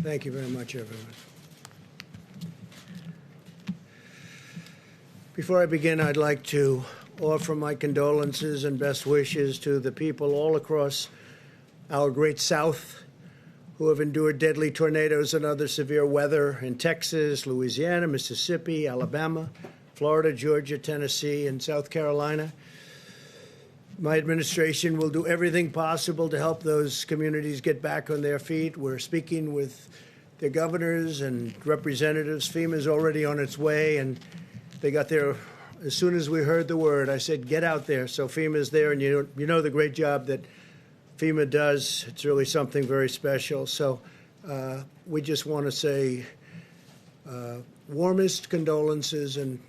Thank you very much, everyone. Before I begin, I'd like to offer my condolences and best wishes to the people all across our great South who have endured deadly tornadoes and other severe weather in Texas, Louisiana, Mississippi, Alabama, Florida, Georgia, Tennessee, and South Carolina. My administration will do everything possible to help those communities get back on their feet. We're speaking with their governors and representatives. FEMA is already on its way, and they got there as soon as we heard the word. I said, get out there. So FEMA is there, and you know the great job that FEMA does. It's really something very special. So we just want to say warmest condolences, and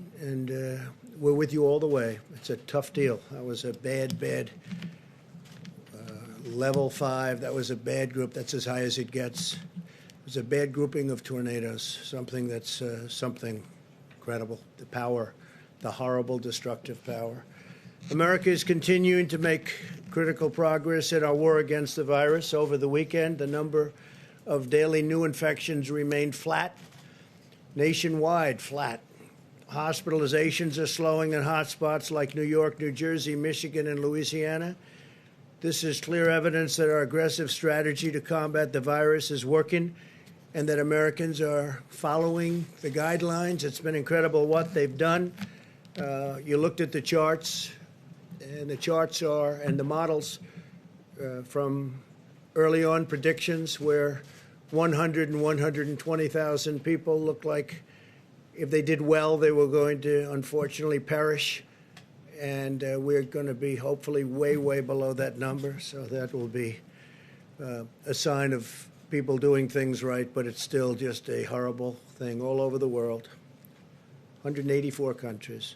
we're with you all the way. It's a tough deal. That was a bad level 5. That was a bad group. That's as high as it gets. It was a bad grouping of tornadoes, something that's something incredible. The power, the horrible, destructive power. America is continuing to make critical progress in our war against the virus. Over the weekend, the number of daily new infections remained flat. Nationwide, flat. Hospitalizations are slowing in hotspots like New York, New Jersey, Michigan, and Louisiana. This is clear evidence that our aggressive strategy to combat the virus is working and that Americans are following the guidelines. It's been incredible what they've done. You looked at the charts, and the charts are, and the models from early on predictions where 100 and 120,000 people looked like if they did well, they were going to unfortunately perish. And we're going to be hopefully way, way below that number. So that will be a sign of people doing things right, but it's still just a horrible thing all over the world, 184 countries.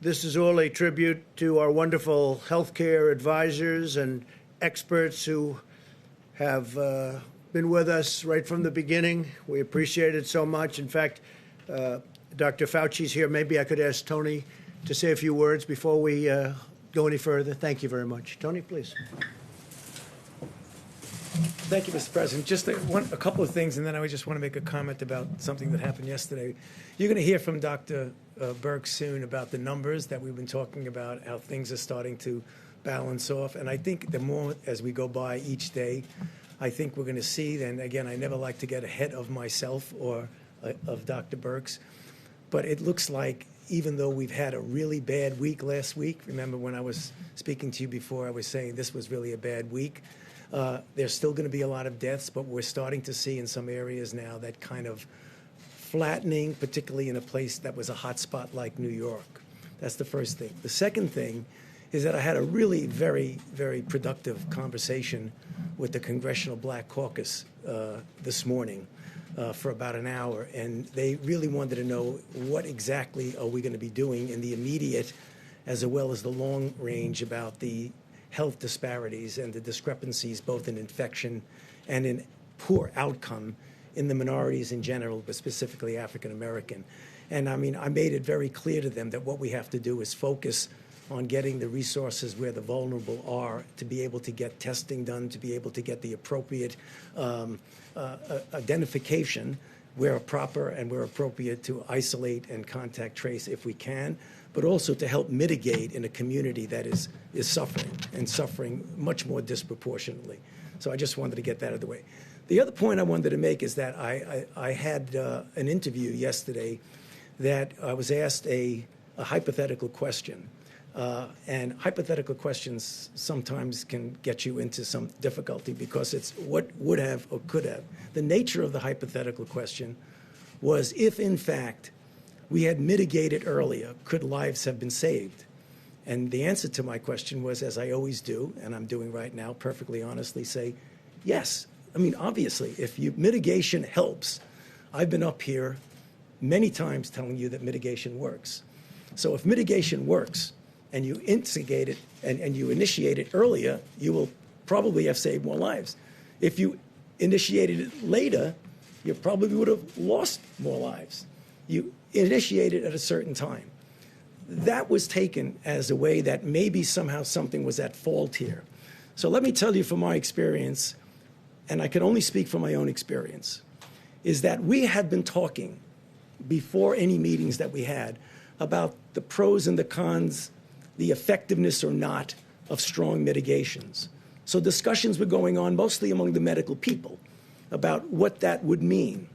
This is all a tribute to our wonderful healthcare advisors and experts who have been with us right from the beginning. We appreciate it so much. In fact, Dr. Fauci's here. Maybe I could ask Tony to say a few words before we go any further. Thank you very much. Tony, please. Thank you, Mr. President. Just a couple of things, and then I just want to make a comment about something that happened yesterday. You're going to hear from Dr. Birx soon about the numbers that we've been talking about, how things are starting to balance off. And I think the more as we go by each day, I think we're going to see, and again, I never like to get ahead of myself or of Dr. Birx, but it looks like even though we've had a really bad week last week, remember when I was speaking to you before, I was saying this was really a bad week. There's still going to be a lot of deaths, but we're starting to see in some areas now that kind of flattening, particularly in a place that was a hot spot like New York. That's the first thing. The second thing is that I had a really very, very productive conversation with the Congressional Black Caucus this morning for about an hour, and they really wanted to know what exactly are we going to be doing in the immediate as well as the long range about the health disparities and the discrepancies both in infection and in poor outcome in the minorities in general, but specifically African American. And I mean, I made it very clear to them that what we have to do is focus on getting the resources where the vulnerable are to be able to get testing done, to be able to get the appropriate identification where proper and where appropriate to isolate and contact trace if we can, but also to help mitigate in a community that is suffering and suffering much more disproportionately. So I just wanted to get that out of the way. The other point I wanted to make is that I had an interview yesterday that I was asked a hypothetical question. And hypothetical questions sometimes can get you into some difficulty because it's what would have or could have. The nature of the hypothetical question was if, in fact, we had mitigated earlier, could lives have been saved? And the answer to my question was, as I always do, and I'm doing right now, perfectly honestly, say, yes. I mean, obviously, if mitigation helps, I've been up here many times telling you that mitigation works. So if mitigation works, and you instigate it and you initiate it earlier, you will probably have saved more lives. If you initiated it later, you probably would have lost more lives. You initiated at a certain time. That was taken as a way that maybe somehow something was at fault here. So let me tell you from my experience, and I can only speak from my own experience, is that we had been talking before any meetings that we had about the pros and the cons, the effectiveness or not of strong mitigations. So discussions were going on mostly among the medical people about what that would mean.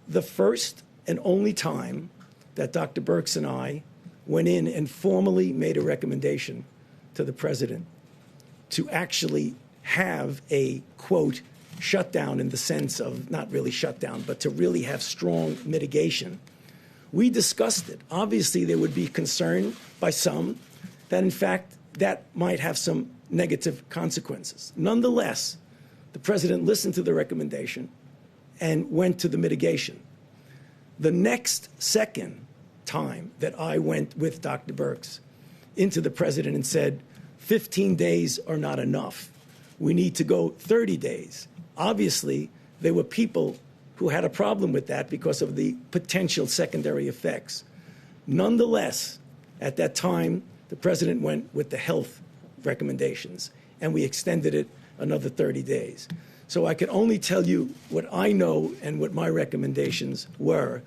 The first and only time that Dr. Birx and I went in and formally made a recommendation to the president to actually have a, quote, shutdown in the sense of not really shutdown, but to really have strong mitigation. We discussed it. Obviously, there would be concern by some that, in fact, that might have some negative consequences. Nonetheless, the president listened to the recommendation and went to the mitigation. The next second time that I went with Dr. Birx into the president and said, 15 days are not enough. We need to go 30 days. Obviously, there were people who had a problem with that because of the potential secondary effects. Nonetheless, at that time, the president went with the health recommendations, and we extended it another 30 days. So I can only tell you what I know and what my recommendations were.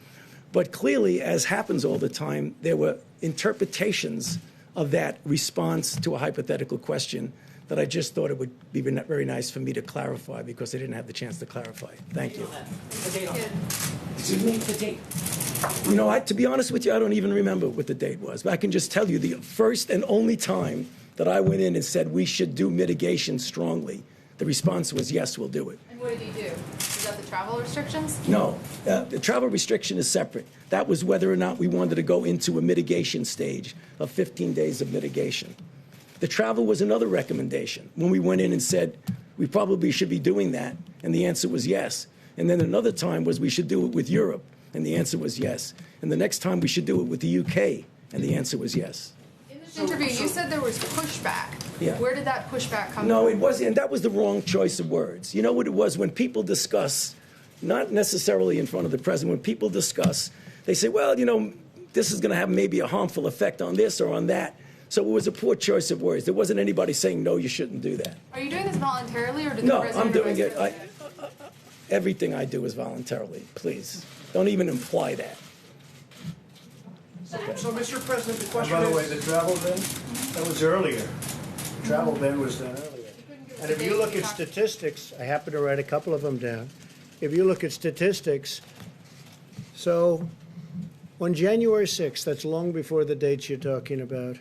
But clearly, as happens all the time, there were interpretations of that response to a hypothetical question that I just thought it would be very nice for me to clarify because I didn't have the chance to clarify. Thank you. The date on that. Excuse me? The date. You know, to be honest with you, I don't even remember what the date was. But I can just tell you the first and only time that I went in and said we should do mitigation strongly, the response was, yes, we'll do it. And what did he do? Is that the travel restrictions? No, the travel restriction is separate. That was whether or not we wanted to go into a mitigation stage of 15 days of mitigation. The travel was another recommendation when we went in and said we probably should be doing that, and the answer was yes. And then another time was we should do it with Europe, and the answer was yes. And the next time we should do it with the UK, and the answer was yes. In this interview, you said there was pushback. Yeah. Where did that pushback come from? No, it wasn't, and that was the wrong choice of words. You know what it was? When people discuss, not necessarily in front of the president, when people discuss, they say, well, you know, this is going to have maybe a harmful effect on this or on that. So it was a poor choice of words. There wasn't anybody saying, no, you shouldn't do that. Are you doing this voluntarily, or did No, the president? I'm doing it. Everything I do is voluntarily. Please, don't even imply that. Okay. So, Mr. President, the question By the way, is... the travel ban, that was earlier. The travel ban was done earlier. And if you look at statistics, I happen to write a couple of them down. If you look at statistics, so on January 6th, that's long before the dates you're talking about,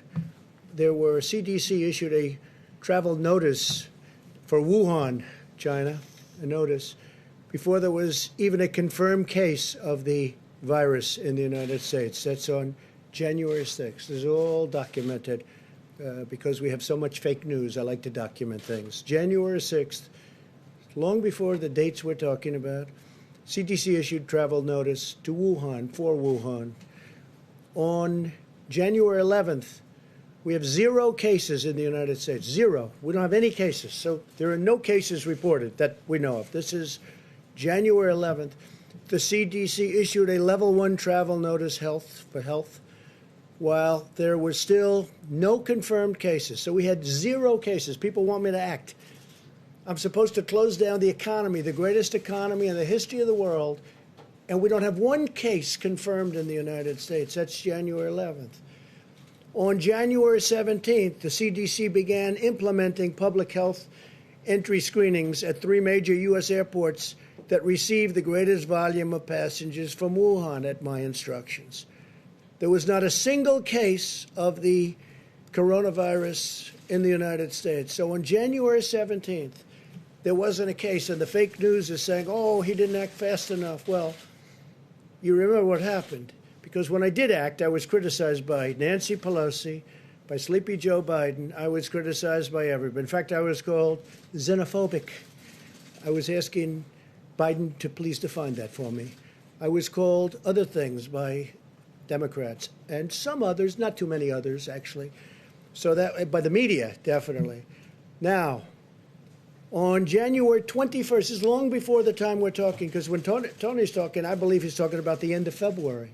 there were, CDC issued a travel notice for Wuhan, China, a notice, before there was even a confirmed case of the virus in the United States. That's on January 6th. This is all documented because we have so much fake news. I like to document things. January 6th, long before the dates we're talking about, CDC issued travel notice to Wuhan, for Wuhan. On January 11th, we have 0 cases in the United States. 0. We don't have any cases. So there are no cases reported that we know of. This is January 11th. The CDC issued a level 1 travel notice for health, while there were still no confirmed cases. So we had 0 cases. People want me to act. I'm supposed to close down the economy, the greatest economy in the history of the world, and we don't have 1 case confirmed in the United States. That's January 11th. On January 17th, the CDC began implementing public health entry screenings at 3 major U.S. airports that received the greatest volume of passengers from Wuhan at my instructions. There was not a single case of the coronavirus in the United States. So on January 17th, there wasn't a case, and the fake news is saying, oh, he didn't act fast enough. Well, you remember what happened. Because when I did act, I was criticized by Nancy Pelosi, by Sleepy Joe Biden. I was criticized by everybody. In fact, I was called xenophobic. I was asking Biden to please define that for me. I was called other things by Democrats and some others, not too many others, actually. So that, by the media, definitely. Now, on January 21st, this is long before the time we're talking, because when Tony's talking, I believe he's talking about the end of February.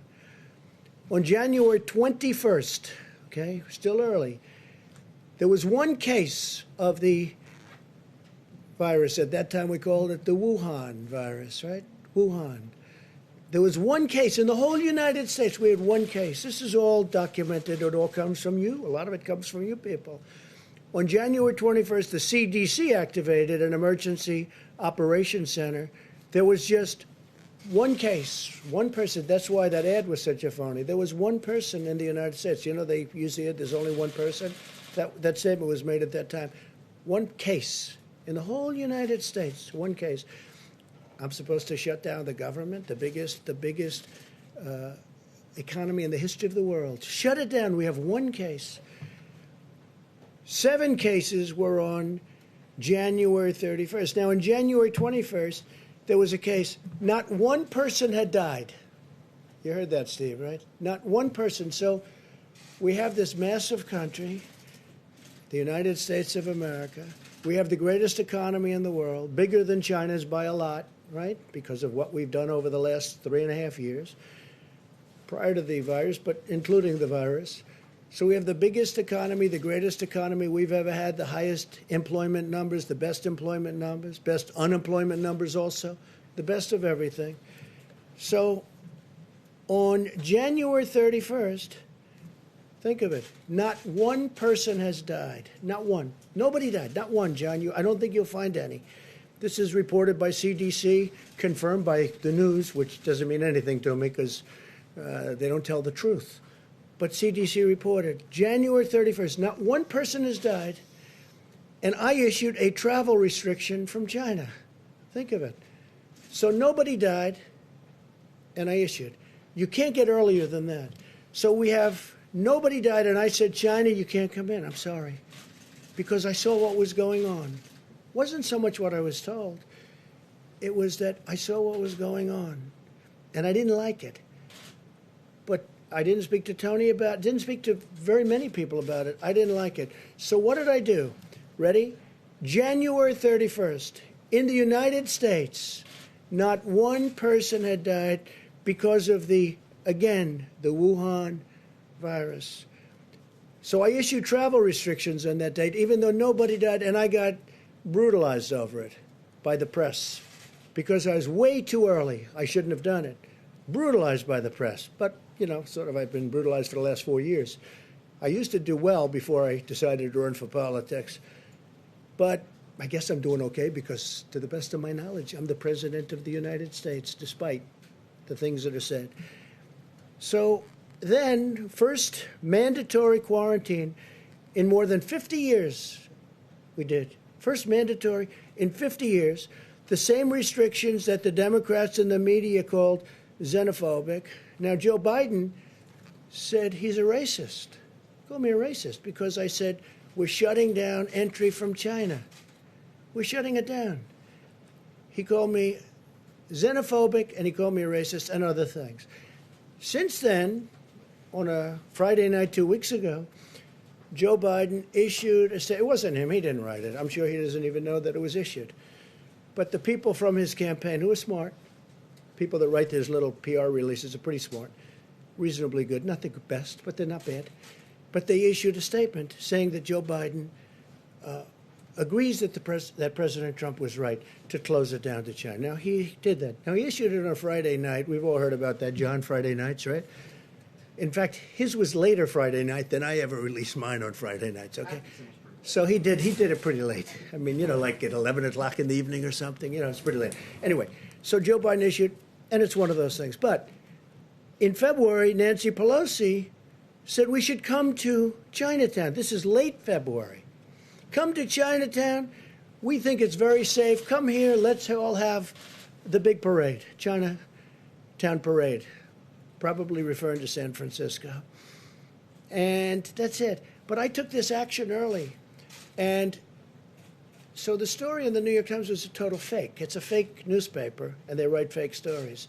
On January 21st, okay, still early, there was 1 case of the virus. At that time, we called it the Wuhan virus, right? Wuhan. There was one case in the whole United States. We had one case. This is all documented. It all comes from you. A lot of it comes from you people. On January 21st, the CDC activated an emergency operations center. There was just one case, one person. That's why that ad was such a phony. There was one person in the United States. You know, they use the ad, there's only one person. That statement was made at that time. One case in the whole United States, one case. I'm supposed to shut down the government, the biggest economy in the history of the world. Shut it down. We have one case. 7 cases were on January 31st. Now, on January 21st, there was a case. Not one person had died. You heard that, Steve, right? Not one person. So we have this massive country, the United States of America. We have the greatest economy in the world, bigger than China's by a lot, right? Because of what we've done over the last 3.5 years, prior to the virus, but including the virus. So we have the biggest economy, the greatest economy we've ever had, the highest employment numbers, the best employment numbers, best unemployment numbers also, the best of everything. So on January 31st, think of it, not one person has died. Not one. Nobody died. Not one, John. I don't think you'll find any. This is reported by CDC, confirmed by the news, which doesn't mean anything to me because they don't tell the truth. But CDC reported January 31st, not one person has died, and I issued a travel restriction from China. Think of it. So nobody died, and I issued. You can't get earlier than that. So we have nobody died, and I said, China, you can't come in. I'm sorry. Because I saw what was going on. It wasn't so much what I was told. It was that I saw what was going on, and I didn't like it. But I didn't speak to Tony about it, didn't speak to very many people about it. I didn't like it. So what did I do? Ready? January 31st, in the United States, not one person had died because of the Wuhan virus. So I issued travel restrictions on that date, even though nobody died, and I got brutalized over it by the press because I was way too early. I shouldn't have done it. Brutalized by the press. But, you know, sort of I've been brutalized for the last 4 years. I used to do well before I decided to run for politics. But I guess I'm doing okay because, to the best of my knowledge, I'm the President of the United States, despite the things that are said. So then, first mandatory quarantine in more than 50 years we did. First mandatory in 50 years. The same restrictions that the Democrats and the media called xenophobic. Now, Joe Biden said he's a racist. He called me a racist because I said we're shutting down entry from China. We're shutting it down. He called me xenophobic, and he called me a racist and other things. Since then, on a Friday night 2 weeks ago, Joe Biden issued a statement. It wasn't him. He didn't write it. I'm sure he doesn't even know that it was issued. But the people from his campaign, who are smart, people that write these little PR releases are pretty smart, reasonably good. Not the best, but they're not bad. But they issued a statement saying that Joe Biden agrees that that President Trump was right to close it down to China. Now, he did that. Now, he issued it on a Friday night. We've all heard about that, John, Friday nights, right? In fact, his was later Friday night than I ever released mine on Friday nights, okay? So he did it pretty late. I mean, you know, like at 11 o'clock in the evening or something. You know, it's pretty late. Anyway, so Joe Biden issued, and it's one of those things. But in February, Nancy Pelosi said we should come to Chinatown. This is late February. Come to Chinatown. We think it's very safe. Come here. Let's all have the big parade, Chinatown parade, probably referring to San Francisco. And that's it. But I took this action early. And so the story in the New York Times was a total fake. It's a fake newspaper, and they write fake stories.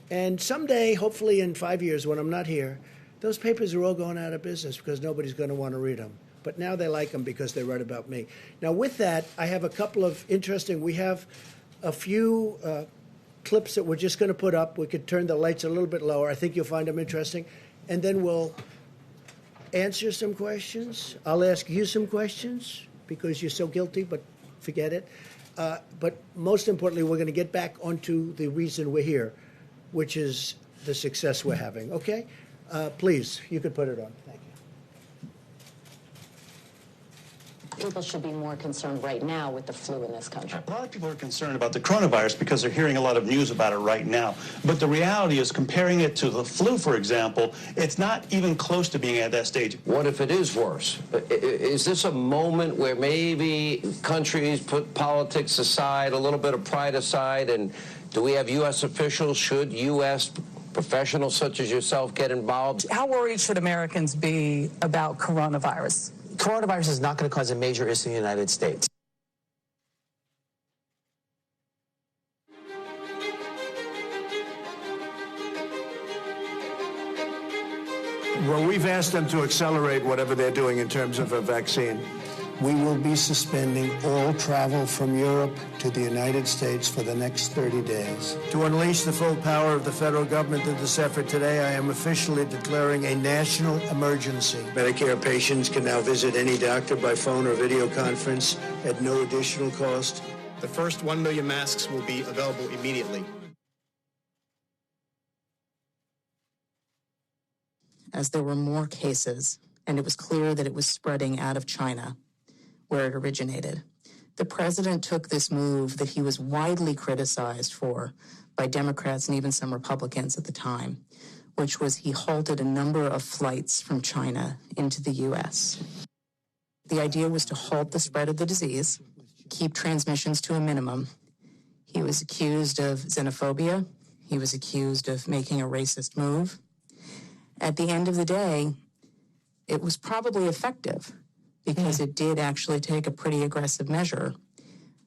And someday, hopefully in 5 years when I'm not here, those papers are all going out of business because nobody's going to want to read them. But now they like them because they write about me. Now, with that, I have a couple of we have a few clips that we're just going to put up. We could turn the lights a little bit lower. I think you'll find them interesting. And then we'll answer some questions. I'll ask you some questions because you're so guilty, but forget it. But most importantly, we're going to get back onto the reason we're here, which is the success we're having. Okay? Please, you could put it on. Thank you. People should be more concerned right now with the flu in this country. A lot of people are concerned about the coronavirus because they're hearing a lot of news about it right now. But the reality is, comparing it to the flu, for example, it's not even close to being at that stage. What if it is worse? Is this a moment where maybe countries put politics aside, a little bit of pride aside, and do we have U.S. officials, should U.S. professionals such as yourself get involved? How worried should Americans be about coronavirus? Coronavirus is not going to cause a major issue in the United States. Well, we've asked them to accelerate whatever they're doing in terms of a vaccine. We will be suspending all travel from Europe to the United States for the next 30 days. To unleash the full power of the federal government in this effort today, I am officially declaring a national emergency. Medicare patients can now visit any doctor by phone or video conference at no additional cost. The first 1 million masks will be available immediately. As there were more cases, and it was clear that it was spreading out of China, where it originated, the president took this move that he was widely criticized for by Democrats and even some Republicans at the time, which was he halted a number of flights from China into the U.S. The idea was to halt the spread of the disease, keep transmissions to a minimum. He was accused of xenophobia. He was accused of making a racist move. At the end of the day, it was probably effective because it did actually take a pretty aggressive measure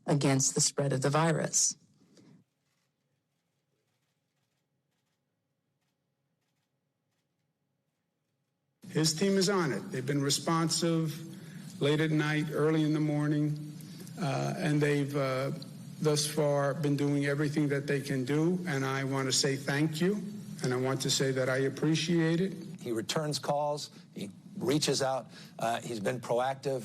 against the spread of the virus. His team is on it. They've been responsive late at night, early in the morning, and they've thus far been doing everything that they can do, and I want to say thank you, and I want to say that I appreciate it. He returns calls. He reaches out. He's been proactive.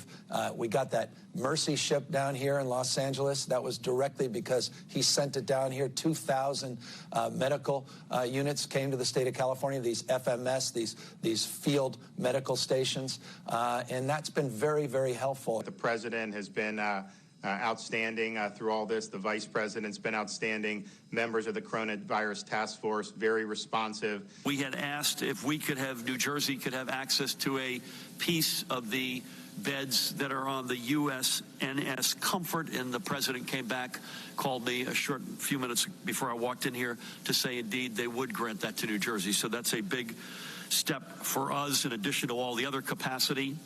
We got that Mercy ship down here in Los Angeles. That was directly because he sent it down here. 2,000 medical units came to the state of California, these FMS, these field medical stations, and that's been very, very helpful. The president has been outstanding through all this. The vice president's been outstanding. Members of the coronavirus task force, very responsive. We had asked if we could have, New Jersey could have access to a piece of the beds that are on the USNS Comfort, and the president came back, called me a short few minutes before I walked in here to say indeed they would grant that to New Jersey. So that's a big step for us in addition to all the other capacity.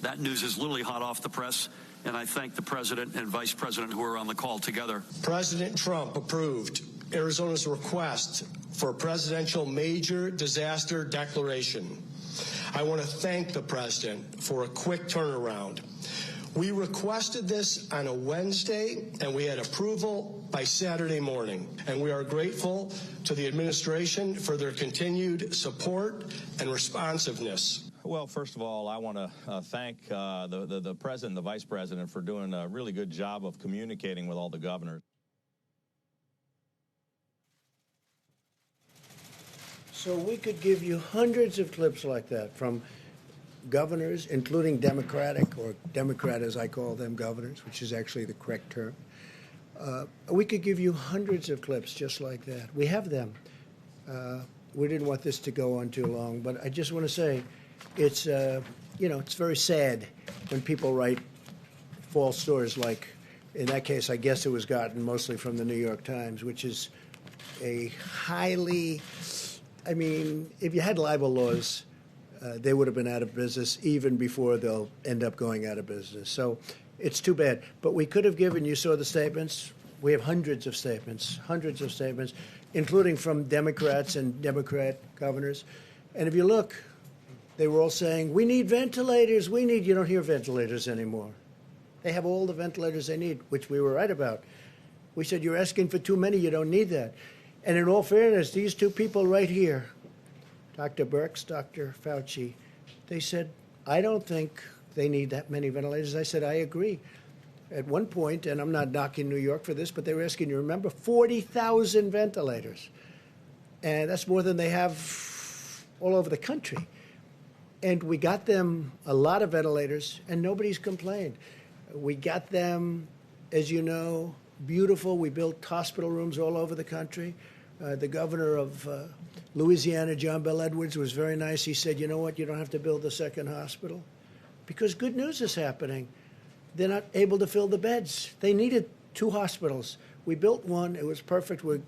That news is literally hot off the press. And I thank the president and vice president who are on the call together. President Trump approved Arizona's request for a presidential major disaster declaration. I want to thank the president for a quick turnaround. We requested this on a Wednesday, and we had approval by Saturday morning. And we are grateful to the administration for their continued support and responsiveness. Well, first of all, I want to thank the president and the vice president for doing a really good job of communicating with all the governors. So we could give you hundreds of clips like that from governors, including Democratic, or Democrat as I call them, governors, which is actually the correct term. We could give you hundreds of clips just like that. We have them. We didn't want this to go on too long, but I just want to say, it's it's very sad when people write false stories like, in that case, I guess it was gotten mostly from the New York Times, which is a highly, if you had libel laws, they would have been out of business even before they'll end up going out of business. So it's too bad. But we could have given, you saw the statements. We have hundreds of statements, including from Democrats and Democrat governors. And if you look, they were all saying, we need ventilators, you don't hear ventilators anymore. They have all the ventilators they need, which we were right about. We said, you're asking for too many, you don't need that. And in all fairness, these two people right here, Dr. Birx, Dr. Fauci, they said, I don't think they need that many ventilators. I said, I agree. at one point, and I'm not knocking New York for this, but they were asking, you remember, 40,000 ventilators. And that's more than they have all over the country. And we got them a lot of ventilators, and nobody's complained. We got them, as you know, beautiful. We built hospital rooms all over the country. The governor of Louisiana, John Bel Edwards, was very nice. He said, you know what, you don't have to build a second hospital. Because good news is happening. They're not able to fill the beds. They needed 2 hospitals. We built one. It was perfect. We're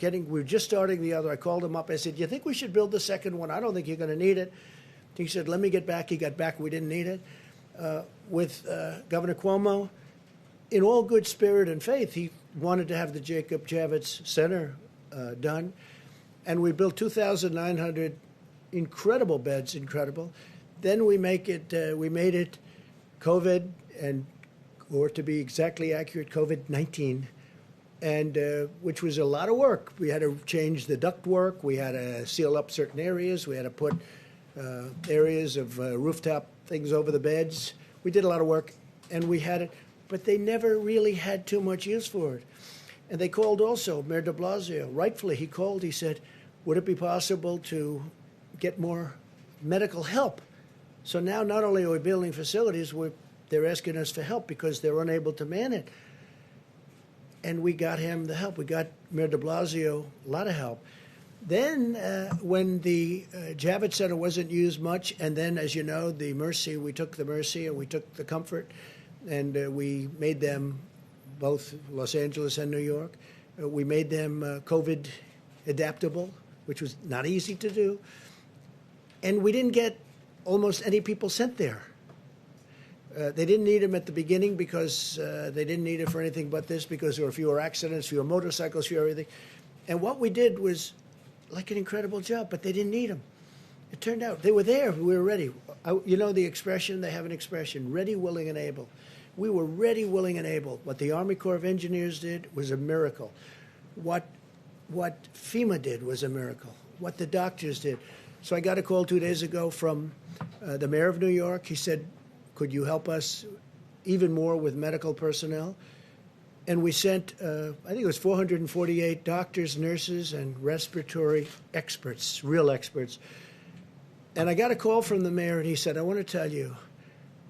just starting the other. I called him up. I said, you think we should build the second one? I don't think you're going to need it. He said, let me get back. He got back. We didn't need it. With Governor Cuomo, in all good spirit and faith, he wanted to have the Jacob Javits Center done. And we built 2,900 incredible beds, incredible. Then we made it COVID, or to be exactly accurate, COVID-19, and which was a lot of work. We had to change the ductwork. We had to seal up certain areas. We had to put areas of rooftop things over the beds. We did a lot of work, and we had it, but they never really had too much use for it. And they called also, Mayor de Blasio, rightfully he called, he said, would it be possible to get more medical help? So now not only are we building facilities, they're asking us for help because they're unable to man it. And we got him the help. We got Mayor de Blasio a lot of help. Then when the Javits Center wasn't used much, and then, as you know, the Mercy, we took the Mercy and we took the Comfort, and we made them both Los Angeles and New York. We made them COVID adaptable, which was not easy to do. And we didn't get almost any people sent there. They didn't need them at the beginning because they didn't need it for anything but this, because there were fewer accidents, fewer motorcycles, fewer everything. And what we did was like an incredible job, but they didn't need them. It turned out they were there. We were ready. You know the expression, they have an expression, ready, willing, and able. We were ready, willing, and able. What the Army Corps of Engineers did was a miracle. What FEMA did was a miracle. What the doctors did. So I got a call 2 days ago from the mayor of New York. He said, could you help us even more with medical personnel? And we sent, I think it was 448 doctors, nurses, and respiratory experts, real experts. And I got a call from the mayor, and he said, I want to tell you,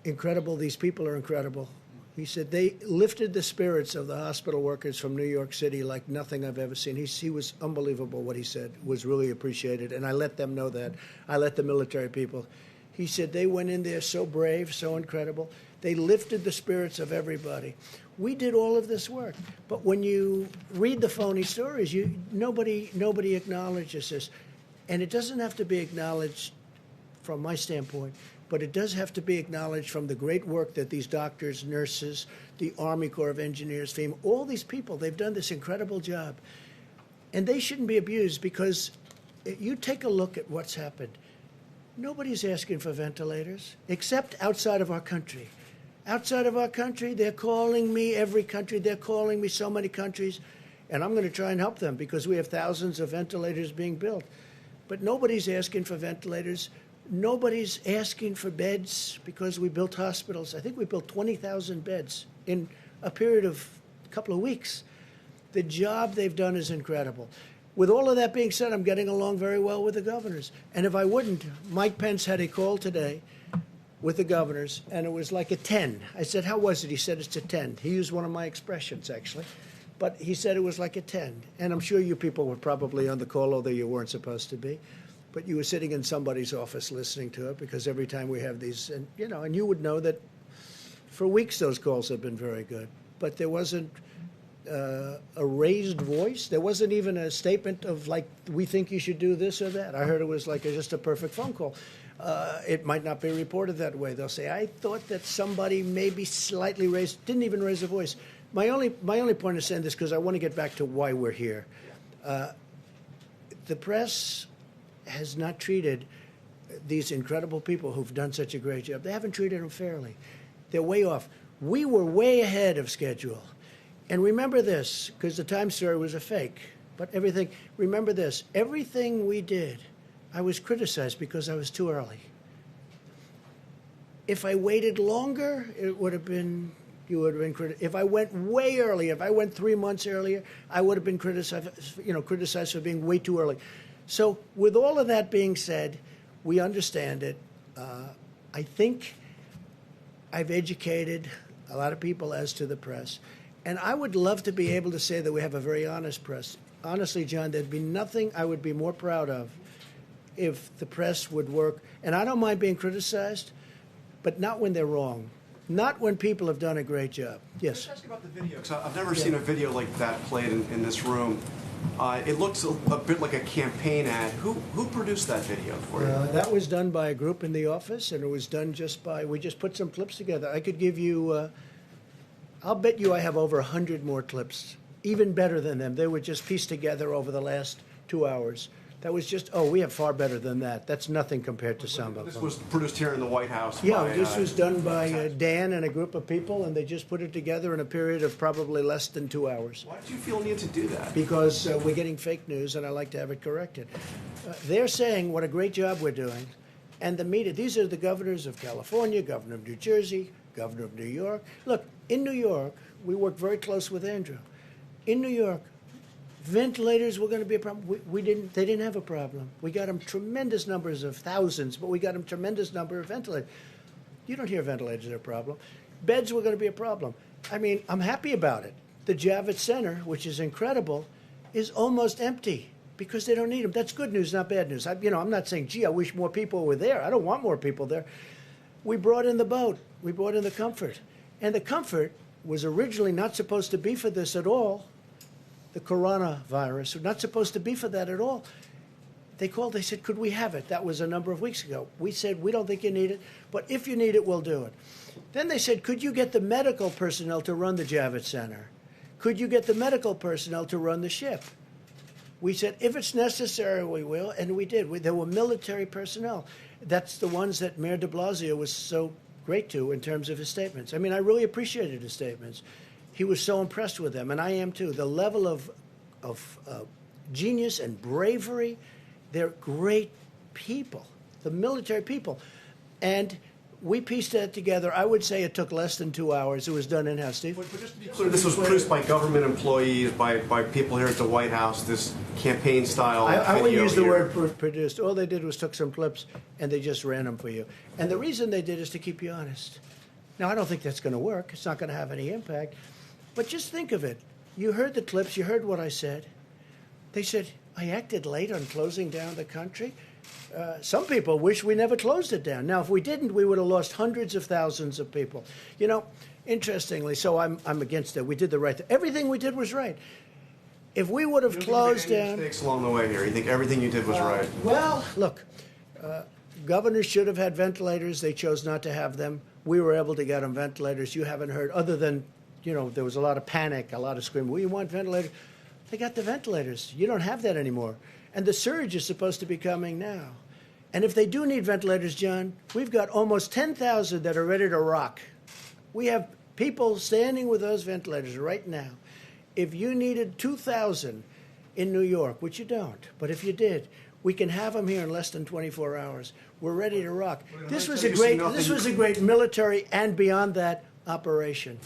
incredible, these people are incredible. He said they lifted the spirits of the hospital workers from New York City like nothing I've ever seen. He was unbelievable what he said, was really appreciated, and I let them know that. I let the military people. He said they went in there so brave, so incredible. They lifted the spirits of everybody. We did all of this work, but when you read the phony stories, nobody acknowledges this. And it doesn't have to be acknowledged from my standpoint, but it does have to be acknowledged from the great work that these doctors, nurses, the Army Corps of Engineers, FEMA, all these people, they've done this incredible job. And they shouldn't be abused, because you take a look at what's happened. Nobody's asking for ventilators, except outside of our country. Outside of our country, they're calling me, every country, they're calling me, so many countries, and I'm going to try and help them because we have thousands of ventilators being built. But nobody's asking for ventilators. Nobody's asking for beds because we built hospitals. I think we built 20,000 beds in a period of a couple of weeks. The job they've done is incredible. With all of that being said, I'm getting along very well with the governors. And if I wouldn't, Mike Pence had a call today with the governors, and it was like a 10. I said, how was it? He said, it's a 10. He used one of my expressions, actually. But he said it was like a 10. And I'm sure you people were probably on the call, although you weren't supposed to be. But you were sitting in somebody's office listening to it, because every time we have these, and you would know that for weeks those calls have been very good. But there wasn't a raised voice. There wasn't even a statement of, like, we think you should do this or that. I heard it was like just a perfect phone call. It might not be reported that way. They'll say, I thought that somebody maybe slightly raised, didn't even raise a voice. My only point of saying this, because I want to get back to why we're here. The press has not treated these incredible people who've done such a great job. They haven't treated them fairly. They're way off. We were way ahead of schedule. And remember this, because the Times story was a fake, but remember this, everything we did, I was criticized because I was too early. If I waited longer, it would have been you would have been if I went way earlier, if I went 3 months earlier, I would have been criticized for being way too early. So with all of that being said, we understand it. I think I've educated a lot of people as to the press. And I would love to be able to say that we have a very honest press. Honestly, John, there'd be nothing I would be more proud of if the press would work. And I don't mind being criticized, but not when they're wrong. Not when people have done a great job. Yes? Can I ask you about the video? Because I've never seen a video like that played in this room. It looks a bit like a campaign ad. Who produced that video for you? That was done by a group in the office, and it was done we just put some clips together. I could give you, I'll bet you I have over 100 more clips, even better than them. They were just pieced together over the last 2 hours. That was just, we have far better than that. That's nothing compared to some of them. This was produced here in the White House. Yeah, this was done by Dan and a group of people, and they just put it together in a period of probably less than 2 hours. Why did you feel need to do that? Because we're getting fake news, and I like to have it corrected. They're saying what a great job we're doing, and the media, these are the governors of California, governor of New Jersey, governor of New York. Look, in New York, we work very close with Andrew. In New York, ventilators were going to be a problem. They didn't have a problem. We got them tremendous numbers of thousands, but we got them tremendous number of ventilators. You don't hear ventilators are a problem. Beds were going to be a problem. I mean, I'm happy about it. The Javits Center, which is incredible, is almost empty because they don't need them. That's good news, not bad news. I'm not saying, gee, I wish more people were there. I don't want more people there. We brought in the boat. We brought in the Comfort. And the Comfort was originally not supposed to be for this at all. The coronavirus, not supposed to be for that at all. They called, they said, could we have it? That was a number of weeks ago. We said, we don't think you need it, but if you need it, we'll do it. Then they said, could you get the medical personnel to run the Javits Center? Could you get the medical personnel to run the ship? We said, if it's necessary, we will, and we did. There were military personnel. That's the ones that Mayor de Blasio was so great to in terms of his statements. I mean, I really appreciated his statements. He was so impressed with them, and I am too. The level of genius and bravery, they're great people, the military people. And we pieced that together. I would say it took less than 2 hours. It was done in-house, Steve. But just to be clear, this was produced by government employees, by people here at the White House, this campaign-style video. I wouldn't use the word produced. All they did was took some clips, and they just ran them for you. And the reason they did is to keep you honest. Now, I don't think that's going to work. It's not going to have any impact. But just think of it. You heard the clips. You heard what I said. They said, I acted late on closing down the country. Some people wish we never closed it down. Now, if we didn't, we would have lost hundreds of thousands of people. You know, interestingly, so I'm against it. We did the right thing. Everything we did was right. If we would have closed down... You think mistakes along the way here? You think everything you did was right? Well, look, governors should have had ventilators. They chose not to have them. We were able to get them ventilators. You haven't heard, other than... You know, there was a lot of panic, a lot of screaming. We want ventilators. They got the ventilators. You don't have that anymore. And the surge is supposed to be coming now. And if they do need ventilators, John, we've got almost 10,000 that are ready to rock. We have people standing with those ventilators right now. If you needed 2,000 in New York, which you don't, but if you did, we can have them here in less than 24 hours. We're ready to rock. This was a great military and beyond that operation.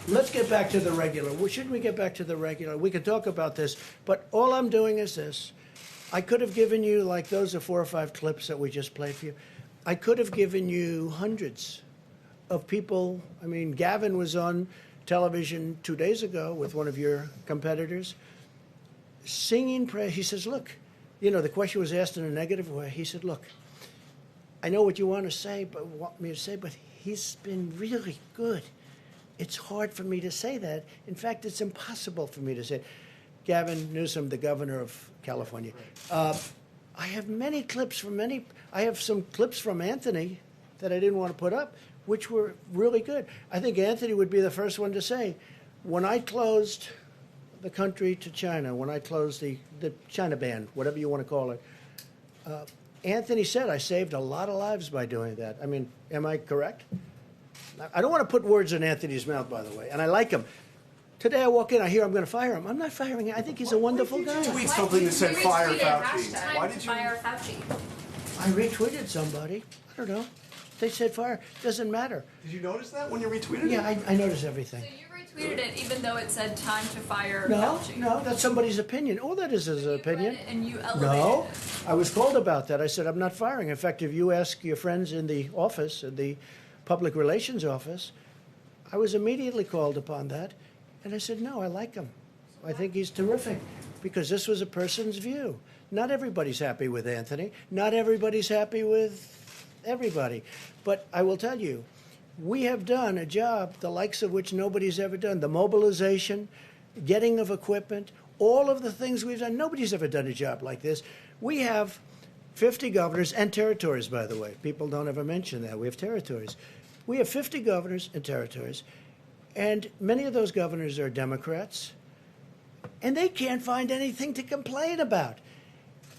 Let's get back to the regular. Well, shouldn't we get back to the regular? We could talk about this, but all I'm doing is this. I could have given you, like those are 4 or 5 clips that we just played for you. I could have given you hundreds of people. I mean, Gavin was on television 2 days ago with one of your competitors singing praise. He says, look, you know, the question was asked in a negative way. He said, look, I know what you want to say, but he's been really good. It's hard for me to say that. In fact, it's impossible for me to say. Gavin Newsom, the governor of California. I have many clips from I have some clips from Anthony that I didn't want to put up, which were really good. I think Anthony would be the first one to say, when I closed the country to China, when I closed the China ban, whatever you want to call it, Anthony said, I saved a lot of lives by doing that. I mean, am I correct? I don't want to put words in Anthony's mouth, by the way, and I like him. Today I walk in, I hear I'm going to fire him. I'm not firing him. I think he's a wonderful guy. You tweet something that said fire Fauci. Why did you fire Fauci? I retweeted somebody. I don't know. They said fire. Doesn't matter. Did you notice that when you retweeted it? Yeah, I notice everything. So you retweeted it even though it said time to fire No, Fauci? no, that's somebody's opinion. All that is an opinion. Read it and you elevated No, it. I was called about that. I said, I'm not firing. In fact, if you ask your friends in the office, in the public relations office, I was immediately called upon that. And I said, no, I like him. I think he's terrific because this was a person's view. Not everybody's happy with Anthony. Not everybody's happy with everybody. But I will tell you, we have done a job the likes of which nobody's ever done. The mobilization, getting of equipment, all of the things we've done. Nobody's ever done a job like this. We have 50 governors and territories, by the way. People don't ever mention that. We have territories. We have 50 governors and territories, and many of those governors are Democrats, and they can't find anything to complain about.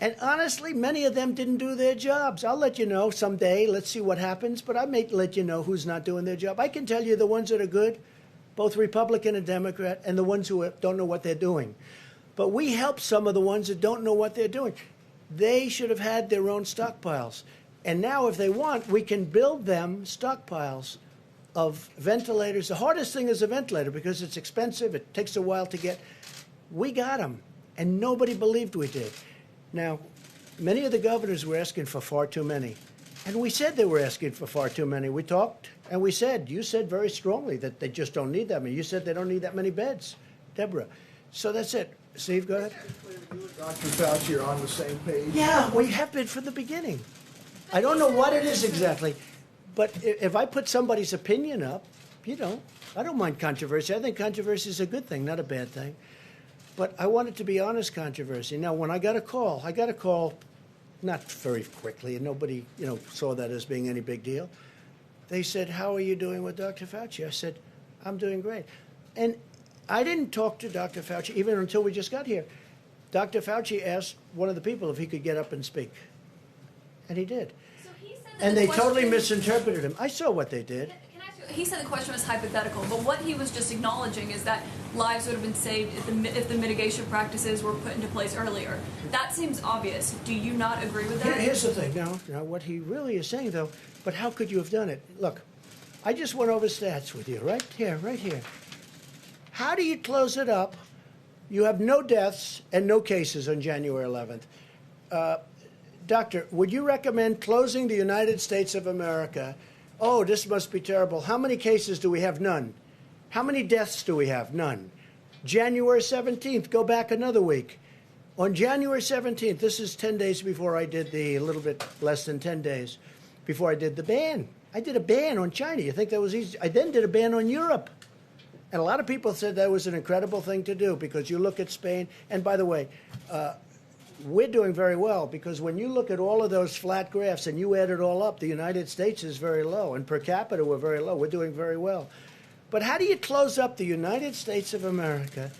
And honestly, many of them didn't do their jobs. I'll let you know someday. Let's see what happens. But I may let you know who's not doing their job. I can tell you the ones that are good, both Republican and Democrat, and the ones who don't know what they're doing. But we help some of the ones that don't know what they're doing. They should have had their own stockpiles. And now, if they want, we can build them stockpiles of ventilators. The hardest thing is a ventilator because it's expensive. It takes a while to get. We got them, and nobody believed we did. Now, many of the governors were asking for far too many. And we said they were asking for far too many. We talked, and we said, you said very strongly that they just don't need that many. You said they don't need that many beds, Deborah. So that's it. Steve, go ahead. You and Dr. Fauci are on the same page. Yeah, we have been from the beginning. I don't know what it is exactly, but if I put somebody's opinion up, you know, I don't mind controversy. I think controversy is a good thing, not a bad thing. But I want it to be honest controversy. Now, when I got a call not very quickly, and nobody, saw that as being any big deal. They said, how are you doing with Dr. Fauci? I said, I'm doing great. And I didn't talk to Dr. Fauci even until we just got here. Dr. Fauci asked one of the people if he could get up and speak. And he did. So he said that And the they question- totally misinterpreted him. I saw what they did. He said the question was hypothetical, but what he was just acknowledging is that lives would have been saved if the mitigation practices were put into place earlier. That seems obvious. Do you not agree with that? Here's the thing. Now, what he really is saying, though, but how could you have done it? Look, I just went over stats with you, right here. How do you close it up? You have no deaths and no cases on January 11th. Doctor, would you recommend closing the United States of America? Oh, this must be terrible. How many cases do we have? None. How many deaths do we have? None. January 17th, go back another week. On January 17th, this is 10 days before I did a little bit less than 10 days, before I did the ban. I did a ban on China. You think that was easy? I then did a ban on Europe. And a lot of people said that was an incredible thing to do because you look at Spain. And by the way, we're doing very well because when you look at all of those flat graphs and you add it all up, the United States is very low. And per capita, we're very low. We're doing very well. But how do you close up the United States of America?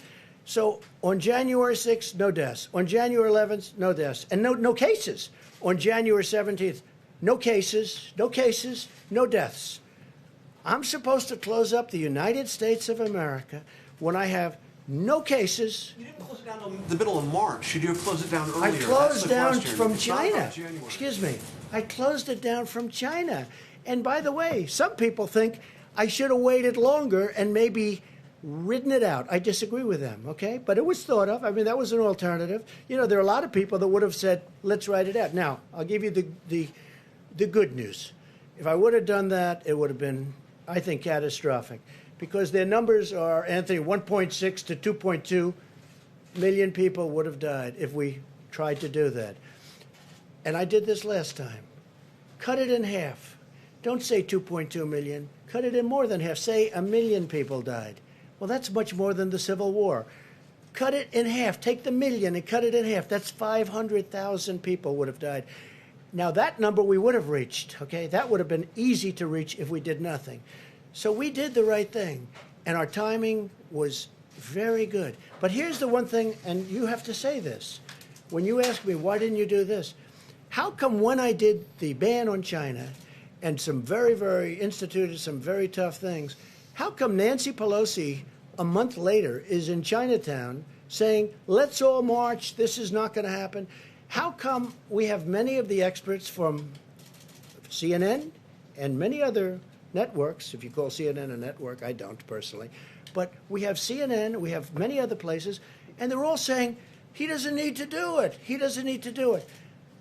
So on January 6th, no deaths. On January 11th, no deaths. And no cases. On January 17th, no cases, no deaths. I'm supposed to close up the United States of America when I have no cases. You didn't close it down in the middle of March. Should you have closed it down earlier? I closed down from It's not about China. January. Excuse me. I closed it down from China. And by the way, some people think I should have waited longer and maybe ridden it out. I disagree with them, okay? But it was thought of. I mean, that was an alternative. You know, there are a lot of people that would have said, let's write it out. Now, I'll give you the good news. If I would have done that, it would have been, I think, catastrophic. Because their numbers are, Anthony, 1.6 to 2.2 million people would have died if we tried to do that. And I did this last time. Cut it in half. Don't say 2.2 million. Cut it in more than half. Say 1 million people died. Well, that's much more than the Civil War. Cut it in half. Take the million and cut it in half. That's 500,000 people would have died. Now, that number we would have reached, okay? That would have been easy to reach if we did nothing. So we did the right thing, and our timing was very good. But here's the one thing, and you have to say this. When you ask me, why didn't you do this? How come when I did the ban on China and instituted some very tough things, how come Nancy Pelosi, a month later, is in Chinatown saying, let's all march, this is not going to happen? How come we have many of the experts from CNN, and many other networks, if you call CNN a network, I don't personally, but we have CNN, we have many other places, and they're all saying, he doesn't need to do it. He doesn't need to do it.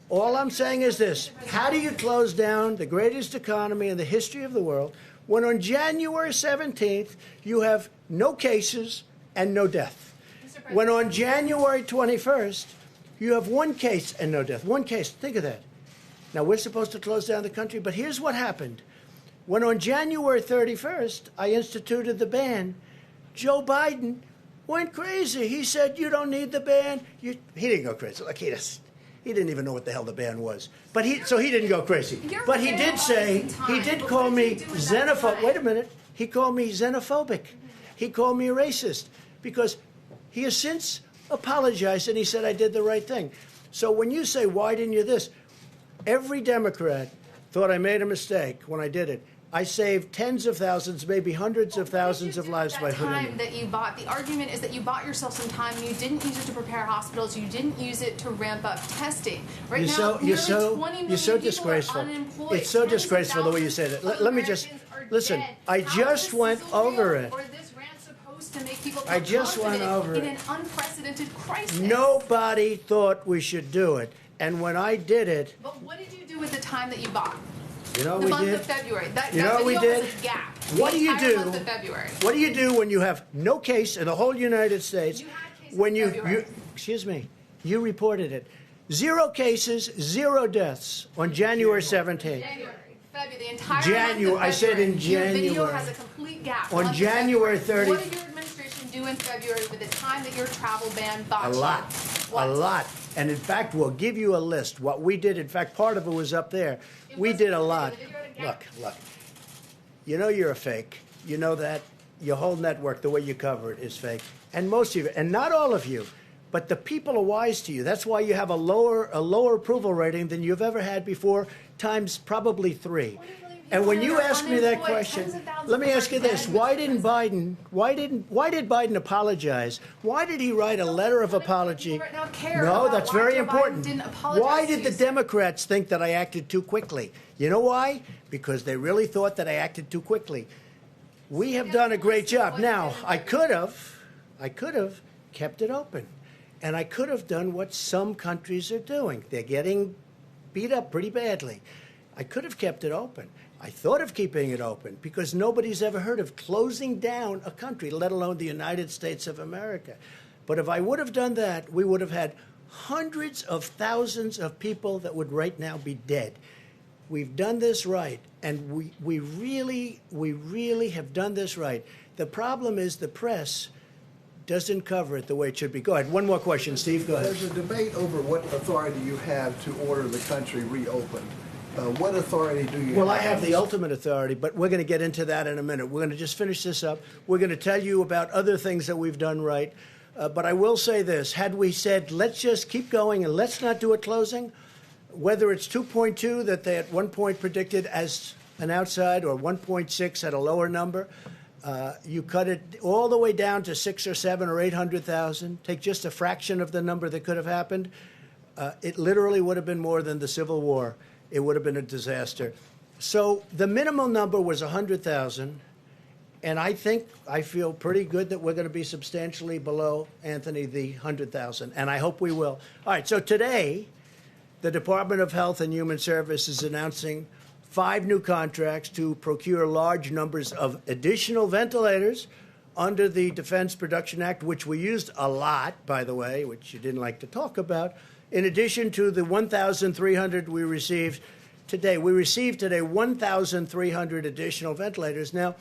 All I'm saying is this. How do you close down the greatest economy in the history of the world when on January 17th you have no cases and no death? When on January 21st you have one case and no death. One case. Think of that. Now, we're supposed to close down the country, but here's what happened. When on January 31st I instituted the ban, Joe Biden went crazy. He said, you don't need the ban. He didn't go crazy. Like, he didn't even know what the hell the ban was. But so he didn't go crazy. But he did say, he did call me xenophobic. Wait a minute. He called me xenophobic. He called me a racist because he has since apologized and he said I did the right thing. So when you say, why didn't you this? Every Democrat thought I made a mistake when I did it. I saved tens of thousands, maybe hundreds of thousands of lives by putting it. That you bought, the argument is that you bought yourself some time and you didn't use it to prepare hospitals. You didn't use it to ramp up testing. Right now, you're so disgraceful. It's so disgraceful the way you say that. Let me just listen. I just went over it. I just went over it. In an unprecedented crisis. Nobody thought we should do it, and when I did it. But what did you do with the time that you bought? You know the what we did? Month of February. You know what we did? Was a gap. What do you do? Month of February. What do you do when you have no case in the whole United States? You had cases when in February. Excuse me, you reported it. 0 cases, 0 deaths on January 17th. February, the entire January. month of I said in January. Your video has a complete gap. On January 30th. What did your administration do in February with the time that your travel ban bought A lot. What? A lot. And in fact, we'll give you a list. What we did, in fact, part of it was up there. We did a lot. Look. You know you're a fake. You know that. Your whole network, the way you cover it, is fake. And most of you, and not all of you, but the people are wise to you. That's why you have a lower approval rating than you've ever had before, times probably 3. And when you ask me that question, let me ask you this: why did Biden apologize? Why did he write a letter of apology? No, that's very important. Why did the Democrats think that I acted too quickly? You know why? Because they really thought that I acted too quickly. We have done a great job. Now, I could have kept it open, and I could have done what some countries are doing. They're getting beat up pretty badly. I could have kept it open. I thought of keeping it open because nobody's ever heard of closing down a country, let alone the United States of America. But if I would have done that, we would have had hundreds of thousands of people that would right now be dead. We've done this right, and we really have done this right. The problem is the press doesn't cover it the way it should be. Go ahead. One more question, Steve. Go ahead. There's a debate over what authority you have to order the country reopened. What authority do you have? Well, I have the ultimate authority, but we're going to get into that in a minute. We're going to just finish this up. We're going to tell you about other things that we've done right. But I will say this. Had we said, let's just keep going and let's not do a closing, whether it's 2.2 that they at one point predicted as an outside or 1.6 at a lower number, you cut it all the way down to 6 or 7 or 800,000, take just a fraction of the number that could have happened, it literally would have been more than the Civil War. It would have been a disaster. So the minimum number was 100,000, and I feel pretty good that we're going to be substantially below, Anthony, the 100,000, and I hope we will. All right, so today, the Department of Health and Human Services is announcing 5 new contracts to procure large numbers of additional ventilators under the Defense Production Act, which we used a lot, by the way, which you didn't like to talk about. In addition to the 1,300 we received today. We received today 1,300 additional ventilators. Now,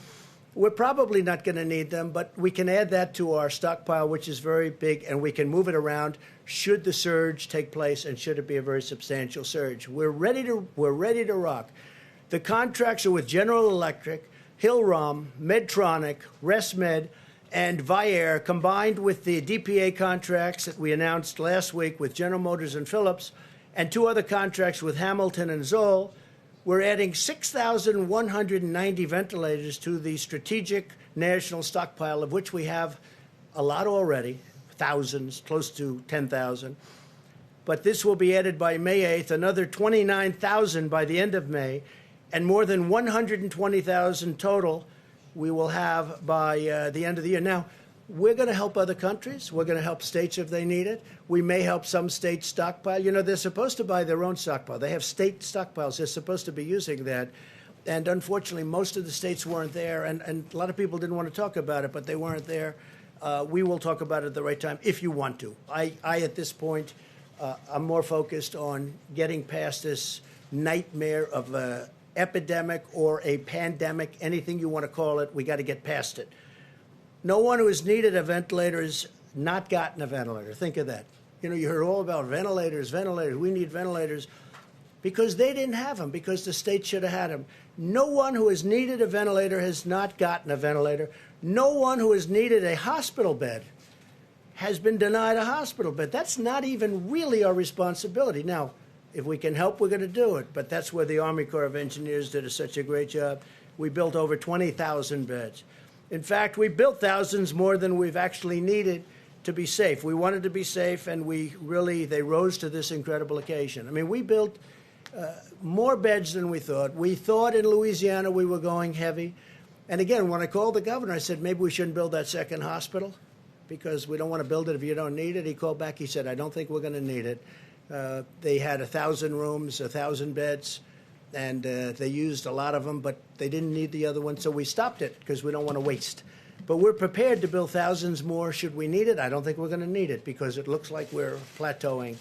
we're probably not going to need them, but we can add that to our stockpile, which is very big, and we can move it around should the surge take place and should it be a very substantial surge. We're ready to rock. The contracts are with General Electric, Hillrom, Medtronic, ResMed, and Vyaire, combined with the DPA contracts that we announced last week with General Motors and Philips, and 2 other contracts with Hamilton and Zoll. We're adding 6,190 ventilators to the strategic national stockpile, of which we have a lot already, thousands, close to 10,000. But this will be added by May 8th, another 29,000 by the end of May. and more than 120,000 total we will have by the end of the year. Now, we're going to help other countries. We're going to help states if they need it. We may help some states stockpile. You know, they're supposed to buy their own stockpile. They have state stockpiles. They're supposed to be using that. And unfortunately, most of the states weren't there. And a lot of people didn't want to talk about it, but they weren't there. We will talk about it at the right time if you want to. I at this point, I'm more focused on getting past this nightmare of an epidemic or a pandemic, anything you want to call it. We got to get past it. No one who has needed a ventilator has not gotten a ventilator. Think of that. You know, you heard all about ventilators. We need ventilators because they didn't have them, because the state should have had them. No one who has needed a ventilator has not gotten a ventilator. No one who has needed a hospital bed has been denied a hospital bed. That's not even really our responsibility. Now, if we can help, we're going to do it. But that's where the Army Corps of Engineers did such a great job. We built over 20,000 beds. In fact, we built thousands more than we've actually needed to be safe. We wanted to be safe, and they rose to this incredible occasion. I mean, we built more beds than we thought. We thought in Louisiana we were going heavy. And again, when I called the governor, I said, maybe we shouldn't build that second hospital because we don't want to build it if you don't need it. He called back. He said, I don't think we're going to need it. They had 1,000 rooms, 1,000 beds. And they used a lot of them, but they didn't need the other one, so we stopped it because we don't want to waste. But we're prepared to build thousands more should we need it. I don't think we're going to need it because it looks like we're plateauing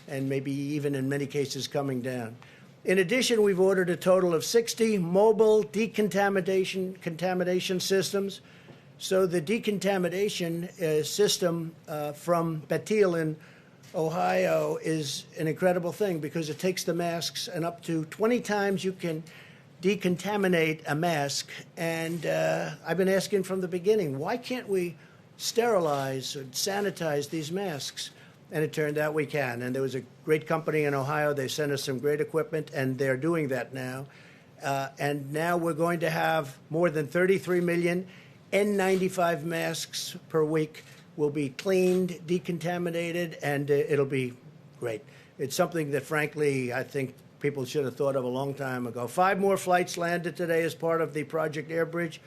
and maybe even in many cases coming down. In addition, we've ordered a total of 60 mobile contamination systems. So the decontamination system from Bethel in Ohio is an incredible thing because it takes the masks, and up to 20 times you can decontaminate a mask. And I've been asking from the beginning, why can't we sterilize or sanitize these masks? And it turned out we can. And there was a great company in Ohio. They sent us some great equipment, and they're doing that now. And now we're going to have more than 33 million N95 masks per week. Will be cleaned, decontaminated, and it'll be great. It's something that, frankly, I think people should have thought of a long time ago. 5 more flights landed today as part of the Project Airbridge,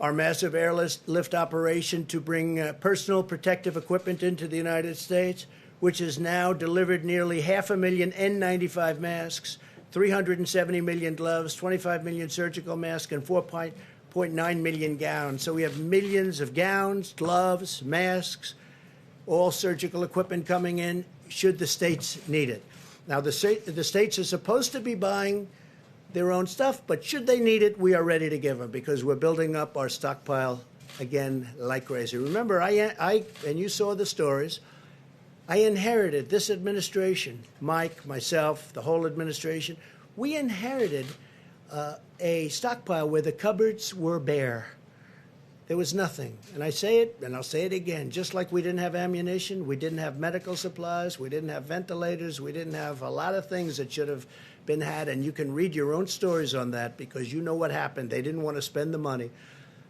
our massive airlift operation to bring personal protective equipment into the United States, which has now delivered nearly 500,000 N95 masks, 370 million gloves, 25 million surgical masks, and 4.9 million gowns. So we have millions of gowns, gloves, masks, all surgical equipment coming in should the states need it. Now, the states are supposed to be buying their own stuff, but should they need it, we are ready to give them because we're building up our stockpile again like crazy. Remember, I and you saw the stories, I inherited this administration, Mike, myself, the whole administration, we inherited a stockpile where the cupboards were bare. There was nothing. And I say it, and I'll say it again, just like we didn't have ammunition, we didn't have medical supplies, we didn't have ventilators, we didn't have a lot of things that should have been had, and you can read your own stories on that because you know what happened. They didn't want to spend the money,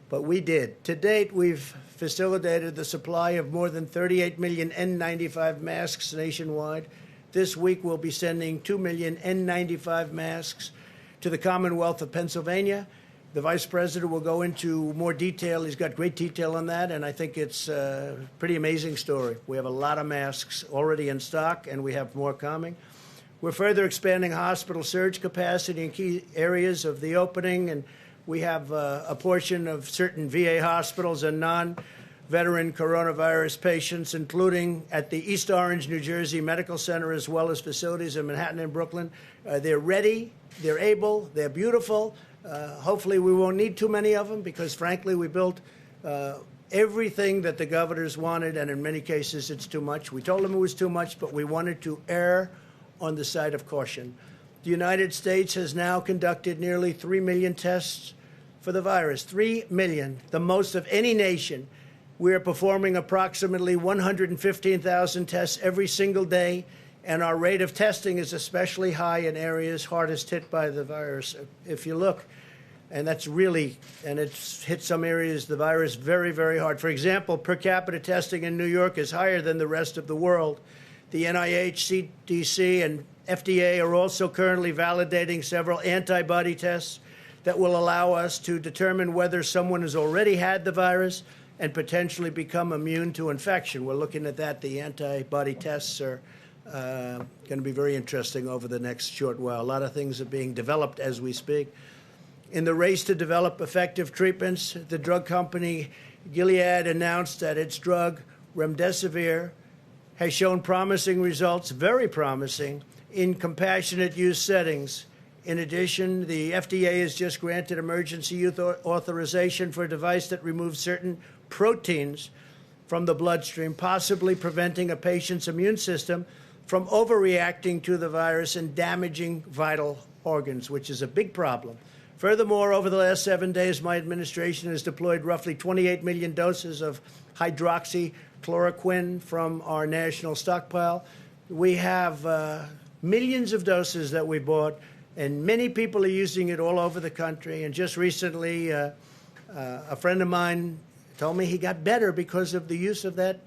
but we did. To date, we've facilitated the supply of more than 38 million N95 masks nationwide. This week, we'll be sending 2 million N95 masks to the Commonwealth of Pennsylvania. The Vice President will go into more detail. He's got great detail on that, and I think it's a pretty amazing story. We have a lot of masks already in stock, and we have more coming. We're further expanding hospital surge capacity in key areas of the opening, and we have a portion of certain VA hospitals and non-veteran coronavirus patients, including at the East Orange, New Jersey Medical Center, as well as facilities in Manhattan and Brooklyn. They're ready, they're able, they're beautiful. Hopefully we won't need too many of them because, frankly, we built everything that the governors wanted, and in many cases it's too much. We told them it was too much, but we wanted to err on the side of caution. The United States has now conducted nearly 3 million tests for the virus. 3 million, the most of any nation. We are performing approximately 115,000 tests every single day, and our rate of testing is especially high in areas hardest hit by the virus. If you look, and that's really, and it's hit some areas, the virus very, very hard. For example, per capita testing in New York is higher than the rest of the world. The NIH, CDC, and FDA are also currently validating several antibody tests that will allow us to determine whether someone has already had the virus and potentially become immune to infection. We're looking at that. The antibody tests are going to be very interesting over the next short while. A lot of things are being developed as we speak. In the race to develop effective treatments, the drug company Gilead announced that its drug remdesivir has shown promising results, very promising, in compassionate use settings. In addition, the FDA has just granted emergency use authorization for a device that removes certain proteins from the bloodstream, possibly preventing a patient's immune system from overreacting to the virus and damaging vital organs, which is a big problem. Furthermore, over the last 7 days, my administration has deployed roughly 28 million doses of hydroxychloroquine from our national stockpile. We have millions of doses that we bought, and many people are using it all over the country. And just recently, a friend of mine told me he got better because of the use of that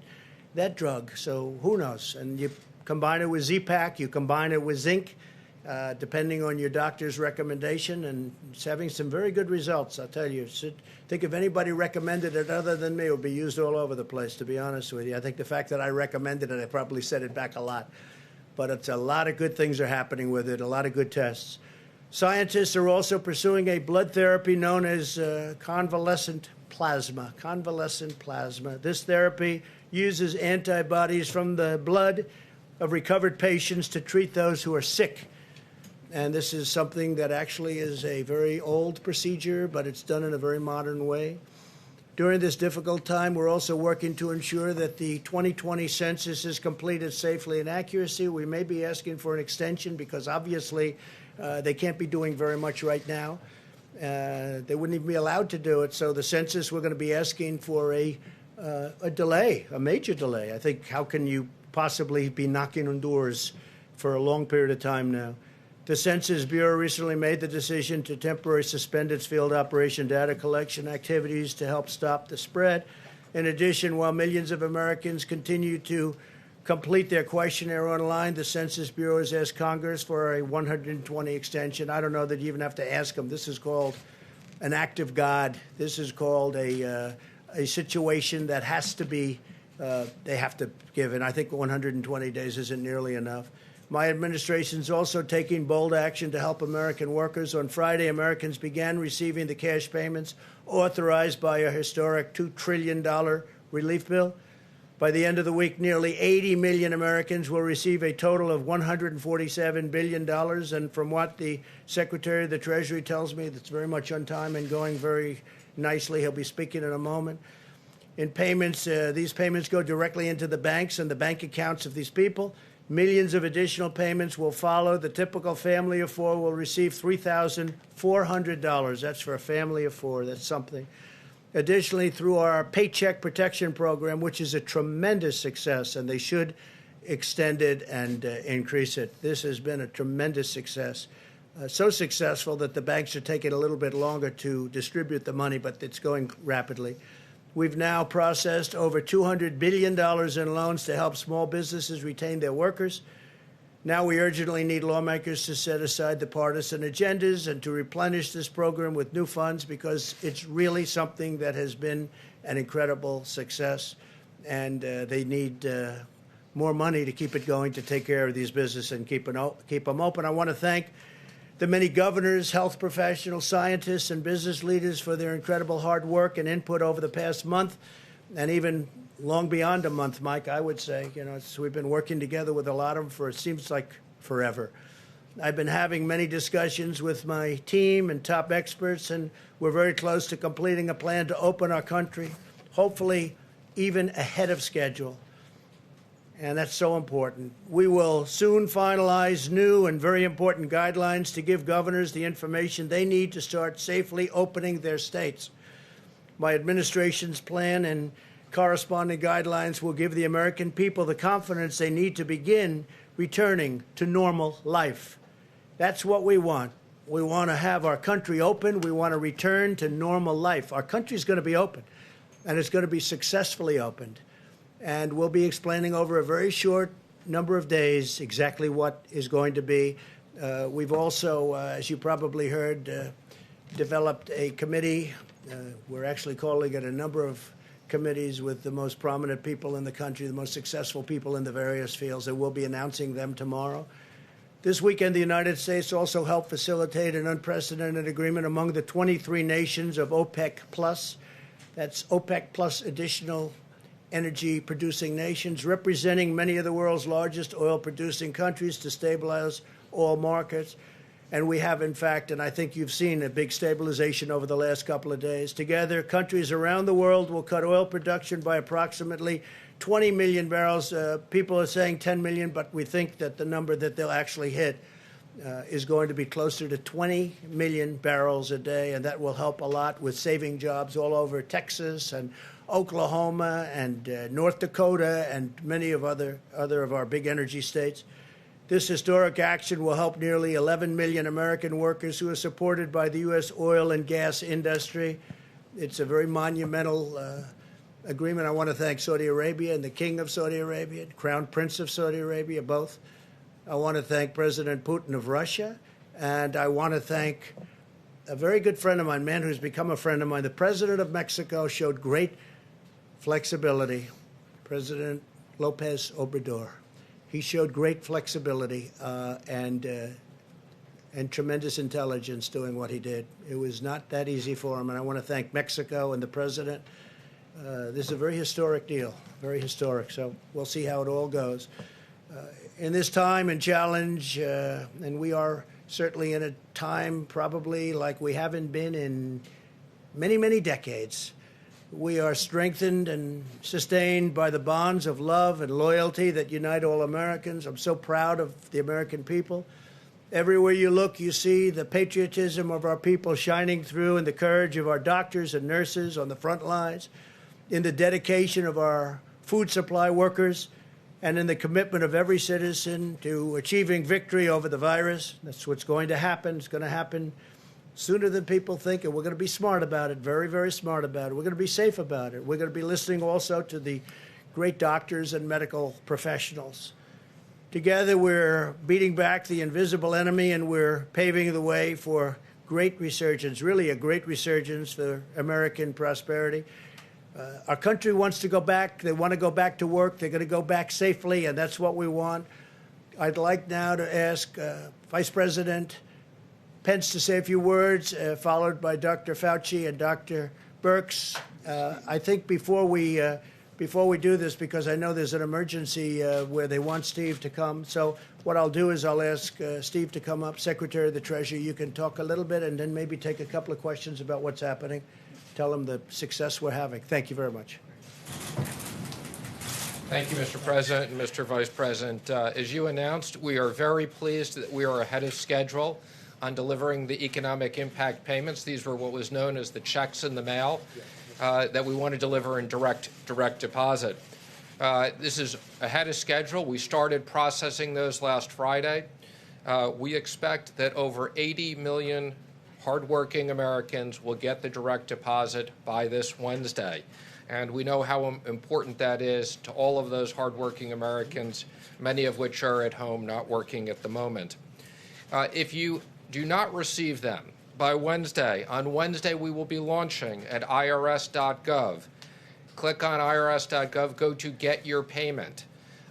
drug. So who knows? And you combine it with Z-Pak, you combine it with zinc, depending on your doctor's recommendation, and it's having some very good results, I'll tell you. Think if anybody recommended it other than me, it would be used all over the place, to be honest with you. I think the fact that I recommended it, I probably set it back a lot. But it's a lot of good things are happening with it, a lot of good tests. Scientists are also pursuing a blood therapy known as convalescent plasma. Convalescent plasma. This therapy uses antibodies from the blood of recovered patients to treat those who are sick. And this is something that actually is a very old procedure, but it's done in a very modern way. During this difficult time, we're also working to ensure that the 2020 census is completed safely and accurately. We may be asking for an extension because obviously they can't be doing very much right now. They wouldn't even be allowed to do it. So the census, we're going to be asking for a delay, a major delay. I think, how can you possibly be knocking on doors for a long period of time now? The Census Bureau recently made the decision to temporarily suspend its field operation data collection activities to help stop the spread. In addition, while millions of Americans continue to complete their questionnaire online, the Census Bureau has asked Congress for a 120 extension. I don't know that you even have to ask them. This is called an act of God. This is called a situation that has to be, they have to give. And I think 120 days isn't nearly enough. My administration is also taking bold action to help American workers. On Friday, Americans began receiving the cash payments authorized by a historic $2 trillion relief bill. By the end of the week, nearly 80 million Americans will receive a total of $147 billion. And from what the Secretary of the Treasury tells me, that's very much on time and going very nicely. He'll be speaking in a moment. In payments, these payments go directly into the banks and the bank accounts of these people. Millions of additional payments will follow. The typical family of four will receive $3,400. That's for a family of four. That's something. Additionally, through our Paycheck Protection Program, which is a tremendous success, and they should extend it and increase it. This has been a tremendous success. So successful that the banks are taking a little bit longer to distribute the money, but it's going rapidly. We've now processed over $200 billion in loans to help small businesses retain their workers. Now we urgently need lawmakers to set aside the partisan agendas and to replenish this program with new funds, because it's really something that has been an incredible success. And they need more money to keep it going, to take care of these businesses and keep them open. I want to thank the many governors, health professionals, scientists, and business leaders for their incredible hard work and input over the past month, and even long beyond a month, Mike, I would say. You know, we've been working together with a lot of them for, it seems like, forever. I've been having many discussions with my team and top experts, and we're very close to completing a plan to open our country, hopefully even ahead of schedule. And that's so important. We will soon finalize new and very important guidelines to give governors the information they need to start safely opening their states. My administration's plan and corresponding guidelines will give the American people the confidence they need to begin returning to normal life. That's what we want. We want to have our country open. We want to return to normal life. Our country's going to be open, and it's going to be successfully opened. And we'll be explaining over a very short number of days exactly what is going to be. We've also, as you probably heard, developed a committee. We're actually calling it a number of committees with the most prominent people in the country, the most successful people in the various fields, and we'll be announcing them tomorrow. This weekend, the United States also helped facilitate an unprecedented agreement among the 23 nations of OPEC Plus. That's OPEC Plus additional energy-producing nations, representing many of the world's largest oil-producing countries to stabilize oil markets. And we have, in fact, and I think you've seen a big stabilization over the last couple of days. Together, countries around the world will cut oil production by approximately 20 million barrels. People are saying 10 million, but we think that the number that they'll actually hit is going to be closer to 20 million barrels a day, and that will help a lot with saving jobs all over Texas and Oklahoma and North Dakota and many of other of our big energy states. This historic action will help nearly 11 million American workers who are supported by the U.S. oil and gas industry. It's a very monumental agreement. I want to thank Saudi Arabia and the King of Saudi Arabia, Crown Prince of Saudi Arabia, both. I want to thank President Putin of Russia, and I want to thank a very good friend of mine, man who's become a friend of mine. The President of Mexico showed great flexibility, President Lopez Obrador. He showed great flexibility and tremendous intelligence doing what he did. It was not that easy for him, and I want to thank Mexico and the President. This is a very historic deal, very historic, so we'll see how it all goes. In this time and challenge, and we are certainly in a time probably like we haven't been in many, many decades. We are strengthened and sustained by the bonds of love and loyalty that unite all Americans. I'm so proud of the American people. Everywhere you look, you see the patriotism of our people shining through in the courage of our doctors and nurses on the front lines, in the dedication of our food supply workers, and in the commitment of every citizen to achieving victory over the virus. That's what's going to happen. It's going to happen sooner than people think, and we're going to be smart about it, very, very smart about it. We're going to be safe about it. We're going to be listening also to the great doctors and medical professionals. Together, we're beating back the invisible enemy, and we're paving the way for great resurgence, really a great resurgence for American prosperity. Our country wants to go back. They want to go back to work. They're going to go back safely, and that's what we want. I'd like now to ask Vice President Pence to say a few words, followed by Dr. Fauci and Dr. Birx. I think before we do this, because I know there's an emergency where they want Steve to come, so what I'll do is I'll ask Steve to come up, Secretary of the Treasury. You can talk a little bit and then maybe take a couple of questions about what's happening. Tell them the success we're having. Thank you very much. Thank you, Mr. President and Mr. Vice President. As you announced, we are very pleased that we are ahead of schedule on delivering the economic impact payments. These were what was known as the checks in the mail that we want to deliver in direct deposit. This is ahead of schedule. We started processing those last Friday. We expect that over 80 million hardworking Americans will get the direct deposit by this Wednesday. And we know how important that is to all of those hardworking Americans, many of which are at home not working at the moment. If you do not receive them by Wednesday, on Wednesday we will be launching at irs.gov. Click on irs.gov, go to Get Your Payment.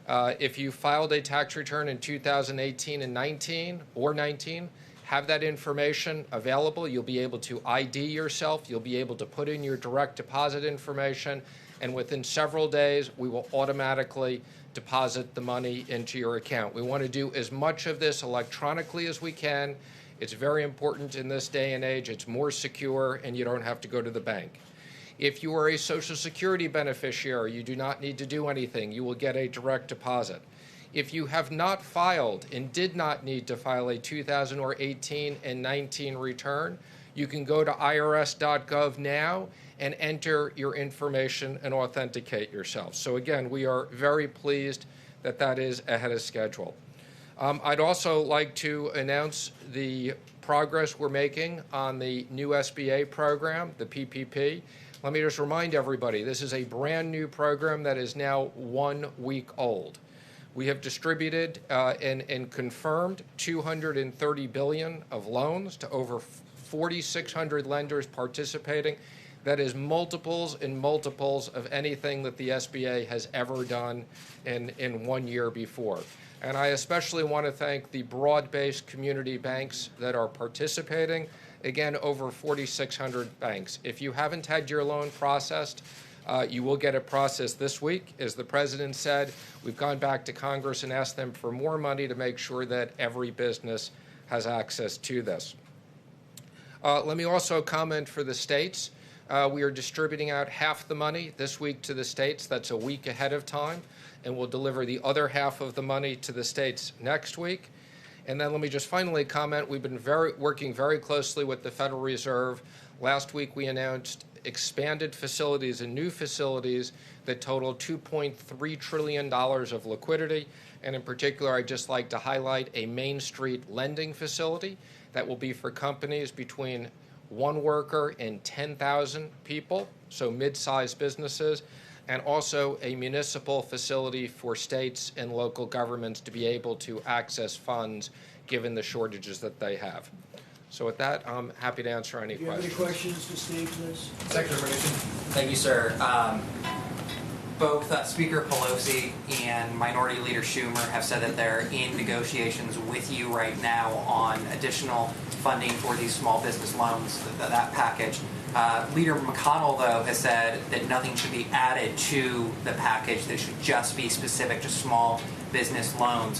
If you filed a tax return in 2018 and 19, have that information available. You'll be able to ID yourself. You'll be able to put in your direct deposit information, and within several days, we will automatically deposit the money into your account. We want to do as much of this electronically as we can. It's very important in this day and age. It's more secure, and you don't have to go to the bank. If you are a Social Security beneficiary, you do not need to do anything. You will get a direct deposit. If you have not filed and did not need to file a 2018 and 19 return, you can go to irs.gov now and enter your information and authenticate yourself. So again, we are very pleased that that is ahead of schedule. I'd also like to announce the progress we're making on the new SBA program, the PPP. Let me just remind everybody, this is a brand new program that is now 1 week old. We have distributed and confirmed $230 billion of loans to over 4,600 lenders participating. That is multiples and multiples of anything that the SBA has ever done in 1 year before. And I especially want to thank the broad-based community banks that are participating. Again, over 4,600 banks. If you haven't had your loan processed, you will get it processed this week. As the president said, we've gone back to Congress and asked them for more money to make sure that every business has access to this. Let me also comment for the states. We are distributing out half the money this week to the states. That's a week ahead of time. And we'll deliver the other half of the money to the states next week. And then let me just finally comment, we've been working very closely with the Federal Reserve. Last week we announced expanded facilities and new facilities that total $2.3 trillion of liquidity. And in particular, I'd just like to highlight a Main Street lending facility that will be for companies between 1 worker and 10,000 people, so mid-sized businesses, and also a municipal facility for states and local governments to be able to access funds given the shortages that they have. So with that, I'm happy to answer any questions. Do you have any questions to Steve, please? Secretary. Thank you, sir. Both Speaker Pelosi and Minority Leader Schumer have said that they're in negotiations with you right now on additional funding for these small business loans, that package. Leader McConnell, though, has said that nothing should be added to the package, that it should just be specific to small business loans.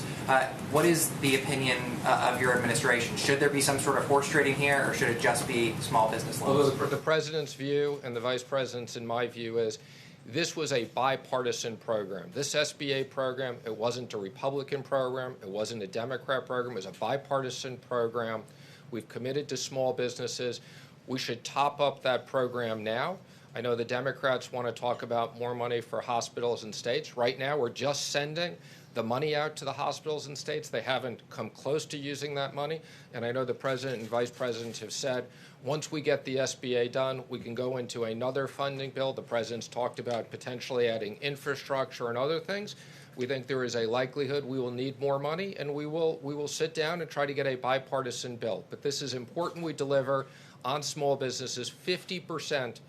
What is the opinion of your administration? Should there be some sort of horse trading here, or should it just be small business loans? Well, the president's view and the vice president's, in my view, is this was a bipartisan program. This SBA program, it wasn't a Republican program, it wasn't a Democrat program, it was a bipartisan program. We've committed to small businesses. We should top up that program now. I know the Democrats want to talk about more money for hospitals and states. Right now, we're just sending the money out to the hospitals and states. They haven't come close to using that money. And I know the president and vice president have said, once we get the SBA done, we can go into another funding bill. The president's talked about potentially adding infrastructure and other things. We think there is a likelihood we will need more money, and we will sit down and try to get a bipartisan bill. But this is important we deliver on small businesses. 50%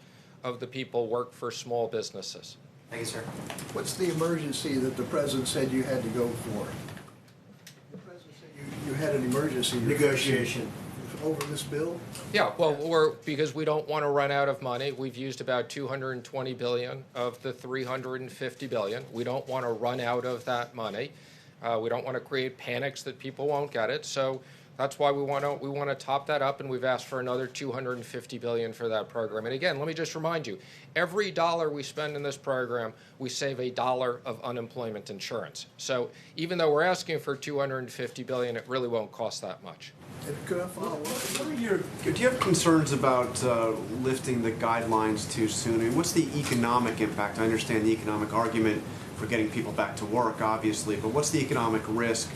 of the people work for small businesses. Thank you, sir. What's the emergency that the president said you had to go for? The president said you had an emergency negotiation over this bill? Yeah, well, because we don't want to run out of money. We've used about $220 billion of the $350 billion. We don't want to run out of that money. We don't want to create panics that people won't get it. So that's why we want to top that up, and we've asked for another $250 billion for that program. And again, let me just remind you, every dollar we spend in this program, we save $1 of unemployment insurance. So even though we're asking for $250 billion, it really won't cost that much. Could I follow up? Do you have concerns about lifting the guidelines too soon? I mean, what's the economic impact? I understand the economic argument for getting people back to work, obviously, but what's the economic risk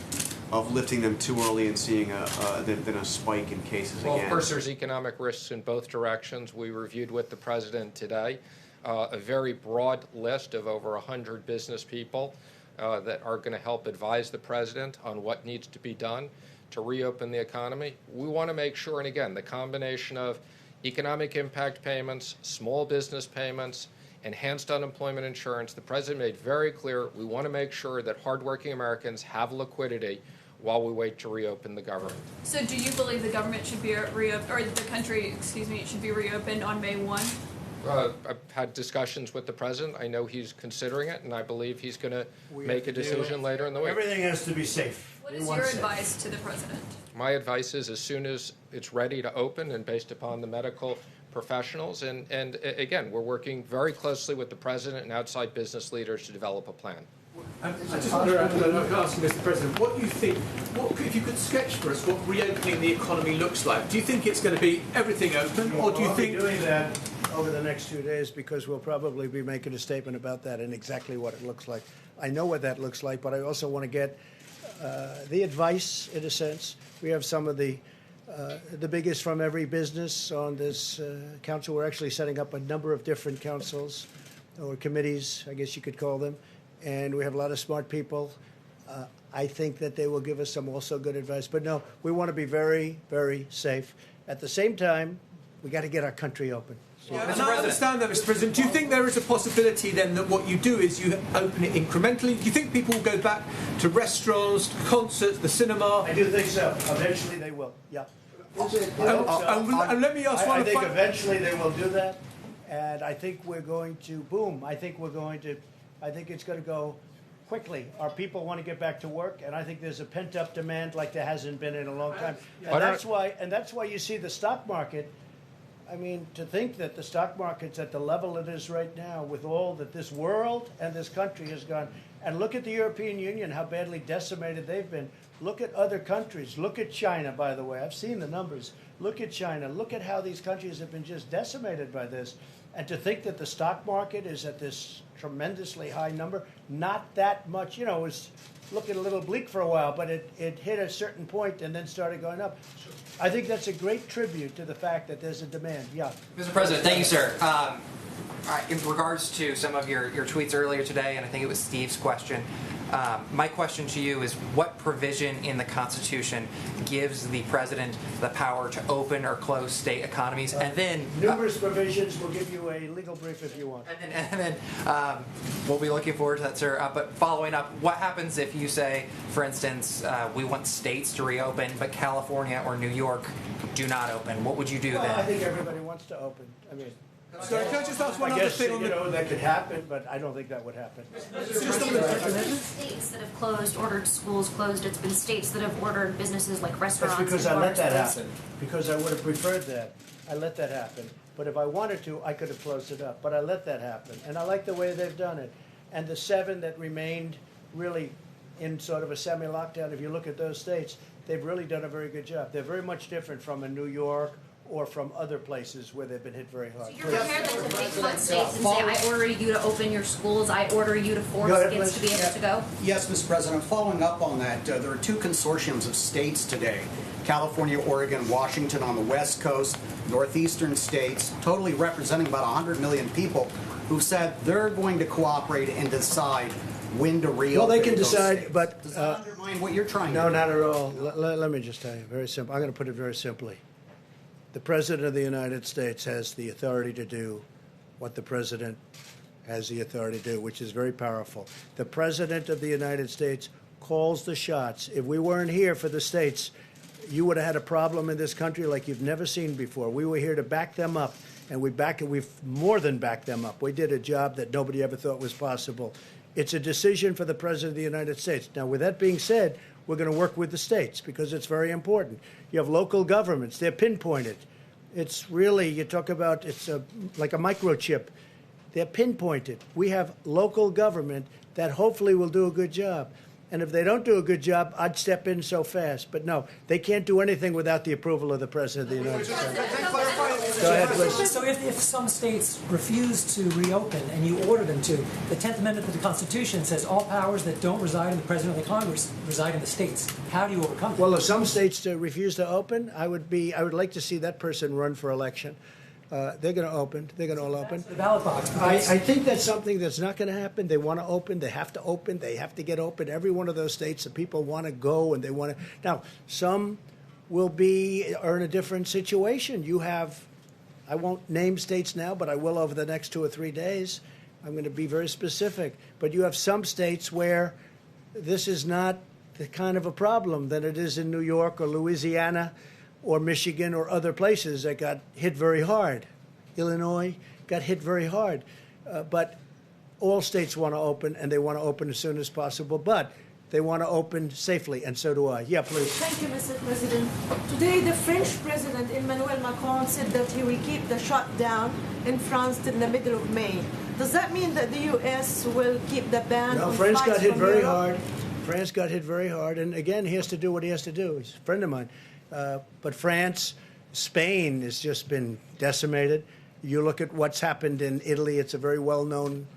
of lifting them too early and seeing then a spike in cases again? Well, of course, there's economic risks in both directions. We reviewed with the president today a very broad list of over 100 business people that are going to help advise the president on what needs to be done to reopen the economy. We want to make sure, and again, the combination of economic impact payments, small business payments, enhanced unemployment insurance, the president made very clear we want to make sure that hardworking Americans have liquidity while we wait to reopen the government. So do you believe the government should be reopened, or the country, excuse me, should be reopened on May 1? I've had discussions with the president. I know he's considering it, and I believe he's going to make a decision later in the week. Everything has to be safe. What is your advice to the president? My advice is as soon as it's ready to open and based upon the medical professionals, and again, we're working very closely with the president and outside business leaders to develop a plan. I just wonder, to ask Mr. President, what you think, if you could sketch for us what reopening the economy looks like. Do you think it's going to be everything open, or do you think... We'll be doing that over the next 2 days because we'll probably be making a statement about that and exactly what it looks like. I know what that looks like, but I also want to get the advice, in a sense. We have some of the biggest from every business on this council. We're actually setting up a number of different councils or committees, I guess you could call them. And we have a lot of smart people I think that they will give us some also good advice. But no, we want to be very, very safe. At the same time, we got to get our country open. Yeah, and I understand that, Mr. President. Do you think there is a possibility then that what you do is you open it incrementally? Do you think people will go back to restaurants, to concerts, the cinema? I do think so. Eventually they will, yeah. And let me ask one. I think eventually they will do that. And I think we're going to, boom, I think it's going to go quickly. Our people want to get back to work, and I think there's a pent-up demand like there hasn't been in a long time. And that's why you see the stock market. I mean, to think that the stock market's at the level it is right now with all that this world and this country has gone. And look at the European Union, how badly decimated they've been. Look at other countries. Look at China, by the way. I've seen the numbers. Look at China. Look at how these countries have been just decimated by this. And to think that the stock market is at this tremendously high number, not that much, you know, it was looking a little bleak for a while, but it hit a certain point and then started going up. I think that's a great tribute to the fact that there's a demand. Yeah. Mr. President, thank you, sir. In regards to some of your tweets earlier today, and I think it was Steve's question, my question to you is what provision in the Constitution gives the President the power to open or close state economies? And then numerous provisions. We'll give you a legal brief if you want. And then we'll be looking forward to that, sir. But following up, what happens if you say, for instance, we want states to reopen, but California or New York do not open? What would you do then? I think everybody wants to open. I mean, sorry, can I just ask one other thing on that could happen, but I don't think that would happen. It's been states that have closed, ordered schools closed. It's been states that have ordered businesses like restaurants. That's because and I let bars that closed. happen. Because I would have preferred that. I let that happen. But if I wanted to, I could have closed it up. But I let that happen. And I like the way they've done it. And the 7 that remained really in sort of a semi-lockdown, if you look at those states, they've really done a very good job. They're very much different from a New York or from other places where they've been hit very hard. So you're prepared to pick one states and say, I order you to open your schools, I order you to force kids to be able to go? Yes, Mr. President. Following up on that, there are 2 consortiums of states today, California, Oregon, Washington on the West Coast, northeastern states, totally representing about 100 million people, who said they're going to cooperate and decide when to reopen. Well, they can decide, but does that undermine what you're trying to do? No, not at all. Let me just tell you, very simple. I'm going to put it very simply. The President of the United States has the authority to do what the President has the authority to do, which is very powerful. The President of the United States calls the shots. If we weren't here for the states, you would have had a problem in this country like you've never seen before. We were here to back them up, and we've more than backed them up. We did a job that nobody ever thought was possible. It's a decision for the President of the United States. Now, with that being said, we're going to work with the states because it's very important. You have local governments. They're pinpointed. It's really, you talk about, it's like a microchip. They're pinpointed. We have local government that hopefully will do a good job. And if they don't do a good job, I'd step in so fast. But no, they can't do anything without the approval of the President of the United States. Go ahead, please. So if some states refuse to reopen and you order them to, the 10th Amendment to the Constitution says all powers that don't reside in the President or the Congress reside in the states. How do you overcome that? Well, if some states refuse to open, I would like to see that person run for election. They're going to open. They're going to all open. The ballot box. I think that's something that's not going to happen. They want to open. They have to open. They have to get open. Every one of those states, the people want to go and they want to. Now, some are in a different situation. You have, I won't name states now, but I will over the next 2 or 3 days. I'm going to be very specific. But you have some states where this is not the kind of a problem that it is in New York or Louisiana or Michigan or other places that got hit very hard. Illinois got hit very hard. But all states want to open, and they want to open as soon as possible. But they want to open safely, and so do I. Yeah, please. Thank you, Mr. President. Today, the French President, Emmanuel Macron, said that he will keep the shutdown in France till the middle of May. Does that mean that the U.S. will keep the ban on France flights got hit from very Europe? hard. France got hit very hard. And again, he has to do what he has to do. He's a friend of mine. But France, Spain has just been decimated. You look at what's happened in Italy. It's a very well-known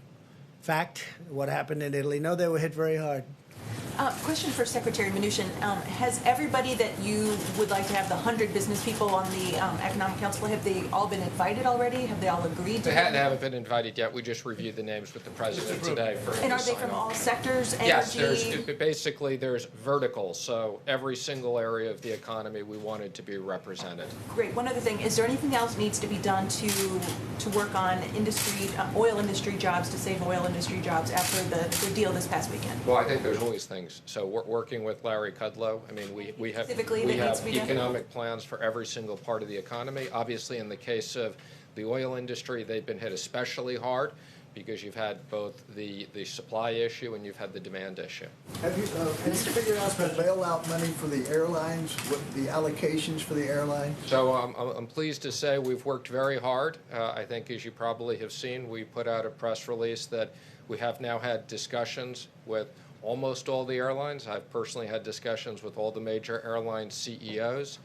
fact, what happened in Italy. No, they were hit very hard. Question for Secretary Mnuchin. Has everybody that you would like to have, the 100 business people on the Economic Council, have they all been invited already? Have they all agreed to They haven't been invited yet. We just reviewed the names with the president today. And are they from all sectors? Energy? Yes, basically there's verticals, so every single area of the economy we wanted to be represented. Great. One other thing, is there anything else needs to be done to work on industry, oil industry jobs, to save oil industry jobs after the deal this past weekend? Well, I think there's always things. So we're working with Larry Kudlow. I mean, we have economic plans for every single part of the economy. Obviously, in the case of the oil industry, they've been hit especially hard because you've had both the supply issue and you've had the demand issue. Have you figured out the bailout money for the airlines, what the allocations for the airlines? So I'm pleased to say we've worked very hard. I think, as you probably have seen, we put out a press release that we have now had discussions with almost all the airlines. I've personally had discussions with all the major airline CEOs.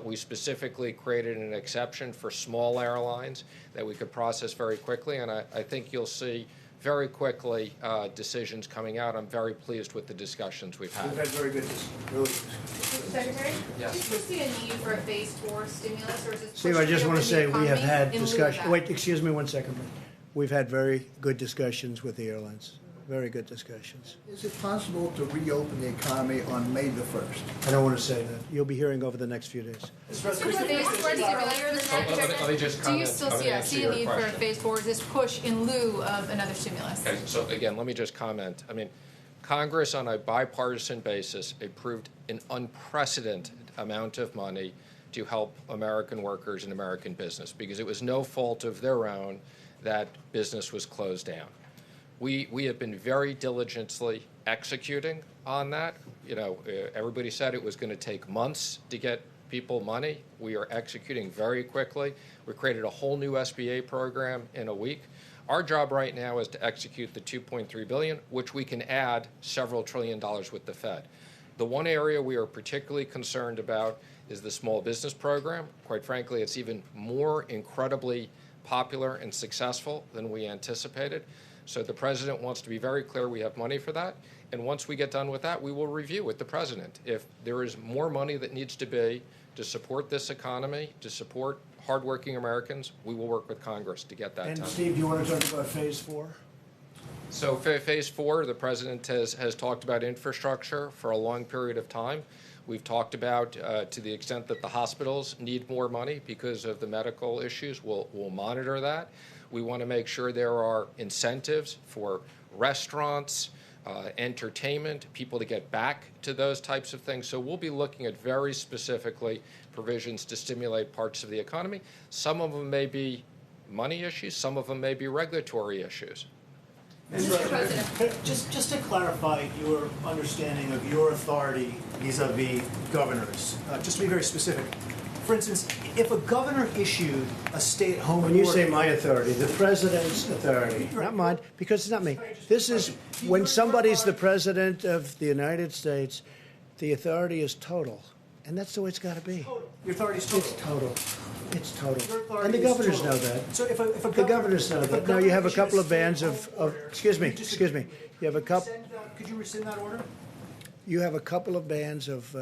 We specifically created an exception for small airlines that we could process very quickly, and I think you'll see very quickly decisions coming out. I'm very pleased with the discussions we've had. We've had very good Secretary, yes. do you foresee a need for a phase 4 stimulus, or is this Steve, I just want to say we have had discussions. Wait, excuse me 1 second, please. We've had very good discussions with the airlines. Very good discussions. Is it possible to reopen the economy on May the 1st? I don't want to say that. You'll be hearing over the next few days. Let me just do you comment. still see a need for a phase 4? Is this push in lieu of another stimulus? Okay, so again, let me just comment. I mean, Congress on a bipartisan basis approved an unprecedented amount of money to help American workers and American business because it was no fault of their own that business was closed down. We have been very diligently executing on that. You know, everybody said it was going to take months to get people money. We are executing very quickly. We created a whole new SBA program in a week. Our job right now is to execute the $2.3 billion, which we can add several $1 trillion with the Fed. The one area we are particularly concerned about is the small business program. Quite frankly, it's even more incredibly popular and successful than we anticipated. So the president wants to be very clear we have money for that. And once we get done with that, we will review with the president. If there is more money that needs to be to support this economy, to support hardworking Americans, we will work with Congress to get that done. And Steve, do you want to talk about phase 4? So phase 4, the president has talked about infrastructure for a long period of time. We've talked about, to the extent that the hospitals need more money because of the medical issues, we'll monitor that. We want to make sure there are incentives for restaurants, entertainment, people to get back to those types of things. So we'll be looking at very specifically provisions to stimulate parts of the economy. Some of them may be money issues. Some of them may be regulatory issues. Mr. President, just to clarify your understanding of your authority vis-a-vis governors, just to be very specific. For instance, if a governor issued a stay-at-home order... When you say my authority, the president's authority, not mine, because it's not me. This is when somebody's the president of the United States, the authority is total. And that's the way it's got to be. Your authority is total. It's total. It's total. Your authority And the is governors total. know that. So if a the governors know that. Now you have a couple of bands of excuse me. You have a couple. Could you rescind that order? You have a couple of bands of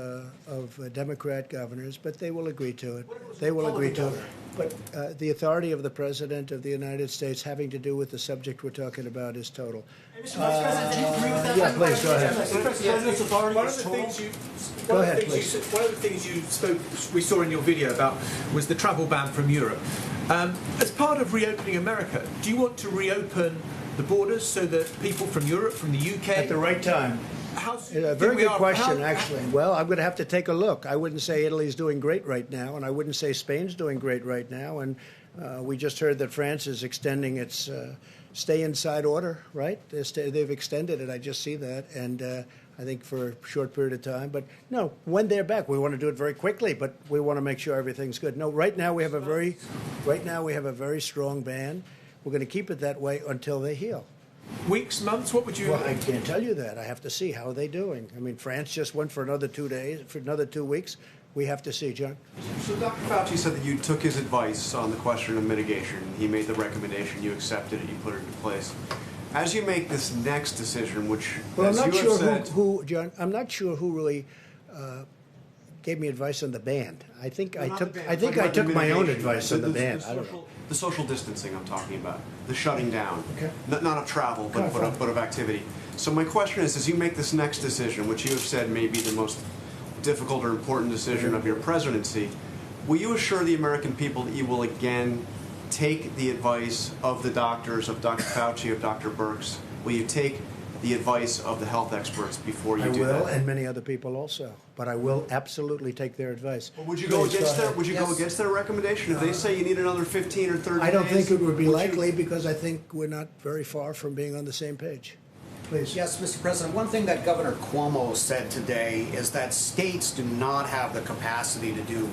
Democrat governors, but they will agree to it. They will agree to it. But the authority of the President of the United States having to do with the subject we're talking about is total. Mr. Vice President, do you agree with that? Yeah, please, go ahead. The President's authority is total? One of the things we saw in your video about was the travel ban from Europe. As part of reopening America, do you want to reopen the borders so that people from Europe, from the UK... At the right time. A very good question, actually. Well, I'm going to have to take a look. I wouldn't say Italy's doing great right now, and I wouldn't say Spain's doing great right now. And we just heard that France is extending its stay-inside order, right? They've extended it. I just see that, and I think for a short period of time. But no, when they're back, we want to do it very quickly, but we want to make sure everything's good. No, right now we have a very strong ban. We're going to keep it that way until they heal. Weeks, months? What would you... Well, I can't tell you that. I have to see. How are they doing? I mean, France just went for another 2 days, for another 2 weeks. We have to see, John. So Dr. Fauci said that you took his advice on the question of mitigation. He made the recommendation. You accepted it. You put it into place. As you make this next decision, which, well, I'm as not you sure have said, who, John. I'm not sure who really gave me advice on the ban. I think I took my own advice on the ban. I don't know. The social distancing I'm talking about, the shutting down, okay. not of travel, but of activity. So my question is, as you make this next decision, which you have said may be the most difficult or important decision of your presidency, will you assure the American people that you will again take the advice of the doctors, of Dr. Fauci, of Dr. Birx? Will you take the advice of the health experts before you do that? I will, and many other people also. But I will absolutely take their advice. Well, would you go against their? Would you go against their recommendation if they say you need another 15 or 30 days? I don't think it would be likely because I think we're not very far from being on the same page. Please. Yes, Mr. President. One thing that Governor Cuomo said today is that states do not have the capacity to do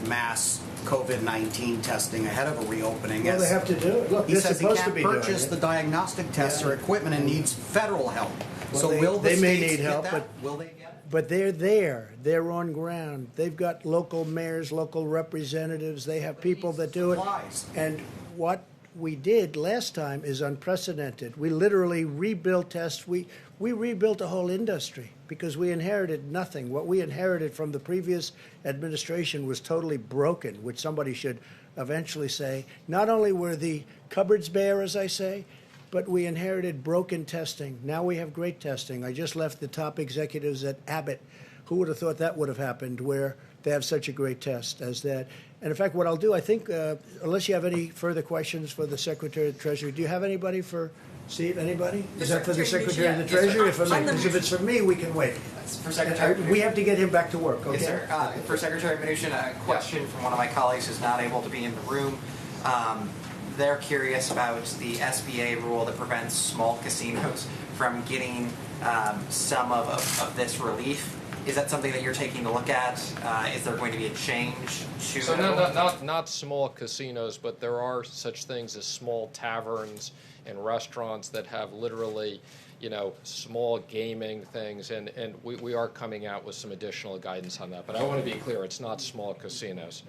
mass COVID-19 testing ahead of a reopening. Well, they have to do it. Look, he says he supposed can't to be doing purchase it. the diagnostic tests or equipment and needs federal help. Well, so will the they may states need get help, that? Will they get it? but they're there. They're on ground. They've got local mayors, local representatives. They have people that do it. And what we did last time is unprecedented. We literally rebuilt tests. We rebuilt a whole industry because we inherited nothing. What we inherited from the previous administration was totally broken, which somebody should eventually say. Not only were the cupboards bare, as I say, but we inherited broken testing. Now we have great testing. I just left the top executives at Abbott. Who would have thought that would have happened, where they have such a great test as that? And in fact, what I'll do, I think, unless you have any further questions for the Secretary of the Treasury, do you have anybody for Steve? Anybody? Is that for the Secretary of the Treasury? If it's for me, we can wait. For Secretary we have to get him back to work, okay? Yes, sir. For Secretary Mnuchin, a question from one of my colleagues who's not able to be in the room. They're curious about the SBA rule that prevents small casinos from getting some of this relief. Is that something that you're taking a look at? Is there going to be a change to So not small casinos, but there are such things as small taverns and restaurants that have literally, small gaming things, and we are coming out with some additional guidance on that. But I want to be clear, it's not small casinos.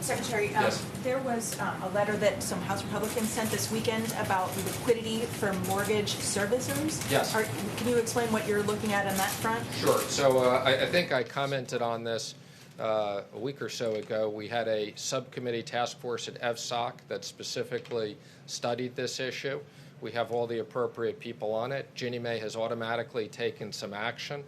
Secretary, Yes. there was a letter that some House Republicans sent this weekend about liquidity for mortgage servicers. Yes. Can you explain what you're looking at on that front? Sure. So I think I commented on this a week or so ago. We had a subcommittee task force at EVSOC that specifically studied this issue. We have all the appropriate people on it. Ginnie Mae has automatically taken some action.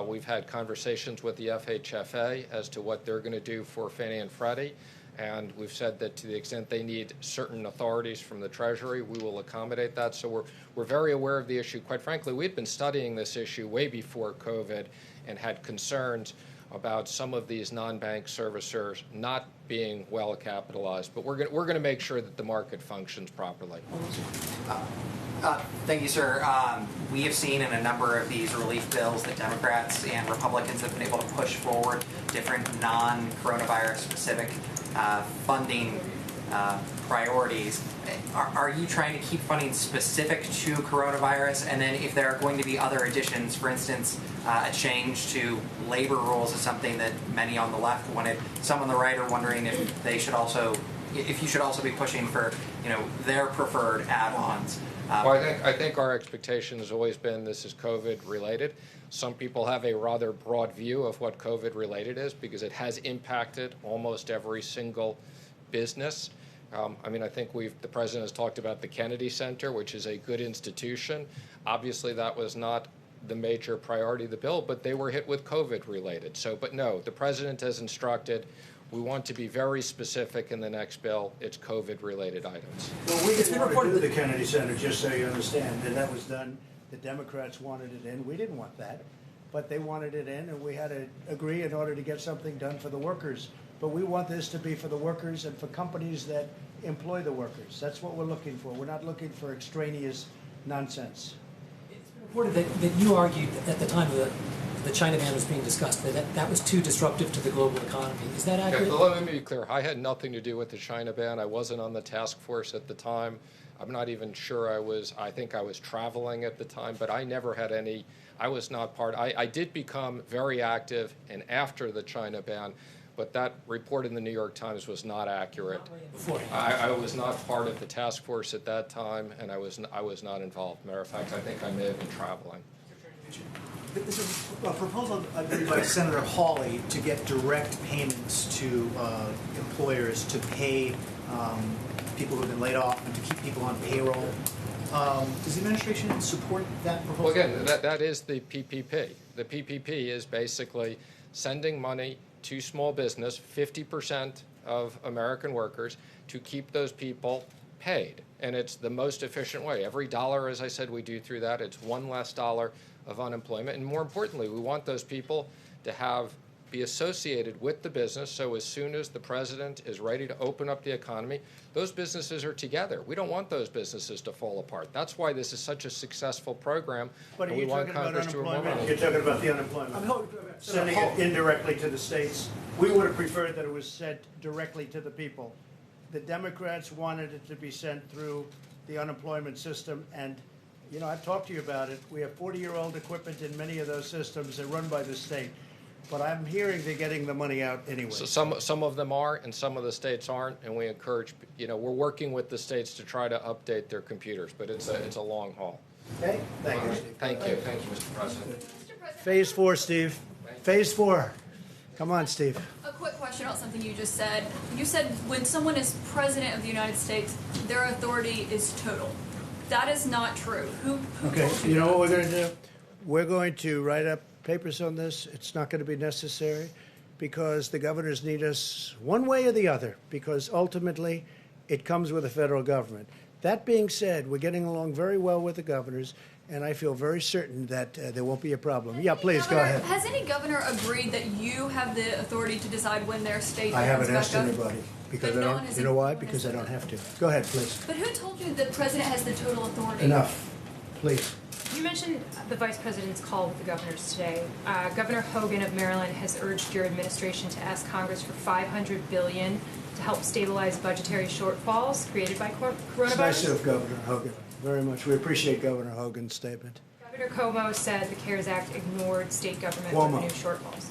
We've had conversations with the FHFA as to what they're going to do for Fannie and Freddie, and we've said that to the extent they need certain authorities from the Treasury, we will accommodate that. So we're very aware of the issue. Quite frankly, we'd been studying this issue way before COVID and had concerns about some of these non-bank servicers not being well capitalized, but we're going to make sure that the market functions properly. Thank you, sir. We have seen in a number of these relief bills that Democrats and Republicans have been able to push forward different non-coronavirus specific funding priorities. Are you trying to keep funding specific to coronavirus? And then if there are going to be other additions, for instance, a change to labor rules is something that many on the left wanted. Some on the right are wondering if they should also, if you should also be pushing for, their preferred add-ons. Well, I think our expectation has always been this is COVID related. Some people have a rather broad view of what COVID related is because it has impacted almost every single business. I think the president has talked about the Kennedy Center, which is a good institution. Obviously, that was not the major priority of the bill, but they were hit with COVID related. But no, the president has instructed we want to be very specific in the next bill. It's COVID related items. Well, we didn't want to do the Kennedy Center, just so you understand, and that was done. The Democrats wanted it in. We didn't want that, but they wanted it in, and we had to agree in order to get something done for the workers. But we want this to be for the workers and for companies that employ the workers. That's what we're looking for. We're not looking for extraneous nonsense. It's been reported that you argued at the time of the China ban was being discussed, that was too disruptive to the global economy. Is that accurate? Okay, let me be clear. I had nothing to do with the China ban. I wasn't on the task force at the time. I'm not even sure I think I was traveling at the time, but I never had any, I was not part. I did become very active, and after the China ban, but that report in the New York Times was not accurate. I was not part of the task force at that time, and I was not involved. Matter of fact, I think I may have been traveling. There's a proposal, I believe, by Senator Hawley to get direct payments to employers to pay people who have been laid off and to keep people on payroll. Does the administration support that proposal? Well, again, that is the PPP. The PPP is basically sending money to small business, 50% of American workers, to keep those people paid. And it's the most efficient way. Every dollar, as I said, we do through that, it's one less dollar of unemployment. And more importantly, we want those people to be associated with the business, so as soon as the president is ready to open up the economy, those businesses are together. We don't want those businesses to fall apart. That's why this is such a successful program. But are we you want talking about Congress to remove unemployment? it. You're talking about the unemployment. Sending it indirectly to the states. We would have preferred that it was sent directly to the people. The Democrats wanted it to be sent through the unemployment system, and you know, I've talked to you about it. We have 40-year-old equipment in many of those systems. They're run by the state. But I'm hearing they're getting the money out anyway. So some of them are, and some of the states aren't, and we encourage, you know, we're working with the states to try to update their computers, but it's a long haul. Okay? Thank you, Steve. Thank you, Mr. President. Phase 4, Steve. Phase 4. Come on, Steve. A quick question about something you just said. You said when someone is president of the United States, their authority is total. That is not true. Who Okay, told you know that? what we're going to do? We're going to write up papers on this. It's not going to be necessary because the governors need us one way or the other, because ultimately it comes with the federal government. That being said, we're getting along very well with the governors, and I feel very certain that there won't be a problem. Yeah, please, go ahead. Has any governor agreed that you have the authority to decide when their state I haven't opens asked back up? anybody because But I no don't. one has You know why? agreed. Because I don't have to. Go ahead, please. But who told you the president has the total authority? Enough, please. You mentioned the vice president's call with the governors today. Governor Hogan of Maryland has urged your administration to ask Congress for $500 billion to help stabilize budgetary shortfalls created by coronavirus. It's nice of Governor Hogan. Very much. We appreciate Governor Hogan's statement. Governor Cuomo said the CARES Act ignored state government Cuomo. revenue shortfalls.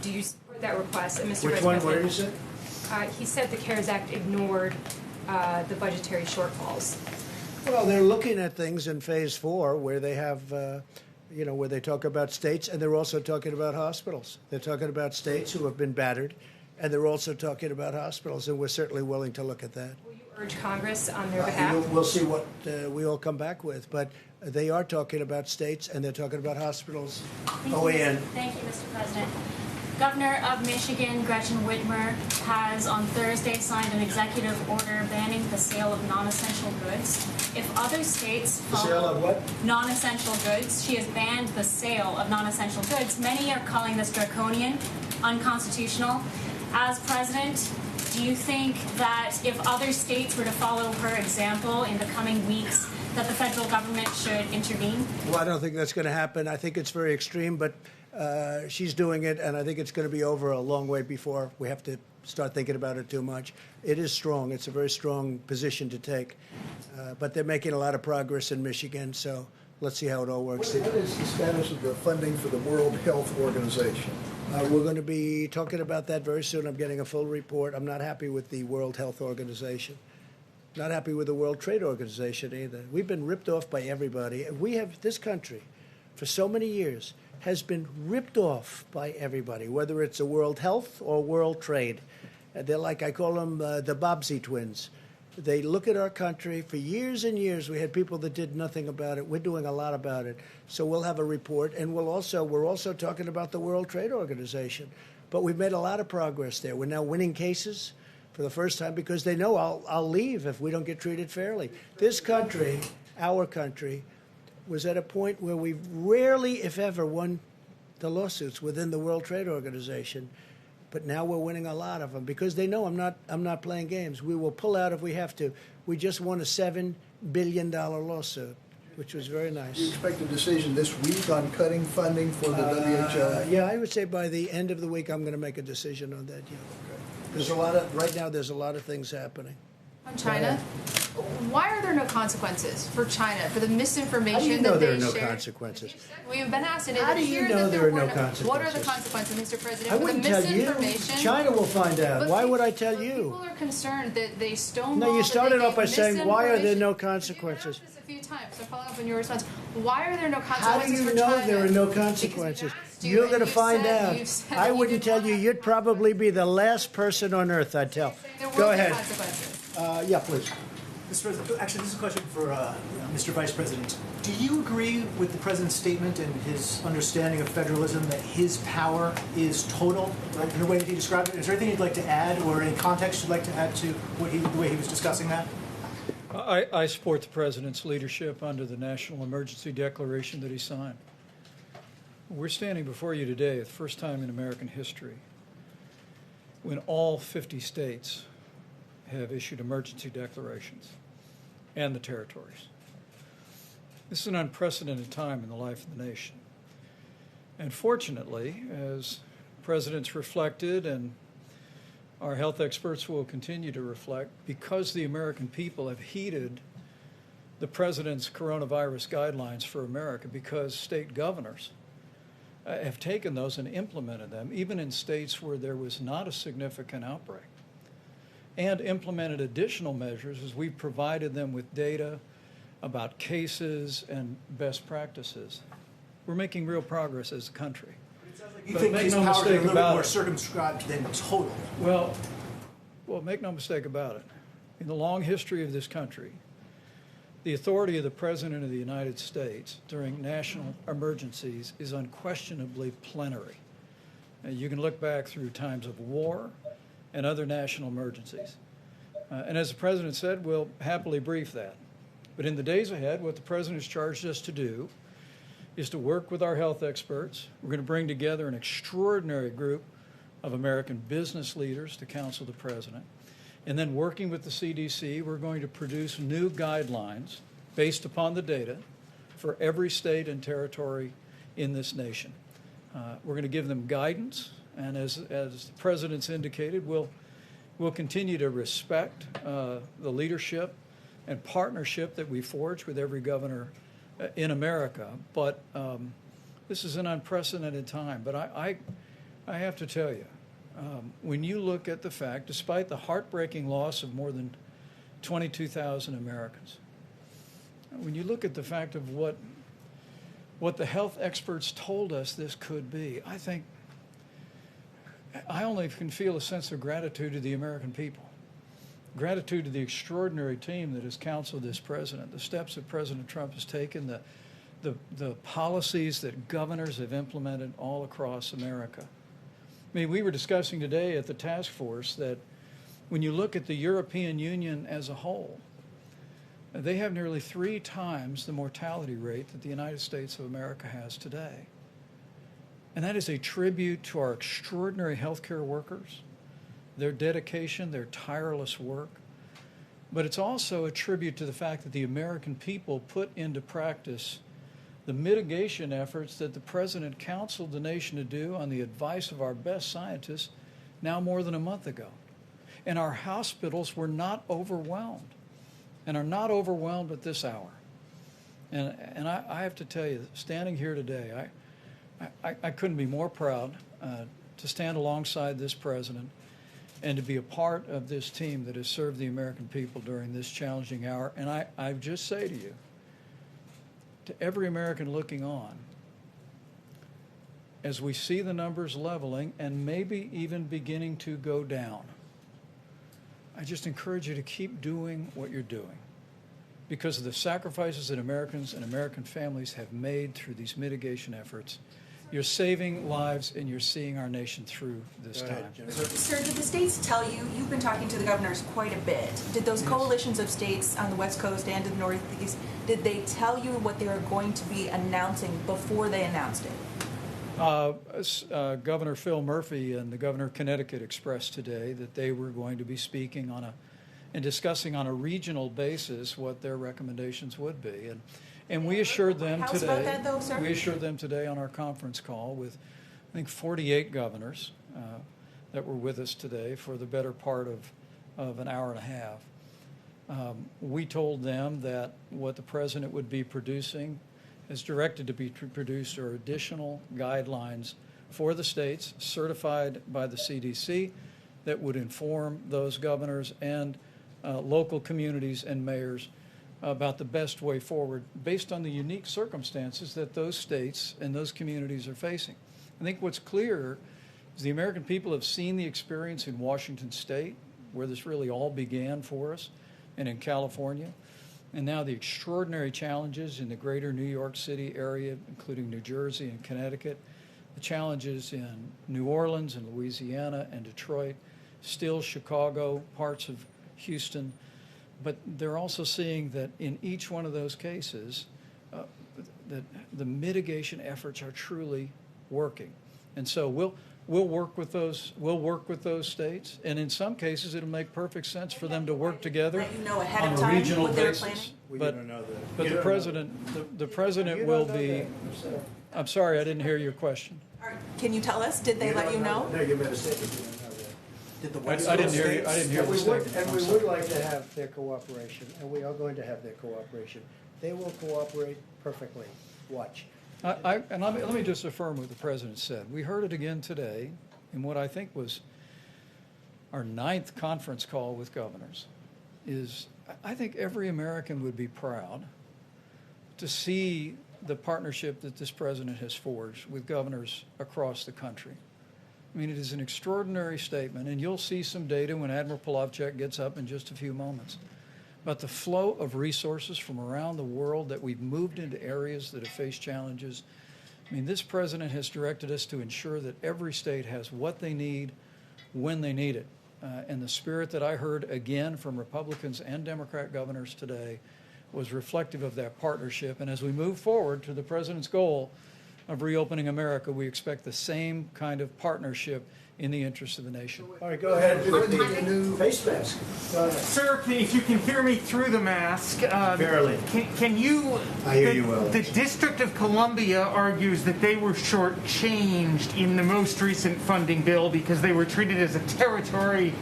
Do you support that request? And Mr. Which Vice one? What President, did you say? he said the CARES Act ignored the budgetary shortfalls. Well, they're looking at things in phase 4 where they have, you know, where they talk about states, and they're also talking about hospitals. They're talking about states who have been battered, and they're also talking about hospitals, and we're certainly willing to look at that. Will you urge Congress on their behalf? We'll see what we all come back with, but they are talking about states, and they're talking about hospitals. OAN. Thank you, Mr. President. Governor of Michigan, Gretchen Whitmer, has on Thursday signed an executive order banning the sale of non-essential goods. If other states The sale of what? non-essential goods, she has banned the sale of non-essential goods. Many are calling this draconian, unconstitutional. As president, do you think that if other states were to follow her example in the coming weeks, that the federal government should intervene? Well, I don't think that's going to happen. I think it's very extreme, but she's doing it, and I think it's going to be over a long way before we have to start thinking about it too much. It is strong. It's a very strong position to take. But they're making a lot of progress in Michigan, so let's see how it all works. What is the status of the funding for the World Health Organization? We're going to be talking about that very soon. I'm getting a full report. I'm not happy with the World Health Organization. Not happy with the World Trade Organization either. We've been ripped off by everybody. We have, this country, for so many years, has been ripped off by everybody, whether it's a World Health or World Trade. They're like, I call them the Bobbsey twins. They look at our country. For years and years, we had people that did nothing about it. We're doing a lot about it. So we'll have a report, and we're also talking about the World Trade Organization. But we've made a lot of progress there. We're now winning cases for the first time because they know I'll leave if we don't get treated fairly. This country, our country, was at a point where we rarely, if ever, won the lawsuits within the World Trade Organization. But now we're winning a lot of them because they know I'm not playing games. We will pull out if we have to. We just won a $7 billion lawsuit, which was very nice. Do you expect a decision this week on cutting funding for the WHO? Yeah, I would say by the end of the week I'm going to make a decision on that. Yeah. Okay. There's a lot of things happening. On China, Why are there no consequences for China for the How do misinformation you know that there they are no shared? consequences? We've been asked, and How it do you appears know that there are no were consequences? What are the consequences, Mr. President, I for the wouldn't tell you. misinformation? China will find out. But Why would I people- tell but you? People are concerned that they stonewalled. No, you started that they off by gave saying, why are there misinformation. no consequences? This a few times, so follow up on your response. Why are there no How do consequences you for know China? there are no consequences? you, You're and going to you've find said- out. you've said I that you wouldn't did tell not. you. You'd probably be the last person on earth I'd tell. There will Go be ahead. consequences. Yeah, please. Mr. President, actually, this is a question for Mr. Vice President. Do you agree with the President's statement and his understanding of federalism that his power is total, like, in the way that he described it? Is there anything you'd like to add or any context you'd like to add to the way he was discussing that? I support the President's leadership under the National Emergency Declaration that he signed. We're standing before you today, the first time in American history, when all 50 states have issued emergency declarations, and the territories. This is an unprecedented time in the life of the nation. And fortunately, as presidents reflected, and our health experts will continue to reflect, because the American people have heeded the president's coronavirus guidelines for America, because state governors have taken those and implemented them, even in states where there was not a significant outbreak, and implemented additional measures as we provided them with data about cases and best practices. We're making real progress as a country. You But think make his no powers are a mistake little bit about more it. circumscribed than total? Well, make no mistake about it. In the long history of this country, the authority of the President of the United States during national emergencies is unquestionably plenary. You can look back through times of war and other national emergencies. And as the President said, we'll happily brief that. But in the days ahead, what the President has charged us to do is to work with our health experts. We're going to bring together an extraordinary group of American business leaders to counsel the President. And then working with the CDC, we're going to produce new guidelines based upon the data for every state and territory in this nation. We're going to give them guidance, and as the President's indicated, we'll continue to respect the leadership and partnership that we forge with every governor in America. But this is an unprecedented time. But I have to tell you, when you look at the fact, despite the heartbreaking loss of more than 22,000 Americans, when you look at the fact of what the health experts told us this could be, I think I only can feel a sense of gratitude to the American people, gratitude to the extraordinary team that has counseled this president, the steps that President Trump has taken, the policies that governors have implemented all across America. I mean, we were discussing today at the task force that when you look at the European Union as a whole, they have nearly 3 times the mortality rate that the United States of America has today. And that is a tribute to our extraordinary healthcare workers, their dedication, their tireless work. But it's also a tribute to the fact that the American people put into practice the mitigation efforts that the President counseled the nation to do on the advice of our best scientists now more than a month ago. And our hospitals were not overwhelmed, and are not overwhelmed at this hour. And I have to tell you, standing here today, I couldn't be more proud to stand alongside this president and to be a part of this team that has served the American people during this challenging hour. And I just say to you, to every American looking on, as we see the numbers leveling and maybe even beginning to go down, I just encourage you to keep doing what you're doing, because of the sacrifices that Americans and American families have made through these mitigation efforts. You're saving lives, and you're seeing our nation through this time. Sir, did the states tell you, you've been talking to the governors quite a bit, did those coalitions of states on the West Coast and in the Northeast, did they tell you what they were going to be announcing before they announced it? Governor Phil Murphy and the governor of Connecticut expressed today that they were going to be speaking and discussing on a regional basis what their recommendations would be. And we assured them today. About that, though, sir? We assured them today on our conference call with, I think, 48 governors that were with us today for the better part of an hour and a half. We told them that what the president would be producing, is directed to be produced, are additional guidelines for the states certified by the CDC that would inform those governors and local communities and mayors about the best way forward based on the unique circumstances that those states and those communities are facing. I think what's clear is the American people have seen the experience in Washington State, where this really all began for us, and in California, and now the extraordinary challenges in the greater New York City area, including New Jersey and Connecticut, the challenges in New Orleans and Louisiana and Detroit, still Chicago, parts of Houston. But they're also seeing that in each one of those cases, that the mitigation efforts are truly working. And so we'll work with those states, and in some cases it'll make perfect sense for them to work together let you know ahead on of a time regional what they're basis. planning? But the president will be. I'm sorry, I didn't hear your question. Can you tell us? Did they let you know? No, you made a statement. You don't know that. Did the I West didn't Coast hear you. states- I didn't hear And the we would, statement. and we would like to have their cooperation, and we are going to have their cooperation. They will cooperate perfectly. Watch. And let me just affirm what the president said. We heard it again today in what I think was our 9th conference call with governors. I think every American would be proud to see the partnership that this president has forged with governors across the country. I mean, it is an extraordinary statement, and you'll see some data when Admiral Polovchek gets up in just a few moments. But the flow of resources from around the world that we've moved into areas that have faced challenges. I mean, this president has directed us to ensure that every state has what they need when they need it. And the spirit that I heard again from Republicans and Democrat governors today was reflective of that partnership. And as we move forward to the president's goal of reopening America, we expect the same kind of partnership in the interest of the nation. All right, go ahead with the new face mask. Sir, if you can hear me through the mask. Barely. Can you... I hear you well. The District of Columbia argues that they were shortchanged in the most recent funding bill because they were treated as a territory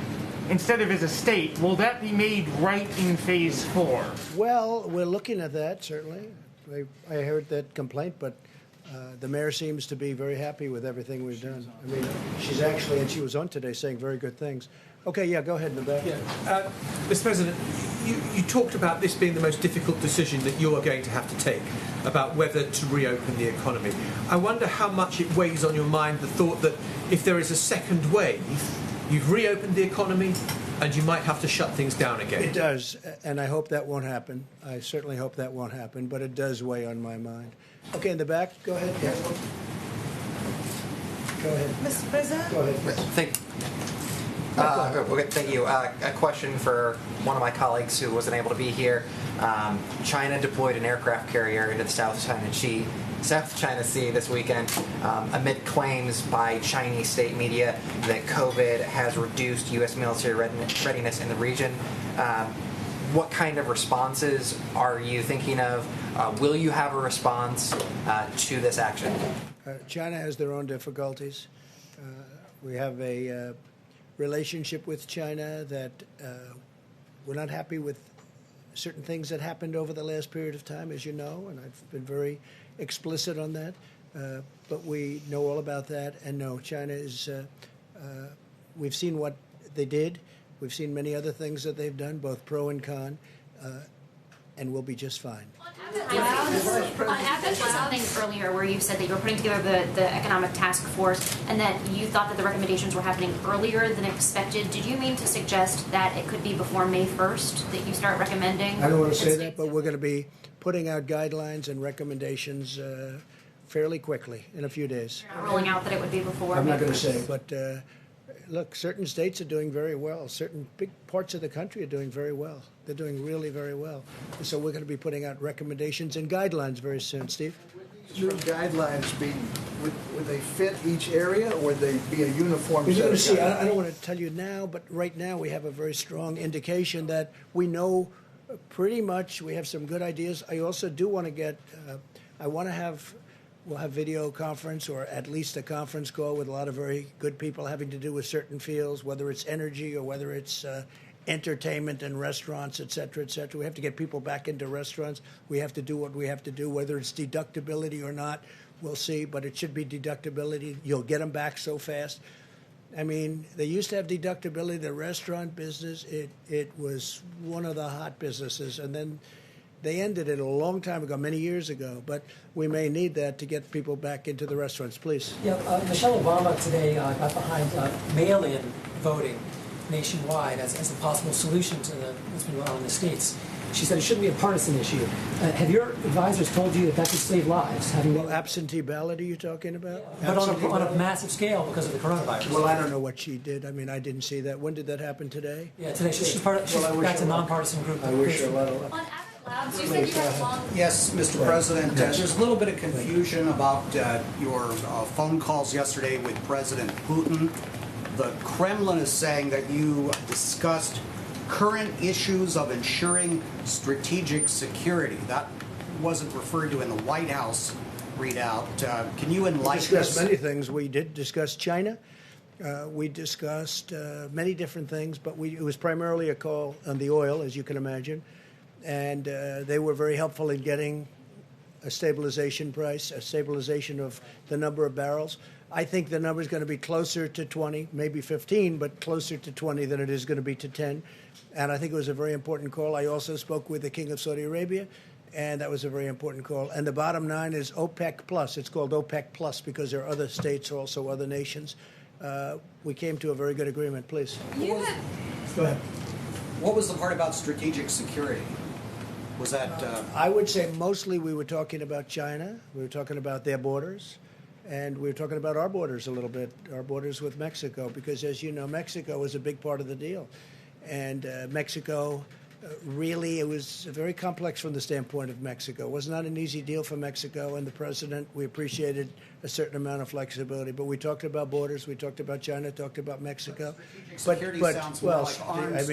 instead of as a state. Will that be made right in Phase 4? Well, we're looking at that, certainly. I heard that complaint, but the mayor seems to be very happy with everything we've done. I mean, she's actually, and she was on today saying very good things. Okay, yeah, go ahead in the back. Yeah. Mr. President, you talked about this being the most difficult decision that you are going to have to take about whether to reopen the economy. I wonder how much it weighs on your mind, the thought that if there is a second wave, you've reopened the economy and you might have to shut things down again. It does, and I hope that won't happen. I certainly hope that won't happen, but it does weigh on my mind. Okay, in the back, go ahead. Yeah. Go ahead. Mr. President? Go ahead. Thank you. A question for one of my colleagues who wasn't able to be here. China deployed an aircraft carrier into the South China Sea this weekend amid claims by Chinese state media that COVID has reduced U.S. military readiness in the region. What kind of responses are you thinking of? Will you have a response to this action? China has their own difficulties. We have a relationship with China that we're not happy with certain things that happened over the last period of time, as you know, and I've been very explicit on that. But we know all about that, and no, China is, we've seen what they did. We've seen many other things that they've done, both pro and con, and we'll be just fine. I mentioned something earlier where you said that you were putting together the economic task force and that you thought that the recommendations were happening earlier than expected. Did you mean to suggest that it could be before May 1st that you start recommending? I don't want to say that, but we're going to be putting out guidelines and recommendations fairly quickly, in a few days. You're not ruling out that it would be before I'm May not going to 1st. say, but look, certain states are doing very well. Certain big parts of the country are doing very well. They're doing really very well. And so we're going to be putting out recommendations and guidelines very soon. Steve? These new guidelines would they fit each area, or would they be a uniform You're set going of to see, guidelines? I don't want to tell you now, but right now we have a very strong indication that we know pretty much. We have some good ideas. I also do want to get, we'll have video conference or at least a conference call with a lot of very good people having to do with certain fields, whether it's energy or whether it's entertainment and restaurants, et cetera, et cetera. We have to get people back into restaurants. We have to do what we have to do, whether it's deductibility or not. We'll see, but it should be deductibility. You'll get them back so fast. I mean, they used to have deductibility. The restaurant business, it was one of the hot businesses, and then they ended it a long time ago, many years ago. But we may need that to get people back into the restaurants. Please. Yeah, Michelle Obama today got behind mail-in voting nationwide as a possible solution to what's been going on in the states. She said it shouldn't be a partisan issue. Have your advisors told you that that could save lives? Well, absentee ballot are you talking about? But on a massive scale because of the coronavirus. Well, I don't know what she did. I mean, I didn't see that. When did that happen today? Yeah, today. She's back to nonpartisan group. I wish her a lot of luck. On Abbott Labs, you said you had long. Yes, Mr. President, there's a little bit of confusion about your phone calls yesterday with President Putin. The Kremlin is saying that you discussed current issues of ensuring strategic security. That wasn't referred to in the White House readout. Can you enlighten us? We discussed many things. We did discuss China. We discussed many different things, but it was primarily a call on the oil, as you can imagine. And they were very helpful in getting a stabilization price, a stabilization of the number of barrels. I think the number is going to be closer to 20, maybe 15, but closer to 20 than it is going to be to 10. And I think it was a very important call. I also spoke with the King of Saudi Arabia, and that was a very important call. And the bottom line is OPEC Plus. It's called OPEC Plus because there are other states, also other nations. We came to a very good agreement. Please. Go ahead. What was the part about strategic security? Was that... I would say mostly we were talking about China. We were talking about their borders. And we were talking about our borders a little bit, our borders with Mexico, because as you know, Mexico was a big part of the deal. And Mexico, really, it was very complex from the standpoint of Mexico. It was not an easy deal for Mexico, and the president, we appreciated a certain amount of flexibility. But we talked about borders, we talked about China, talked about Mexico. Security sounds more like arms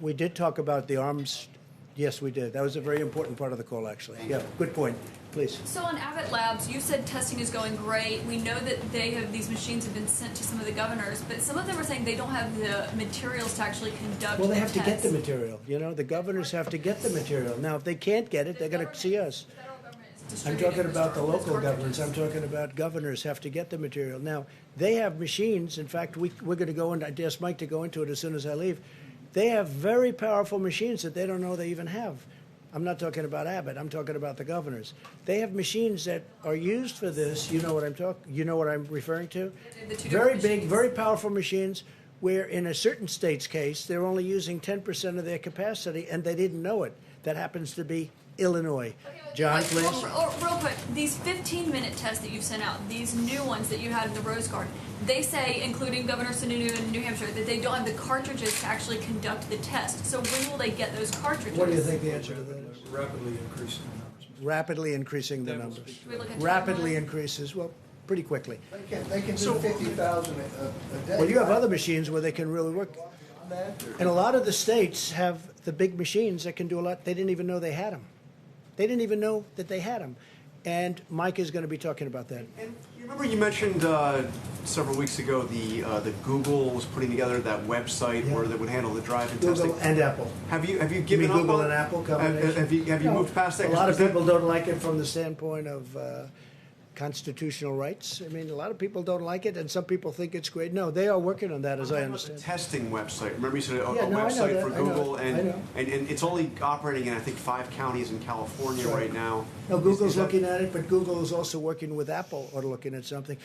we did talk about the arms. Yes, we did. That was a very important part of the call, actually. Yeah, good point. Please. So on Abbott Labs, you said testing is going great. We know that these machines have been sent to some of the governors, but some of them are saying they don't have the materials to actually conduct Well, they the have tests. to get the material. You know, the governors have to get the material. Now, if they can't get it, they're going to see us. I'm talking about the local governments. I'm talking about governors have to get the material. Now, they have machines. In fact, we're going to go into, I asked Mike to go into it as soon as I leave. They have very powerful machines that they don't know they even have. I'm not talking about Abbott. I'm talking about the governors. They have machines that are used for this. You know what I'm referring to? Very big, very powerful machines where in a certain state's case, they're only using 10% of their capacity, and they didn't know it. That happens to be Illinois. John, please. Real quick, these 15-minute tests that you've sent out, these new ones that you had in the Rose Garden, they say, including Governor Sununu in New Hampshire, that they don't have the cartridges to actually conduct the test. So when will they get those cartridges? What do you think the answer to that is? Rapidly increasing the numbers. Rapidly increasing the numbers. Rapidly increases, well, pretty quickly. They can do 50,000 a day. Well, you have other machines where they can really work. And a lot of the states have the big machines that can do a lot. They didn't even know they had them. They didn't even know that they had them. And Mike is going to be talking about that. And you remember you mentioned several weeks ago the Google was putting together that website where they would handle the drive-in testing. Google and Apple. Have you given up Google on and Apple combination? Have you moved past that? A lot of people don't like it from the standpoint of constitutional rights. I mean, a lot of people don't like it, and some people think it's great. No, they are working on that, as I understand. The testing website. Remember you said a I know website that. for Google, I know. and it's only operating in I think 5 counties in California right now. No, Google's looking at it, but Google is also working with Apple or looking at something.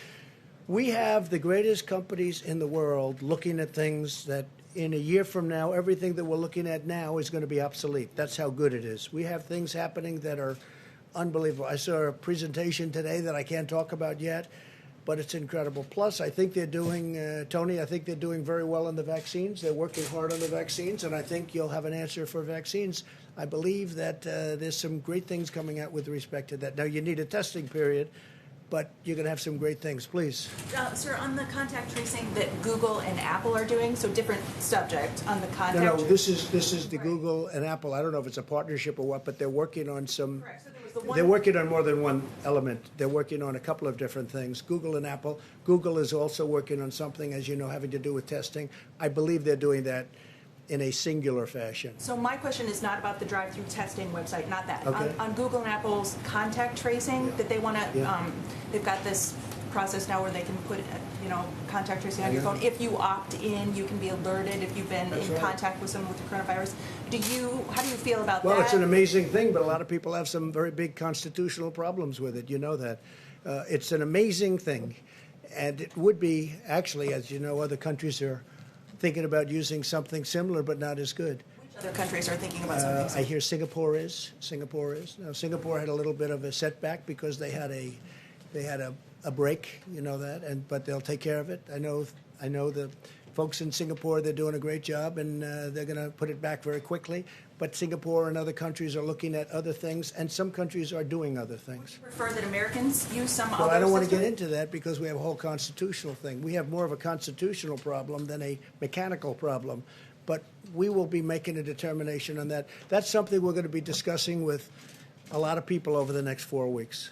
We have the greatest companies in the world looking at things that in a year from now, everything that we're looking at now is going to be obsolete. That's how good it is. We have things happening that are unbelievable. I saw a presentation today that I can't talk about yet, but it's incredible. Plus, I think they're doing, Tony, I think they're doing very well on the vaccines. They're working hard on the vaccines, and I think you'll have an answer for vaccines. I believe that there's some great things coming out with respect to that. Now, you need a testing period, but you're going to have some great things. Please. Sir, on the contact tracing that Google and Apple are doing, so different subject on the contact. No, this is the Google and Apple. I don't know if it's a partnership or what, but they're working on some. Correct. So there was the one. They're working on more than one element. They're working on a couple of different things. Google and Apple. Google is also working on something, as you know, having to do with testing. I believe they're doing that in a singular fashion. So my question is not about the drive-through testing website, not that. Okay. On Google and Apple's contact tracing, that they want to, they've got this process now where they can put, contact tracing on your phone. If you opt in, you can be alerted if you've been in contact with someone with the coronavirus. How do you feel about that? Well, it's an amazing thing, but a lot of people have some very big constitutional problems with it. You know that. It's an amazing thing. And it would be, actually, as you know, other countries are thinking about using something similar, but not as good. Which other countries are thinking about something similar? I hear Singapore is. Now, Singapore had a little bit of a setback because they had a break, you know that, but they'll take care of it. I know the folks in Singapore, they're doing a great job, and they're going to put it back very quickly. But Singapore and other countries are looking at other things, and some countries are doing other things. Would you prefer that Americans use some other Well, I don't want to system? get into that because we have a whole constitutional thing. We have more of a constitutional problem than a mechanical problem. But we will be making a determination on that. That's something we're going to be discussing with a lot of people over the next 4 weeks.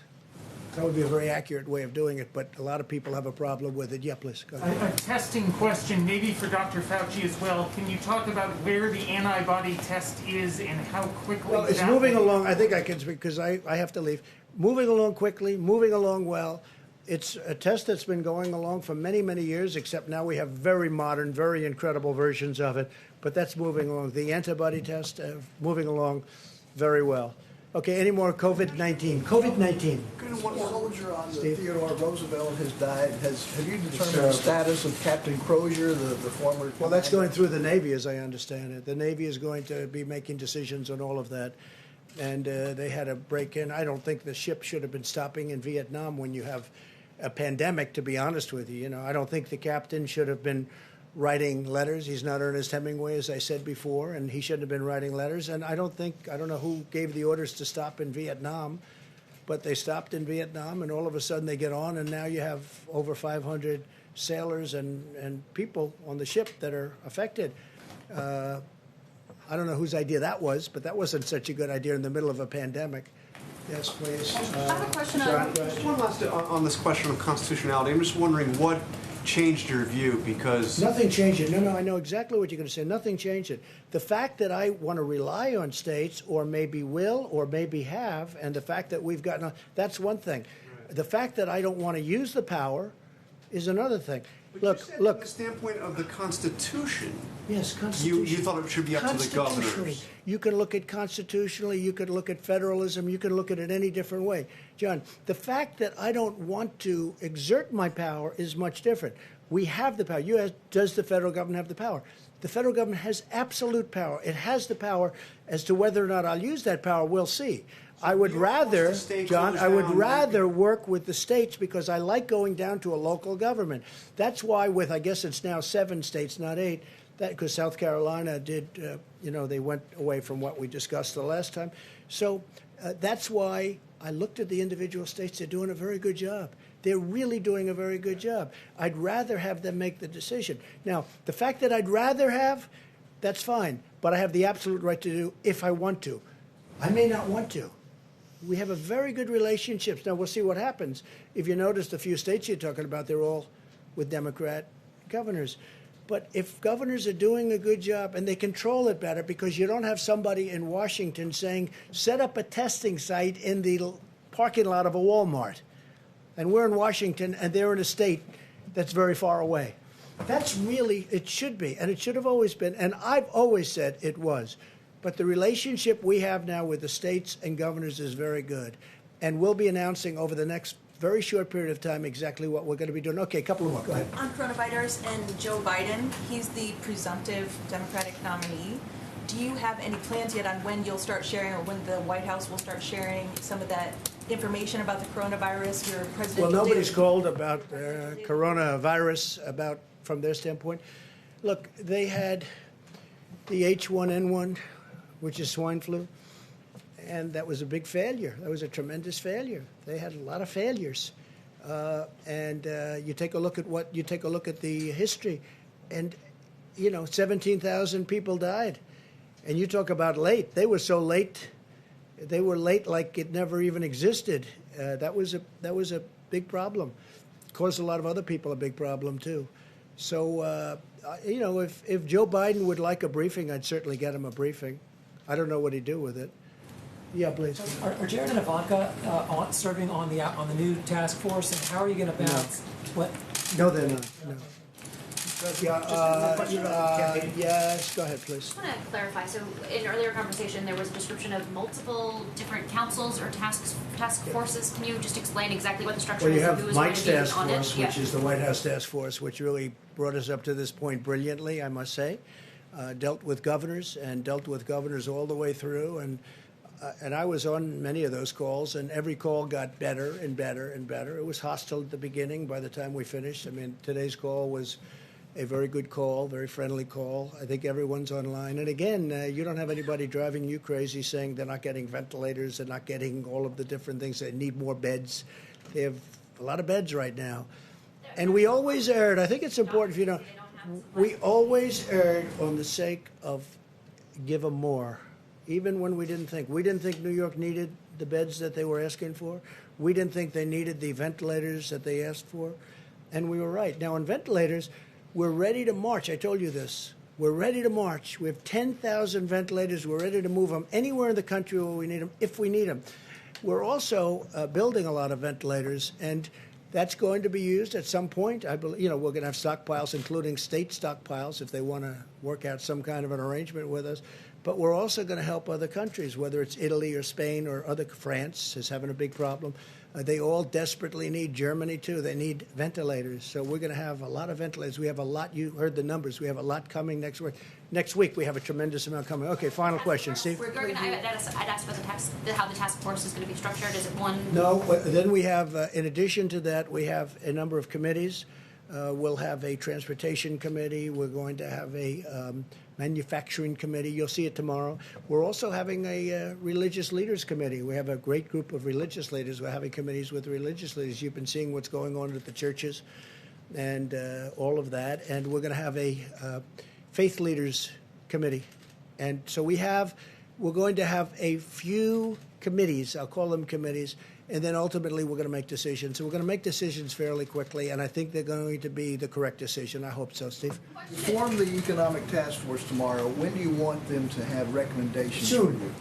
That would be a very accurate way of doing it, but a lot of people have a problem with it. Yeah, please, go ahead. A testing question, maybe for Dr. Fauci as well. Can you talk about where the antibody test is and how quickly Well, it's that moving will- along. I think I can speak because I have to leave. Moving along quickly, moving along well. It's a test that's been going along for many, many years, except now we have very modern, very incredible versions of it. But that's moving along. The antibody test, moving along very well. Okay, any more COVID-19? COVID-19. One soldier on the Steve? Theodore Roosevelt has died. Have you determined the status of Captain Crozier, the former? Well, that's going through the Navy, as I understand it. The Navy is going to be making decisions on all of that. And they had a break-in. I don't think the ship should have been stopping in Vietnam when you have a pandemic, to be honest with you. I don't think the captain should have been writing letters. He's not Ernest Hemingway, as I said before, and he shouldn't have been writing letters. And I don't know who gave the orders to stop in Vietnam, but they stopped in Vietnam, and all of a sudden they get on, and now you have over 500 sailors and people on the ship that are affected. I don't know whose idea that was, but that wasn't such a good idea in the middle of a pandemic. Yes, please. I have a question John, go Just ahead. one last on this question of constitutionality. I'm just wondering what changed your view, because Nothing changed it. No, I know exactly what you're going to say. Nothing changed it. The fact that I want to rely on states, or maybe will, or maybe have, and the fact that we've gotten, that's one thing. The fact that I don't want to use the power is another thing. Look. From the standpoint of the Constitution, yes, Constitution. You thought it should be up to the governors. You can look at constitutionally, you could look at federalism, you can look at it any different way. John, the fact that I don't want to exert my power is much different. We have the power. Does the federal government have the power? The federal government has absolute power. It has the power. As to whether or not I'll use that power, we'll see. I would rather, John, I would rather work with the states because I like going down to a local government. That's why with, I guess it's now 7 states, not 8, because South Carolina did, they went away from what we discussed the last time. So that's why I looked at the individual states. They're doing a very good job. They're really doing a very good job. I'd rather have them make the decision. Now, the fact that I'd rather have, that's fine, but I have the absolute right to do if I want to. I may not want to. We have a very good relationship. Now, we'll see what happens. If you noticed a few states you're talking about, they're all with Democrat governors. But if governors are doing a good job and they control it better, because you don't have somebody in Washington saying, set up a testing site in the parking lot of a Walmart. And we're in Washington and they're in a state that's very far away. That's really, it should be, and it should have always been, and I've always said it was. But the relationship we have now with the states and governors is very good. And we'll be announcing over the next very short period of time exactly what we're going to be doing. Okay, a couple of more. Go ahead. On coronavirus and Joe Biden, he's the presumptive Democratic nominee. Do you have any plans yet on when you'll start sharing, or when the White House will start sharing some of that information about the coronavirus, your presidential Well, nobody's data? called about coronavirus from their standpoint. Look, they had the H1N1, which is swine flu, and that was a big failure. That was a tremendous failure. They had a lot of failures, and you take a look at the history, and 17,000 people died, and you talk about late. They were so late. They were late like it never even existed. That was a big problem. Caused a lot of other people a big problem too. So You know, if Joe Biden would like a briefing, I'd certainly get him a briefing. I don't know what he'd do with it. Yeah, please. Are Jared and Ivanka serving on the new task force, and how are you going to balance what? No, they're not. No. Yes, go ahead, please. I want to clarify. So, in earlier conversation, there was a description of multiple different councils or task forces. Can you just explain exactly what the structure Well, you is and have who is going Mike's to be task on it? force, which is the White House task force, which really brought us up to this point brilliantly, I must say. Dealt with governors all the way through, and I was on many of those calls, and every call got better and better and better. It was hostile at the beginning. By the time we finished, I mean, today's call was a very good call, very friendly call. I think everyone's online. And again, you don't have anybody driving you crazy saying they're not getting ventilators, they're not getting all of the different things. They need more beds. They have a lot of beds right now. And we always erred. I think it's important if you know, we always erred on the sake of give them more, even when we didn't think. We didn't think New York needed the beds that they were asking for. We didn't think they needed the ventilators that they asked for. And we were right. Now, on ventilators, we're ready to march. I told you this. We're ready to march. We have 10,000 ventilators. We're ready to move them anywhere in the country where we need them, if we need them. We're also building a lot of ventilators, and that's going to be used at some point. I believe, you know, we're going to have stockpiles, including state stockpiles, if they want to work out some kind of an arrangement with us. But we're also going to help other countries, whether it's Italy or Spain or France is having a big problem. They all desperately need, Germany too, they need ventilators. So we're going to have a lot of ventilators. We have a lot, you heard the numbers, we have a lot coming next week. Next week we have a tremendous amount coming. Okay, final question, Steve. I'd ask about how the task force is going to be structured. Is it one? No, then we have, in addition to that, we have a number of committees. We'll have a transportation committee. We're going to have a manufacturing committee. You'll see it tomorrow. We're also having a religious leaders committee. We have a great group of religious leaders. We're having committees with religious leaders. You've been seeing what's going on at the churches and all of that. And we're going to have a faith leaders committee. And so we're going to have a few committees. I'll call them committees. And then ultimately we're going to make decisions. So we're going to make decisions fairly quickly, and I think they're going to be the correct decision. I hope so, Steve. Form the economic task force tomorrow. When do you want them to have recommendations?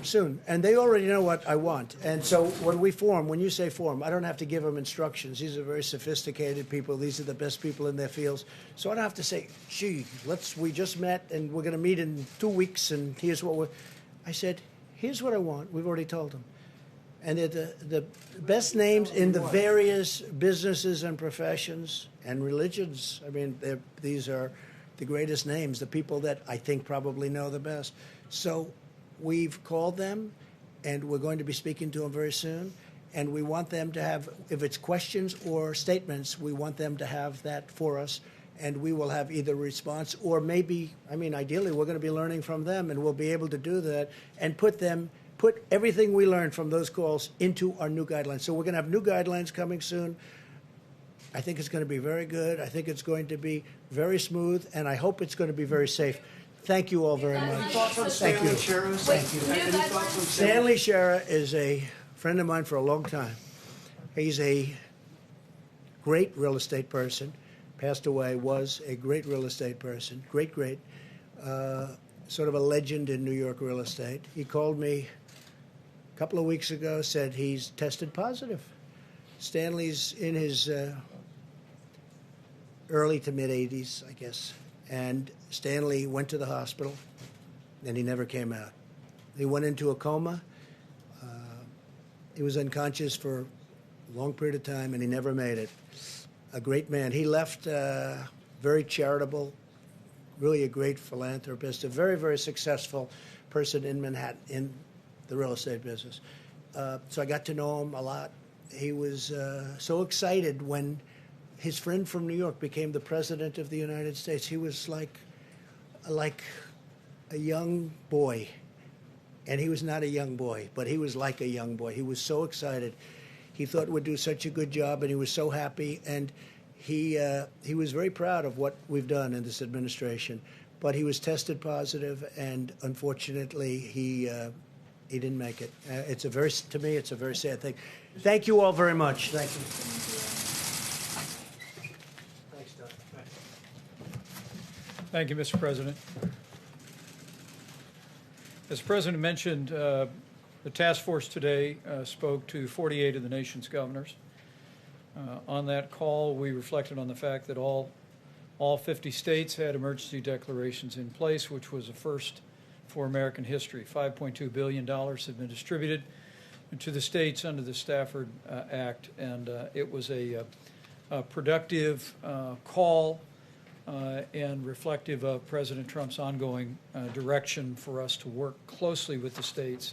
Soon. And they already know what I want. And so when you say form, I don't have to give them instructions. These are very sophisticated people. These are the best people in their fields. So I don't have to say, gee, we just met and we're going to meet in 2 weeks and here's what I said, here's what I want. We've already told them. And they're the best names in the various businesses and professions and religions. I mean, these are the greatest names, the people that I think probably know the best. So we've called them, and we're going to be speaking to them very soon. And we want them to have, if it's questions or statements, we want them to have that for us. And we will have either response or maybe, ideally, we're going to be learning from them, and we'll be able to do that and put everything we learned from those calls into our new guidelines. So we're going to have new guidelines coming soon. I think it's going to be very good. I think it's going to be very smooth, and I hope it's going to be very safe. Thank you all very much. Thank you. Stanley Shera is a friend of mine for a long time. He's a great real estate person. Passed away, was a great real estate person. Great. Sort of a legend in New York real estate. He called me a couple of weeks ago, said he's tested positive. Stanley's in his early to mid-80s, I guess. And Stanley went to the hospital, and he never came out. He went into a coma. He was unconscious for a long period of time, and he never made it. A great man. He left very charitable, really a great philanthropist, a very, very successful person in Manhattan in the real estate business. So I got to know him a lot. He was so excited when his friend from New York became the president of the United States. He was like a young boy. And he was not a young boy, but he was like a young boy. He was so excited. He thought we'd do such a good job, and he was so happy. And he was very proud of what we've done in this administration. But he was tested positive, and unfortunately, he didn't make it. To me, it's a very sad thing. Thank you all very much. Thank you. Thanks, Doug. Thank you, Mr. President. As the President mentioned, the task force today spoke to 48 of the nation's governors. On that call, we reflected on the fact that all 50 states had emergency declarations in place, which was a first for American history. $5.2 billion have been distributed to the states under the Stafford Act, and it was a productive call and reflective of President Trump's ongoing direction for us to work closely with the states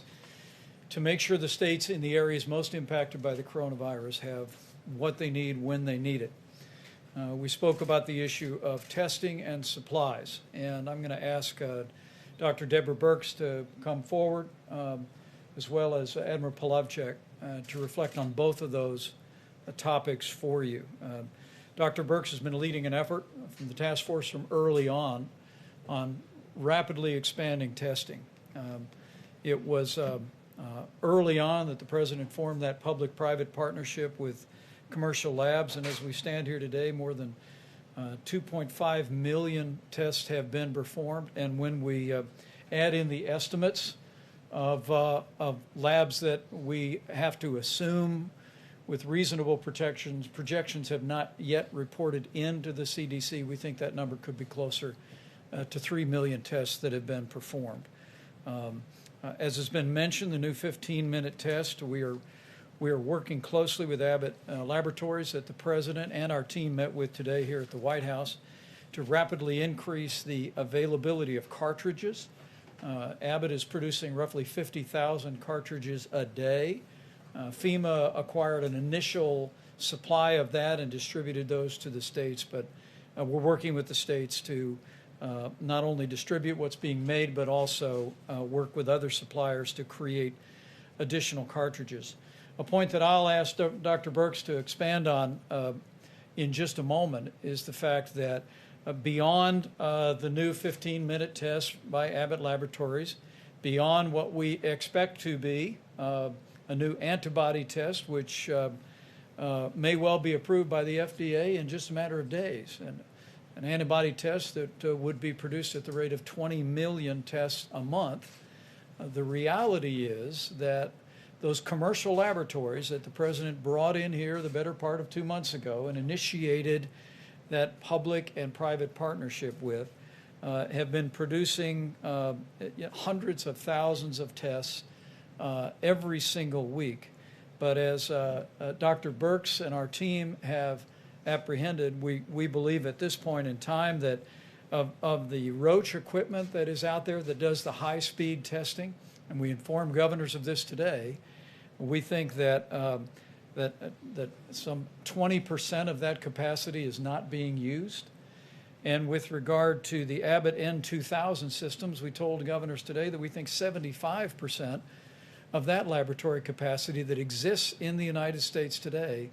to make sure the states in the areas most impacted by the coronavirus have what they need when they need it. We spoke about the issue of testing and supplies, and I'm going to ask Dr. Deborah Birx to come forward, as well as Admiral Polovchek, to reflect on both of those topics for you. Dr. Birx has been leading an effort from the task force from early on rapidly expanding testing. It was early on that the President formed that public-private partnership with commercial labs, and as we stand here today, more than 2.5 million tests have been performed. And when we add in the estimates of labs that we have to assume with reasonable projections have not yet reported into the CDC, we think that number could be closer to 3 million tests that have been performed. As has been mentioned, the new 15-minute test, we are working closely with Abbott Laboratories that the President and our team met with today here at the White House to rapidly increase the availability of cartridges. Abbott is producing roughly 50,000 cartridges a day. Fema acquired an initial supply of that and distributed those to the states, but we're working with the states to not only distribute what's being made, but also work with other suppliers to create additional cartridges. A point that I'll ask Dr. Birx to expand on in just a moment is the fact that beyond the new 15-minute test by Abbott Laboratories, beyond what we expect to be a new antibody test, which may well be approved by the FDA in just a matter of days, and an antibody test that would be produced at the rate of 20 million tests a month. The reality is that those commercial laboratories that the President brought in here the better part of 2 months ago and initiated that public and private partnership with have been producing hundreds of thousands of tests every single week. But as Dr. Birx and our team have apprehended, we believe at this point in time that of the Roche equipment that is out there that does the high-speed testing, and we inform governors of this today, we think that that some 20% of that capacity is not being used. And with regard to the Abbott N2000 systems, we told governors today that we think 75% of that laboratory capacity that exists in the United States today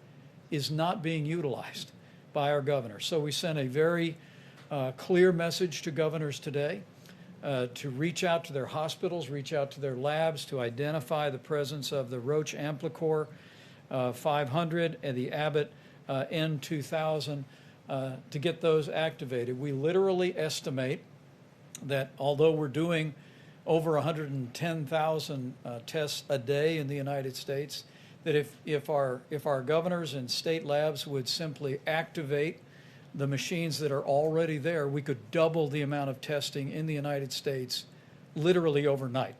is not being utilized by our governors. So we sent a very clear message to governors today to reach out to their hospitals, reach out to their labs to identify the presence of the Roche Amplicor 500 and the Abbott N2000 to get those activated. We literally estimate that although we're doing over 110,000 tests a day in the United States, that if our governors and state labs would simply activate the machines that are already there, we could double the amount of testing in the United States literally overnight.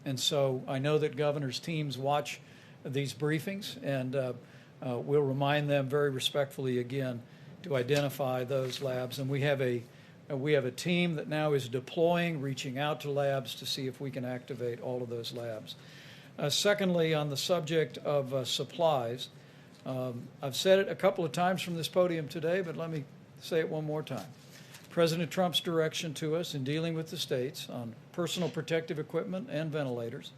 And so I know that governors' teams watch these briefings, and we'll remind them very respectfully again to identify those labs. And we have a team that now is deploying, reaching out to labs to see if we can activate all of those labs. Secondly, on the subject of supplies, I've said it a couple of times from this podium today, but let me say it one more time. President Trump's direction to us in dealing with the states on personal protective equipment and ventilators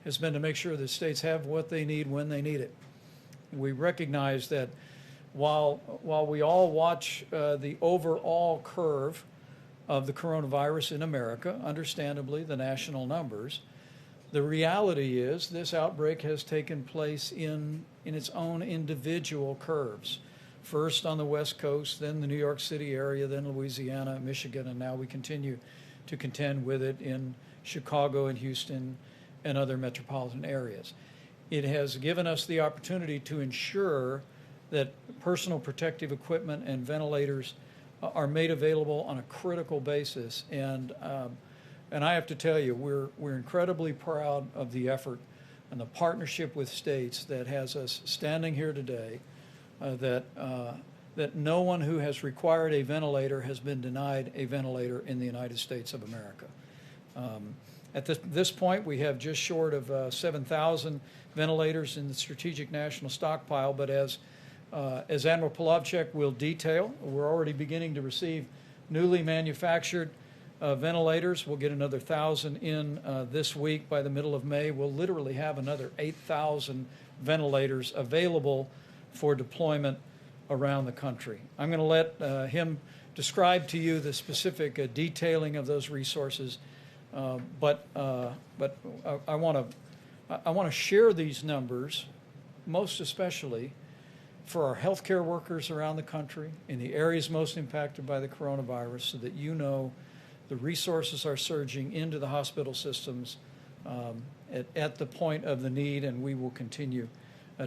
has been to make sure the states have what they need when they need it. We recognize that while we all watch the overall curve of the coronavirus in America, understandably the national numbers, the reality is this outbreak has taken place in its own individual curves. first on the West Coast, then the New York City area, then Louisiana, Michigan, and now we continue to contend with it in Chicago and Houston and other metropolitan areas. It has given us the opportunity to ensure that personal protective equipment and ventilators are made available on a critical basis. And I have to tell you, we're incredibly proud of the effort and the partnership with states that has us standing here today, that no one who has required a ventilator has been denied a ventilator in the United States of America. At this point, we have just short of 7,000 ventilators in the strategic national stockpile, but as Admiral Polovchek will detail, we're already beginning to receive newly manufactured ventilators. We'll get another 1,000 in this week. By the middle of May, we'll literally have another 8,000 ventilators available for deployment around the country. I'm going to let him describe to you the specific detailing of those resources, but I want to share these numbers, most especially for our healthcare workers around the country in the areas most impacted by the coronavirus, so that you know the resources are surging into the hospital systems at the point of the need, and we will continue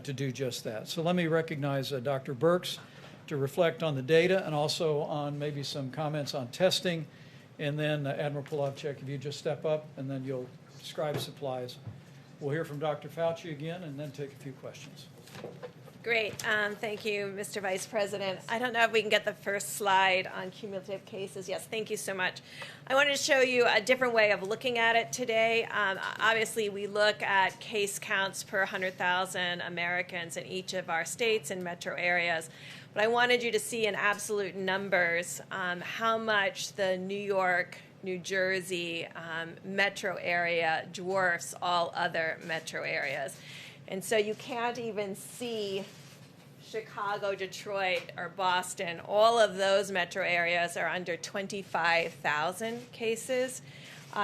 to do just that. So let me recognize Dr. Birx to reflect on the data and also on maybe some comments on testing. And then Admiral Polovchek, if you just step up, and then you'll describe supplies. We'll hear from Dr. Fauci again and then take a few questions. Great. Thank you, Mr. Vice President. I don't know if we can get the first slide on cumulative cases. Yes, thank you so much. I wanted to show you a different way of looking at it today. Obviously, we look at case counts per 100,000 Americans in each of our states and metro areas. But I wanted you to see in absolute numbers how much the New York, New Jersey metro area dwarfs all other metro areas. And so you can't even see Chicago, Detroit, or Boston. All of those metro areas are under 25,000 cases.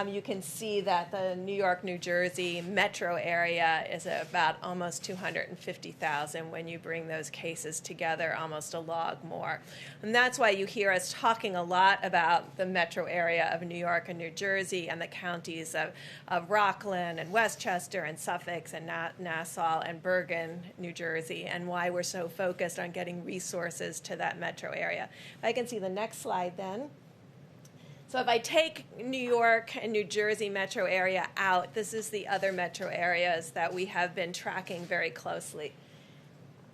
You can see that the New York, New Jersey metro area is about almost 250,000 when you bring those cases together, almost a log more. And that's why you hear us talking a lot about the metro area of New York and New Jersey and the counties of Rockland and Westchester and Suffolk and Nassau and Bergen, New Jersey, and why we're so focused on getting resources to that metro area. If I can see the next slide then. So if I take New York and New Jersey metro area out, this is the other metro areas that we have been tracking very closely.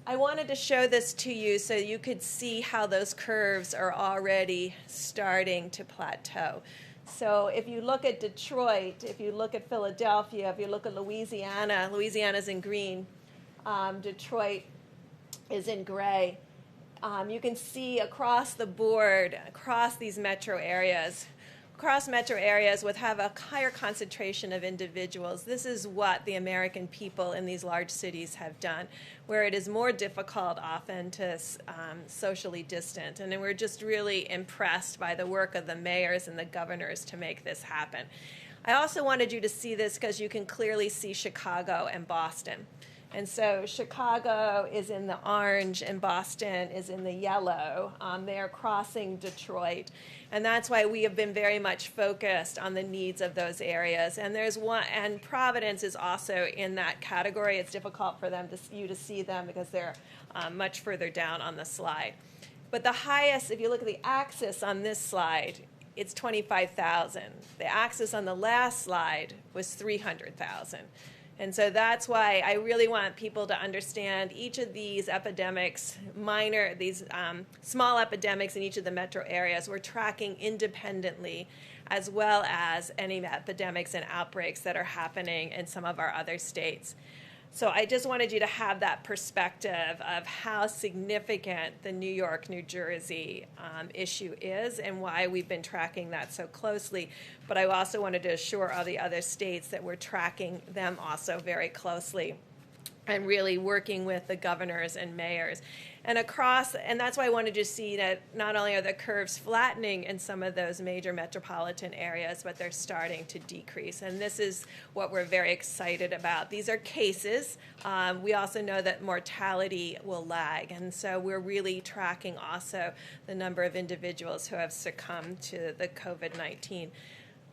I wanted to show this to you so you could see how those curves are already starting to plateau. So if you look at Detroit, if you look at Philadelphia, if you look at Louisiana, Louisiana's in green, Detroit is in gray. You can see across the board, across these metro areas with have a higher concentration of individuals. This is what the American people in these large cities have done, where it is more difficult often to socially distant. And we're just really impressed by the work of the mayors and the governors to make this happen. I also wanted you to see this because you can clearly see Chicago and Boston. And so Chicago is in the orange and Boston is in the yellow. They're crossing Detroit. And that's why we have been very much focused on the needs of those areas. And there's one, and Providence is also in that category. It's difficult for you to see them because they're much further down on the slide. But the highest, if you look at the axis on this slide, it's 25,000. The axis on the last slide was 300,000. And so that's why I really want people to understand each of these epidemics, small epidemics in each of the metro areas, we're tracking independently, as well as any epidemics and outbreaks that are happening in some of our other states. So I just wanted you to have that perspective of how significant the New York, New Jersey issue is and why we've been tracking that so closely. But I also wanted to assure all the other states that we're tracking them also very closely and really working with the governors and mayors. And that's why I wanted to see that not only are the curves flattening in some of those major metropolitan areas, but they're starting to decrease. And this is what we're very excited about. These are cases. We also know that mortality will lag. And so we're really tracking also the number of individuals who have succumbed to the COVID-19.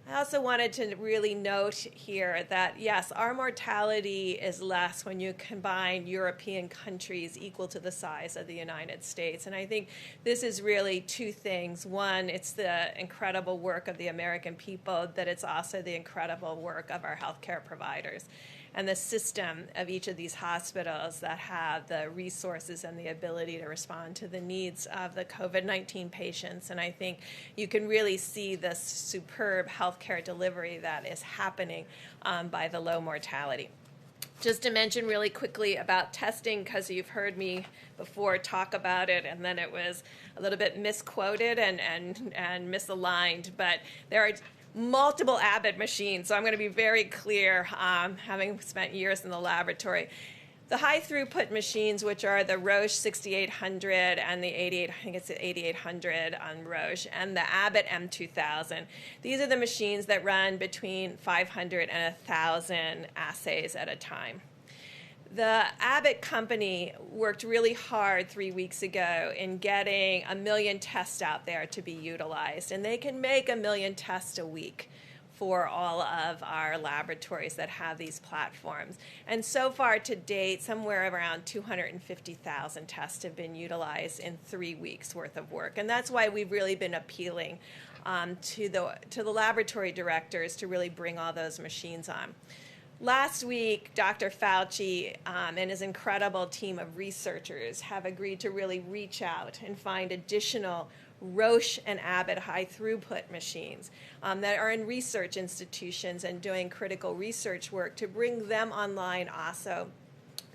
I also wanted to really note here that, yes, our mortality is less when you combine European countries equal to the size of the United States. And I think this is really two things. One, it's the incredible work of the American people, but it's also the incredible work of our healthcare providers and the system of each of these hospitals that have the resources and the ability to respond to the needs of the COVID-19 patients. And I think you can really see this superb healthcare delivery that is happening by the low mortality. Just to mention really quickly about testing, because you've heard me before talk about it, and then it was a little bit misquoted and misaligned, but there are multiple Abbott machines, so I'm going to be very clear, having spent years in the laboratory. The high throughput machines, which are the Roche 6800 and the 8800 on Roche, and the Abbott M2000, these are the machines that run between 500 and 1,000 assays at a time. The Abbott company worked really hard 3 weeks ago in getting 1 million tests out there to be utilized, and they can make 1 million tests a week for all of our laboratories that have these platforms. And so far to date, somewhere around 250,000 tests have been utilized in 3 weeks worth of work. And that's why we've really been appealing to the laboratory directors to really bring all those machines on. Last week, Dr. Fauci and his incredible team of researchers have agreed to really reach out and find additional Roche and Abbott high throughput machines that are in research institutions and doing critical research work to bring them online also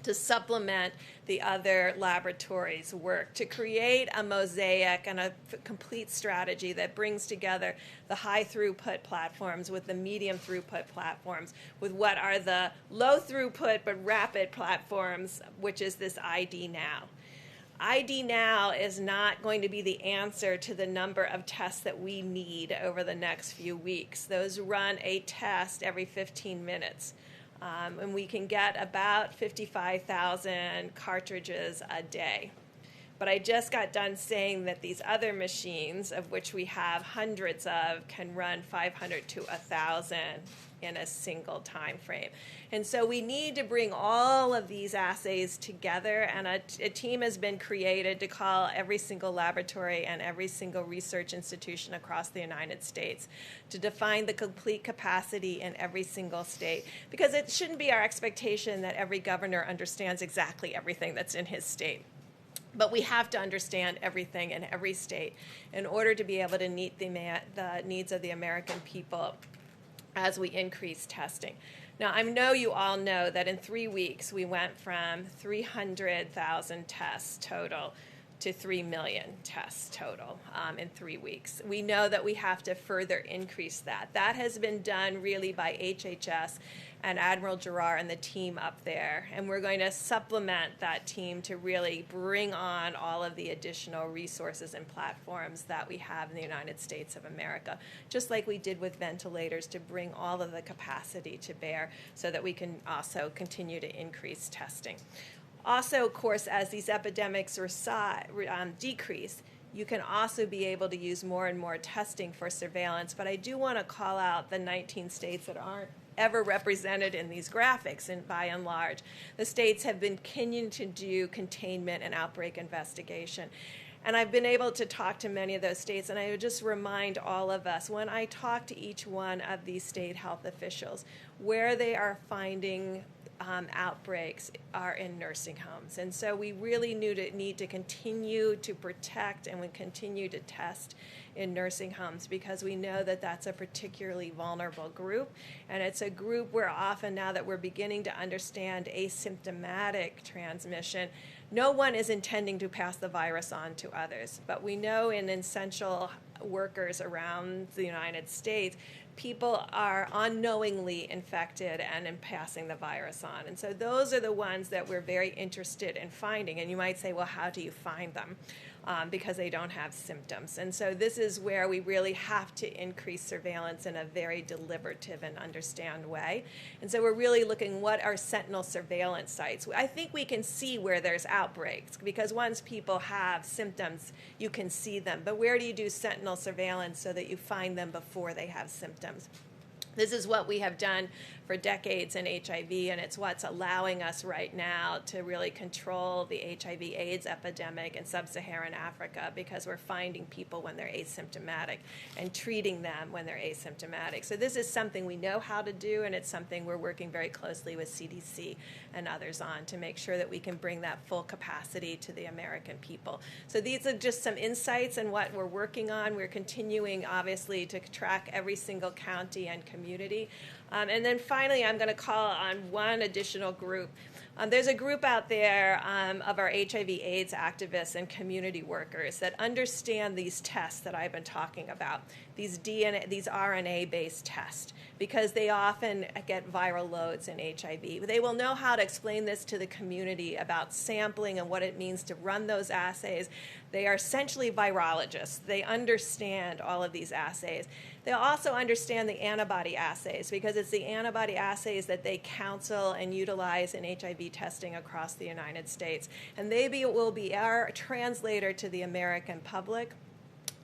to supplement the other laboratories' work, to create a mosaic and a complete strategy that brings together the high throughput platforms with the medium throughput platforms, with what are the low throughput but rapid platforms, which is this ID Now. ID Now is not going to be the answer to the number of tests that we need over the next few weeks. Those run a test every 15 minutes. And we can get about 55,000 cartridges a day. But I just got done saying that these other machines, of which we have hundreds of, can run 500 to 1,000 in a single time frame. And so we need to bring all of these assays together, and a team has been created to call every single laboratory and every single research institution across the United States to define the complete capacity in every single state, because it shouldn't be our expectation that every governor understands exactly everything that's in his state. But we have to understand everything in every state in order to be able to meet the needs of the American people as we increase testing. Now, I know you all know that in 3 weeks we went from 300,000 tests total to 3 million tests total in 3 weeks. We know that we have to further increase that. That has been done really by HHS and Admiral Giroir and the team up there. And we're going to supplement that team to really bring on all of the additional resources and platforms that we have in the United States of America, just like we did with ventilators, to bring all of the capacity to bear so that we can also continue to increase testing. Also, of course, as these epidemics decrease, you can also be able to use more and more testing for surveillance. But I do want to call out the 19 states that aren't ever represented in these graphics, and by and large. The states have been continuing to do containment and outbreak investigation. And I've been able to talk to many of those states, and I would just remind all of us, when I talk to each one of these state health officials, where they are finding outbreaks are in nursing homes. And so we really need to continue to protect and we continue to test in nursing homes, because we know that that's a particularly vulnerable group. And it's a group where often, now that we're beginning to understand asymptomatic transmission, no one is intending to pass the virus on to others. But we know in essential workers around the United States, people are unknowingly infected and in passing the virus on. And so those are the ones that we're very interested in finding. And you might say, well, how do you find them? Because they don't have symptoms. And so this is where we really have to increase surveillance in a very deliberative and understand way. And so we're really looking what are sentinel surveillance sites. I think we can see where there's outbreaks, because once people have symptoms, you can see them. But where do you do sentinel surveillance so that you find them before they have symptoms? This is what we have done for decades in HIV, and it's what's allowing us right now to really control the HIV/AIDS epidemic in sub-Saharan Africa, because we're finding people when they're asymptomatic and treating them when they're asymptomatic. So this is something we know how to do, and it's something we're working very closely with CDC and others on to make sure that we can bring that full capacity to the American people. So these are just some insights on what we're working on. We're continuing, obviously, to track every single county and community. And then finally, I'm going to call on one additional group. There's a group out there of our HIV/AIDS activists and community workers that understand these tests that I've been talking about, these RNA-based tests, because they often get viral loads in HIV. They will know how to explain this to the community about sampling and what it means to run those assays. They are essentially virologists. They understand all of these assays. They'll also understand the antibody assays, because it's the antibody assays that they counsel and utilize in HIV testing across the United States. And they will be our translator to the American public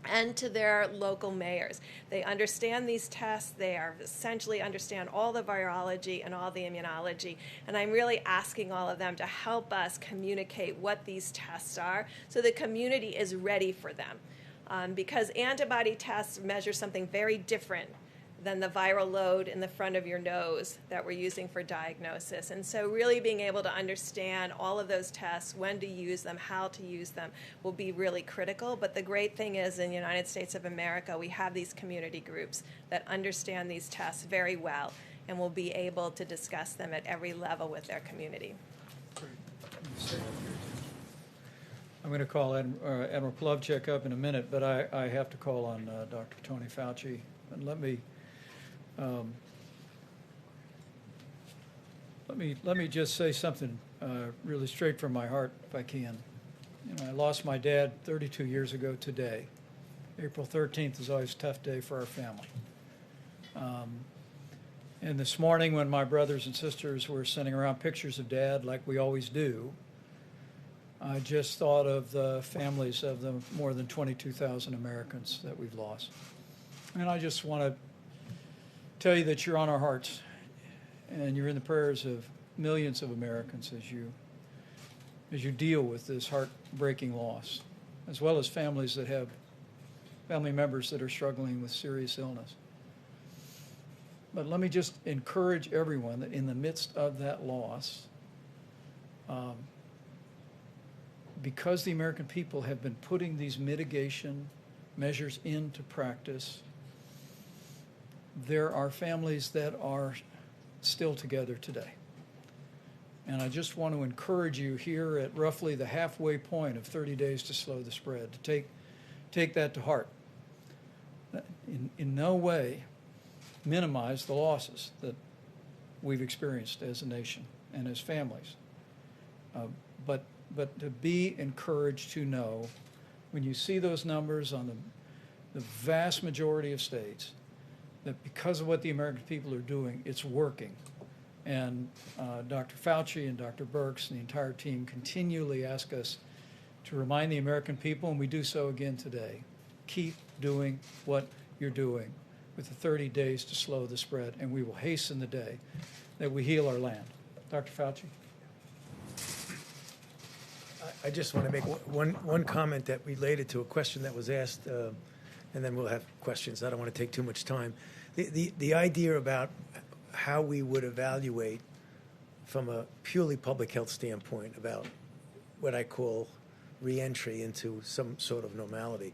and to their local mayors. They understand these tests. They are essentially understand all the virology and all the immunology. And I'm really asking all of them to help us communicate what these tests are so the community is ready for them. Because antibody tests measure something very different than the viral load in the front of your nose that we're using for diagnosis. And so really being able to understand all of those tests, when to use them, how to use them, will be really critical. But the great thing is, in the United States of America, we have these community groups that understand these tests very well and will be able to discuss them at every level with their community. I'm going to call Admiral Plavchik up in a minute, but I have to call on Dr. Tony Fauci. And let me just say something really straight from my heart, if I can. You know, I lost my dad 32 years ago today. April 13th is always a tough day for our family. And this morning, when my brothers and sisters were sending around pictures of Dad, like we always do, I just thought of the families of the more than 22,000 Americans that we've lost. And I just want to tell you that you're on our hearts, and you're in the prayers of millions of Americans as you deal with this heartbreaking loss, as well as families that have family members that are struggling with serious illness. But let me just encourage everyone that in the midst of that loss, because the American people have been putting these mitigation measures into practice, there are families that are still together today. And I just want to encourage you here at roughly the halfway point of 30 days to slow the spread to take that to heart. In no way minimize the losses that we've experienced as a nation and as families. But to be encouraged to know, when you see those numbers on the vast majority of states, that because of what the American people are doing, it's working. And Dr. Fauci and Dr. Birx and the entire team continually ask us to remind the American people, and we do so again today, keep doing what you're doing with the 30 days to slow the spread, and we will hasten the day that we heal our land. Dr. Fauci? I just want to make one comment that related to a question that was asked, and then we'll have questions. I don't want to take too much time. The idea about how we would evaluate from a purely public health standpoint about what I call reentry into some sort of normality.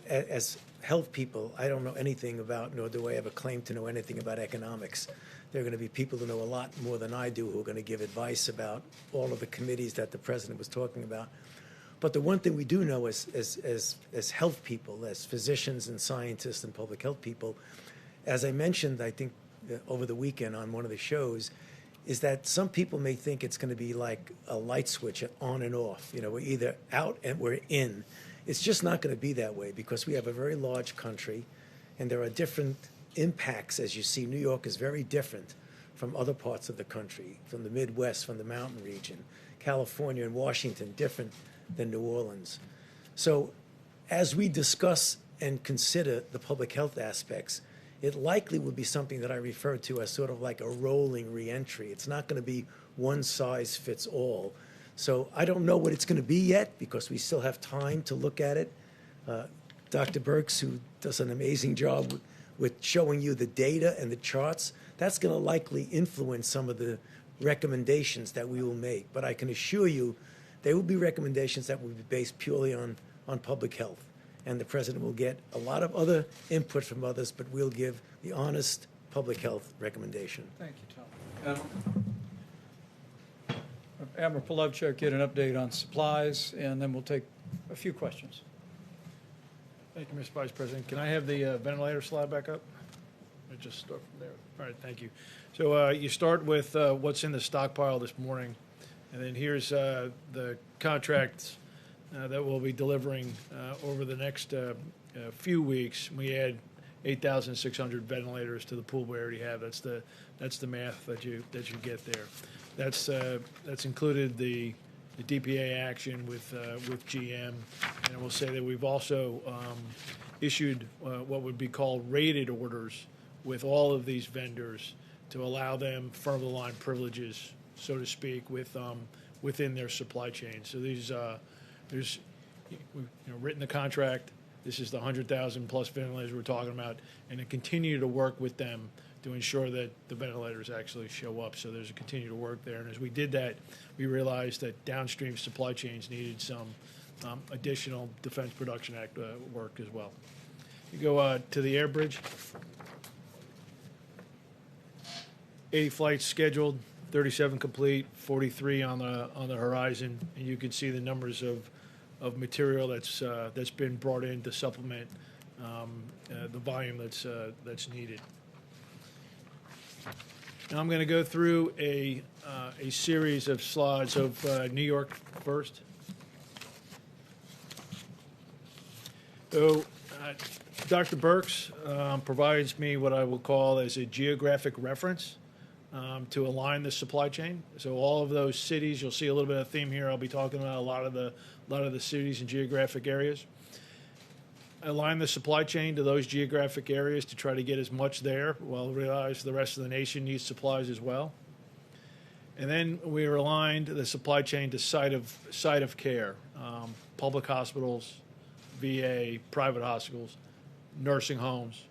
As health people, I don't know anything about, nor do I have a claim to know anything about economics. There are going to be people who know a lot more than I do who are going to give advice about all of the committees that the president was talking about. But the one thing we do know as health people, as physicians and scientists and public health people, as I mentioned, I think over the weekend on one of the shows, is that some people may think it's going to be like a light switch, on and off. You know, we're either out and we're in. It's just not going to be that way because we have a very large country and there are different impacts. As you see, New York is very different from other parts of the country, from the Midwest, from the mountain region. California and Washington, different than New Orleans. So as we discuss and consider the public health aspects, it likely will be something that I refer to as sort of like a rolling reentry. It's not going to be one size fits all. So I don't know what it's going to be yet because we still have time to look at it. Dr. Birx, who does an amazing job with showing you the data and the charts, that's going to likely influence some of the recommendations that we will make. But I can assure you they will be recommendations that will be based purely on public health. And the president will get a lot of other input from others, but we'll give the honest public health recommendation. Thank you, Tom. Admiral Polovchuk, get an update on supplies, and then we'll take a few questions. Thank you, Mr. Vice President. Can I have the ventilator slide back up? I'll just start from there. All right, thank you. So you start with what's in the stockpile this morning, and then here's the contracts that we'll be delivering over the next few weeks. We add 8,600 ventilators to the pool we already have. That's the math that you get there. That's included the DPA action with GM, and I will say that we've also issued what would be called rated orders with all of these vendors to allow them front-of-the-line privileges, so to speak, within their supply chain. So there's written the contract. This is the 100,000 plus ventilators we're talking about, and to continue to work with them to ensure that the ventilators actually show up. So there's a continue to work there. And as we did that, we realized that downstream supply chains needed some additional Defense Production Act work as well. You go to the air bridge. 80 flights scheduled, 37 complete, 43 on the horizon, and you can see the numbers of material that's been brought in to supplement the volume that's needed. Now I'm going to go through a series of slides of New York first. So Dr. Birx provides me what I will call as a geographic reference to align the supply chain. So all of those cities, you'll see a little bit of theme here. I'll be talking about a lot of the cities and geographic areas. Align the supply chain to those geographic areas to try to get as much there while we realize the rest of the nation needs supplies as well. And then we aligned the supply chain to site of care, public hospitals, VA, private hospitals, nursing homes,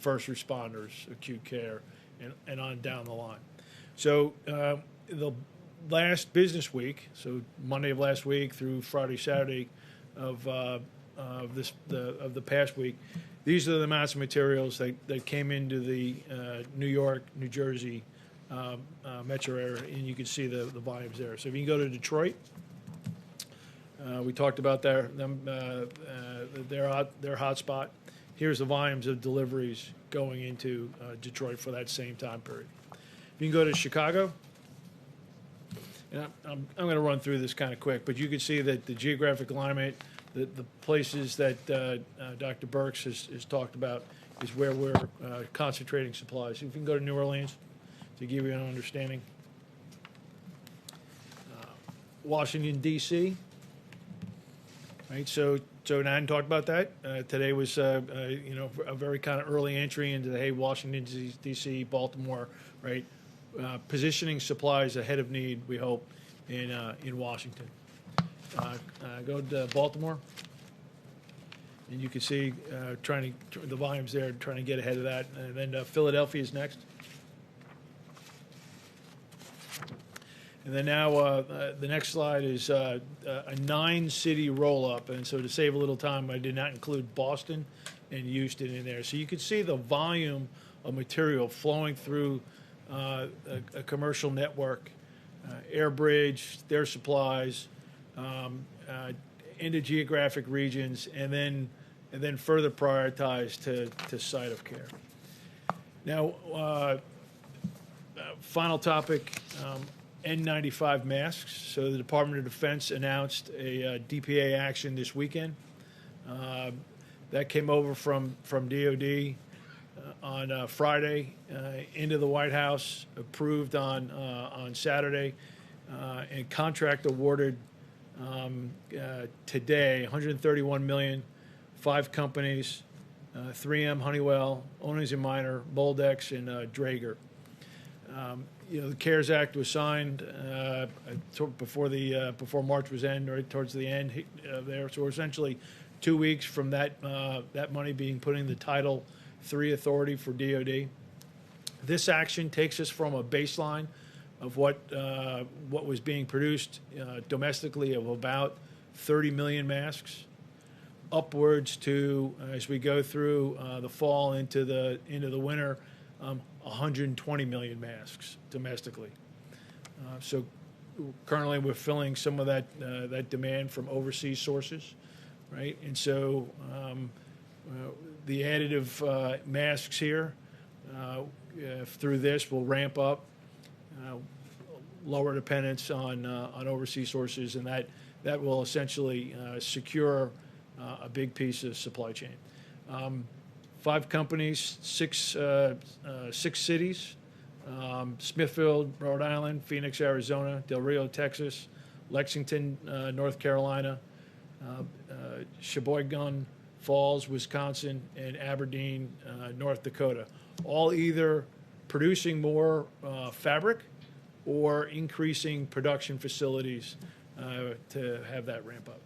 first responders, acute care, and on down the line. So the last business week, so Monday of last week through Friday, Saturday of the past week, these are the amounts of materials that came into the New York, New Jersey metro area, and you can see the volumes there. So if you can go to Detroit, we talked about their hotspot. Here's the volumes of deliveries going into Detroit for that same time period. If you can go to Chicago, and I'm going to run through this kind of quick, but you can see that the geographic alignment, the places that Dr. Birx has talked about is where we're concentrating supplies. If you can go to New Orleans to give you an understanding. Washington, D.C. Right, so I hadn't talked about that. Today was a very kind of early entry into the Washington, D.C., Baltimore, right? Positioning supplies ahead of need, we hope, in Washington. Go to Baltimore, and you can see the volumes there, trying to get ahead of that. And then Philadelphia is next. And then now the next slide is a 9-city roll-up. And so to save a little time, I did not include Boston and Houston in there. So you can see the volume of material flowing through a commercial network, air bridge, their supplies, into geographic regions, and then further prioritized to site of care. Now, final topic, N95 masks. So the Department of Defense announced a DPA action this weekend. That came over from DOD on Friday into the White House, approved on Saturday, and contract awarded today, $131 million, 5 companies, 3M, Honeywell, Owens & Minor, Boldex, and Draeger. The CARES Act was signed before March was end, right towards the end there. So we're essentially 2 weeks from that money being put in the Title III authority for DoD. This action takes us from a baseline of what was being produced domestically of about 30 million masks, upwards to, as we go through the fall into the winter, 120 million masks domestically. So currently we're filling some of that demand from overseas sources, right? And so the additive masks here through this will ramp up, lower dependence on overseas sources, and that will essentially secure a big piece of supply chain. 5 companies, 6 cities: Smithfield, Rhode Island; Phoenix, Arizona; Del Rio, Texas; Lexington, North Carolina; Sheboygan Falls, Wisconsin; and Aberdeen, North Dakota. All either producing more fabric or increasing production facilities to have that ramp up.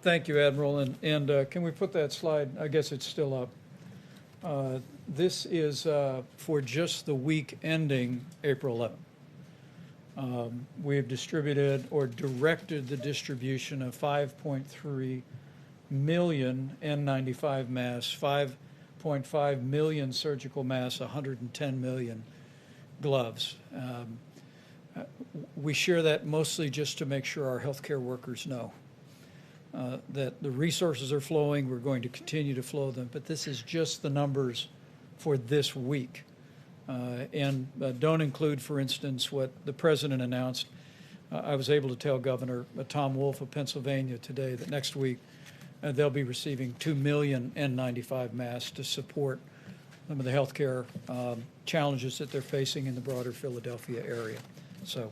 Thank you, Admiral. And can we put that slide? I guess it's still up. This is for just the week ending April 11th. We have distributed or directed the distribution of 5.3 million N95 masks, 5.5 million surgical masks, 110 million gloves. We share that mostly just to make sure our healthcare workers know that the resources are flowing. We're going to continue to flow them, but this is just the numbers for this week. And don't include, for instance, what the President announced. I was able to tell Governor Tom Wolf of Pennsylvania today that next week they'll be receiving 2 million N95 masks to support some of the healthcare challenges that they're facing in the broader Philadelphia area. So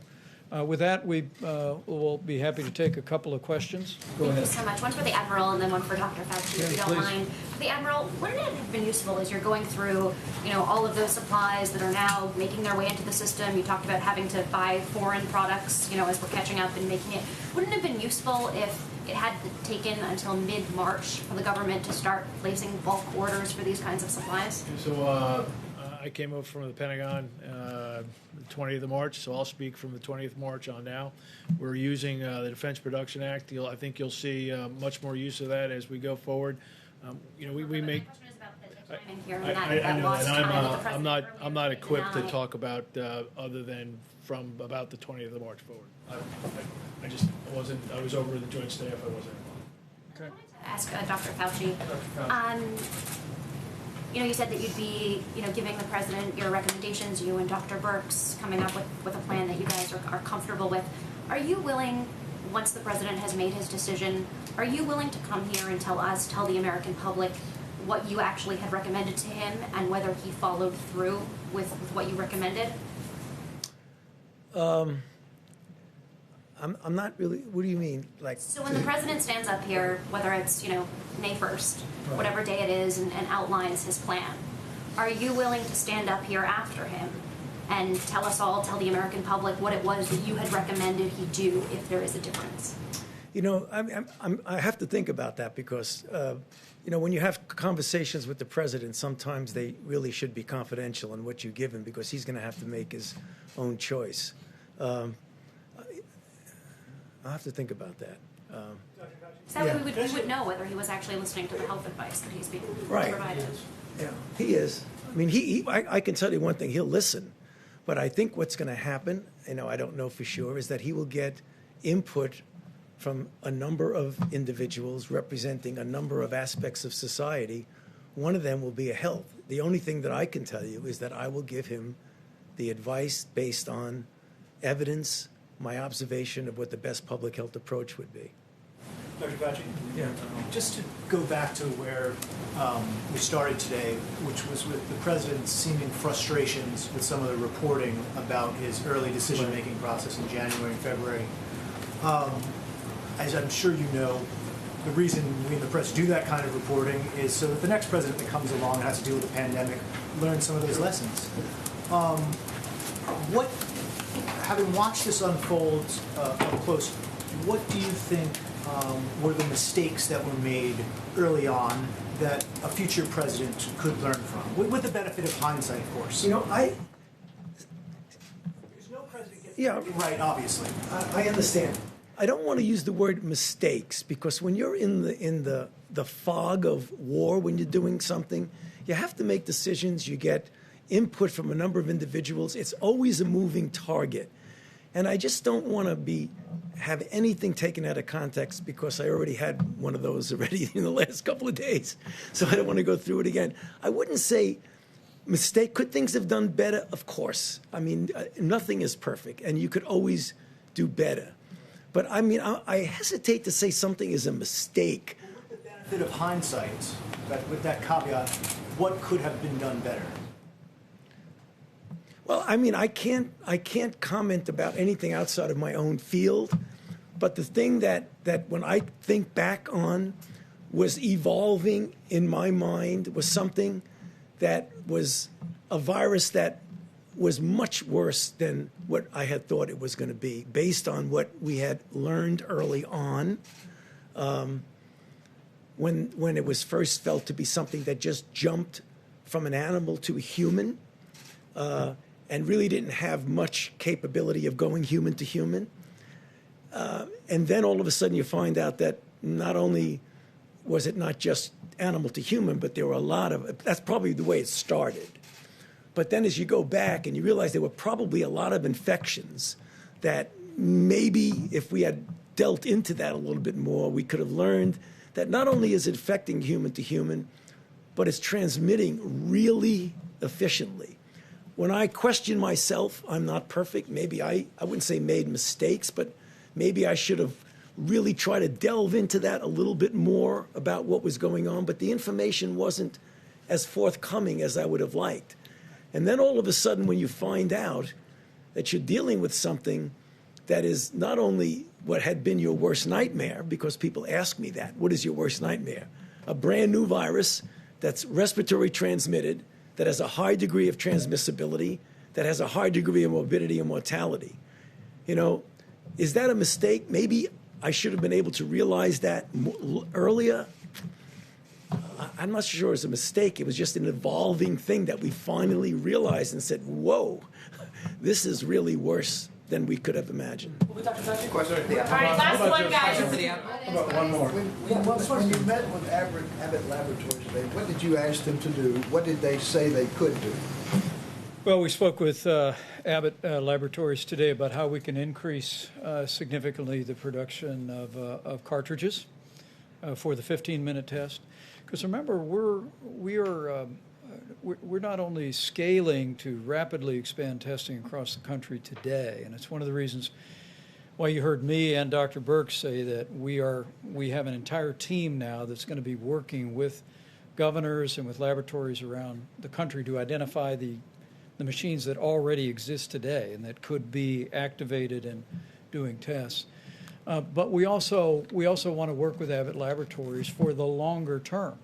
with that, we will be happy to take a couple of questions. Go ahead. Thank you so much. One for the Admiral and then one for Dr. Fauci, if you don't mind. For the Admiral, wouldn't it have been useful as you're going through, all of those supplies that are now making their way into the system? You talked about having to buy foreign products, as we're catching up and making it. Wouldn't it have been useful if it had taken until mid-March for the government to start placing bulk orders for these kinds of supplies? So I came over from the Pentagon the 20th of March, so I'll speak from the 20th of March on now. We're using the Defense Production Act. I think you'll see much more use of that as we go forward. We make. I'm not equipped to talk about other than from about the 20th of March forward. I was over the Joint Staff. I wasn't. Okay. Ask Dr. Fauci. You said that you'd be, giving the President your recommendations, you and Dr. Birx coming up with a plan that you guys are comfortable with. Are you willing, once the President has made his decision, are you willing to come here and tell the American public what you actually had recommended to him and whether he followed through with what you recommended? I'm not really. What do you mean? So when the President stands up here, whether it's May 1st, whatever day it is, and outlines his plan, are you willing to stand up here after him and tell the American public what it was that you had recommended he do if there is a difference? I have to think about that because you know, when you have conversations with the president, sometimes they really should be confidential in what you give him because he's going to have to make his own choice. I'll have to think about that. So that way we would know whether he was actually listening to the health advice that he's being provided. Yeah, he is. I mean, I can tell you one thing, he'll listen. But I think what's going to happen, you know, I don't know for sure, is that he will get input from a number of individuals representing a number of aspects of society. One of them will be a health. The only thing that I can tell you is that I will give him the advice based on evidence, my observation of what the best public health approach would be. Dr. Fauci? Yeah. Just to go back to where we started today, which was with the president's seeming frustrations with some of the reporting about his early decision-making process in January and February. As I'm sure you know, the reason we in the press do that kind of reporting is so that the next president that comes along and has to deal with the pandemic learns some of those lessons. Having watched this unfold up close, what do you think were the mistakes that were made early on that a future president could learn from, with the benefit of hindsight, of course? You know, there's no president gets everything right, obviously. I understand. I don't want to use the word mistakes because when you're in the fog of war, when you're doing something, you have to make decisions. You get input from a number of individuals. It's always a moving target. And I just don't want to have anything taken out of context because I already had one of those already in the last couple of days. So I don't want to go through it again. I wouldn't say mistake. Could things have done better? Of course. I mean, nothing is perfect, and you could always do better. But I mean, I hesitate to say something is a mistake. With the benefit of hindsight, with that caveat, what could have been done better? Well, I mean, I can't comment about anything outside of my own field, but the thing that when I think back on was evolving in my mind was something that was a virus that was much worse than what I had thought it was going to be, based on what we had learned early on, when it was first felt to be something that just jumped from an animal to a human. And really didn't have much capability of going human to human. And then all of a sudden you find out that not only was it not just animal to human, but there were a lot of, that's probably the way it started. But then as you go back and you realize there were probably a lot of infections that maybe if we had dealt into that a little bit more, we could have learned that not only is it affecting human to human, but it's transmitting really efficiently. When I question myself, I'm not perfect. Maybe I wouldn't say made mistakes, but maybe I should have really tried to delve into that a little bit more about what was going on. But the information wasn't as forthcoming as I would have liked. And then all of a sudden, when you find out that you're dealing with something that is not only what had been your worst nightmare, because people ask me that, what is your worst nightmare? A brand new virus that's respiratory transmitted, that has a high degree of transmissibility, that has a high degree of morbidity and mortality. You know, is that a mistake? Maybe I should have been able to realize that earlier. I'm not sure it's a mistake. It was just an evolving thing that we finally realized and said, whoa, this is really worse than we could have imagined. All right, last one, guys. How about one more? When you met with Abbott Laboratories today, what did you ask them to do? What did they say they could do? Well, we spoke with Abbott Laboratories today about how we can increase significantly the production of cartridges for the 15-minute test. Because remember, we're not only scaling to rapidly expand testing across the country today, and it's one of the reasons why you heard me and Dr. Birx say that we have an entire team now that's going to be working with governors and with laboratories around the country to identify the machines that already exist today and that could be activated and doing tests. But we also want to work with Abbott Laboratories for the longer term,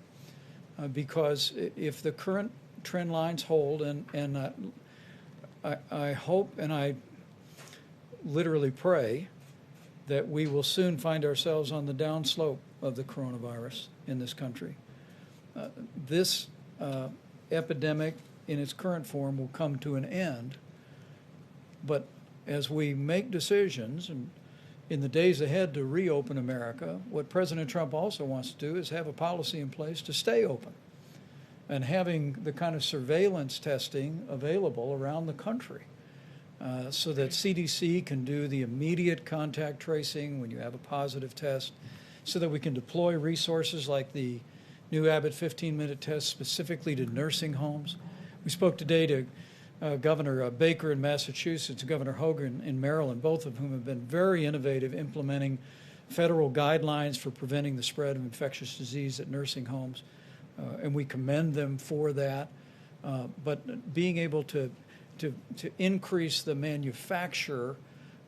because if the current trend lines hold, and I hope and I literally pray that we will soon find ourselves on the downslope of the coronavirus in this country. this epidemic in its current form will come to an end. But as we make decisions and in the days ahead to reopen America, what President Trump also wants to do is have a policy in place to stay open and having the kind of surveillance testing available around the country so that CDC can do the immediate contact tracing when you have a positive test, so that we can deploy resources like the new Abbott 15-minute test specifically to nursing homes. We spoke today to Governor Baker in Massachusetts, Governor Hogan in Maryland, both of whom have been very innovative implementing federal guidelines for preventing the spread of infectious disease at nursing homes, and we commend them for that. But being able to increase the manufacture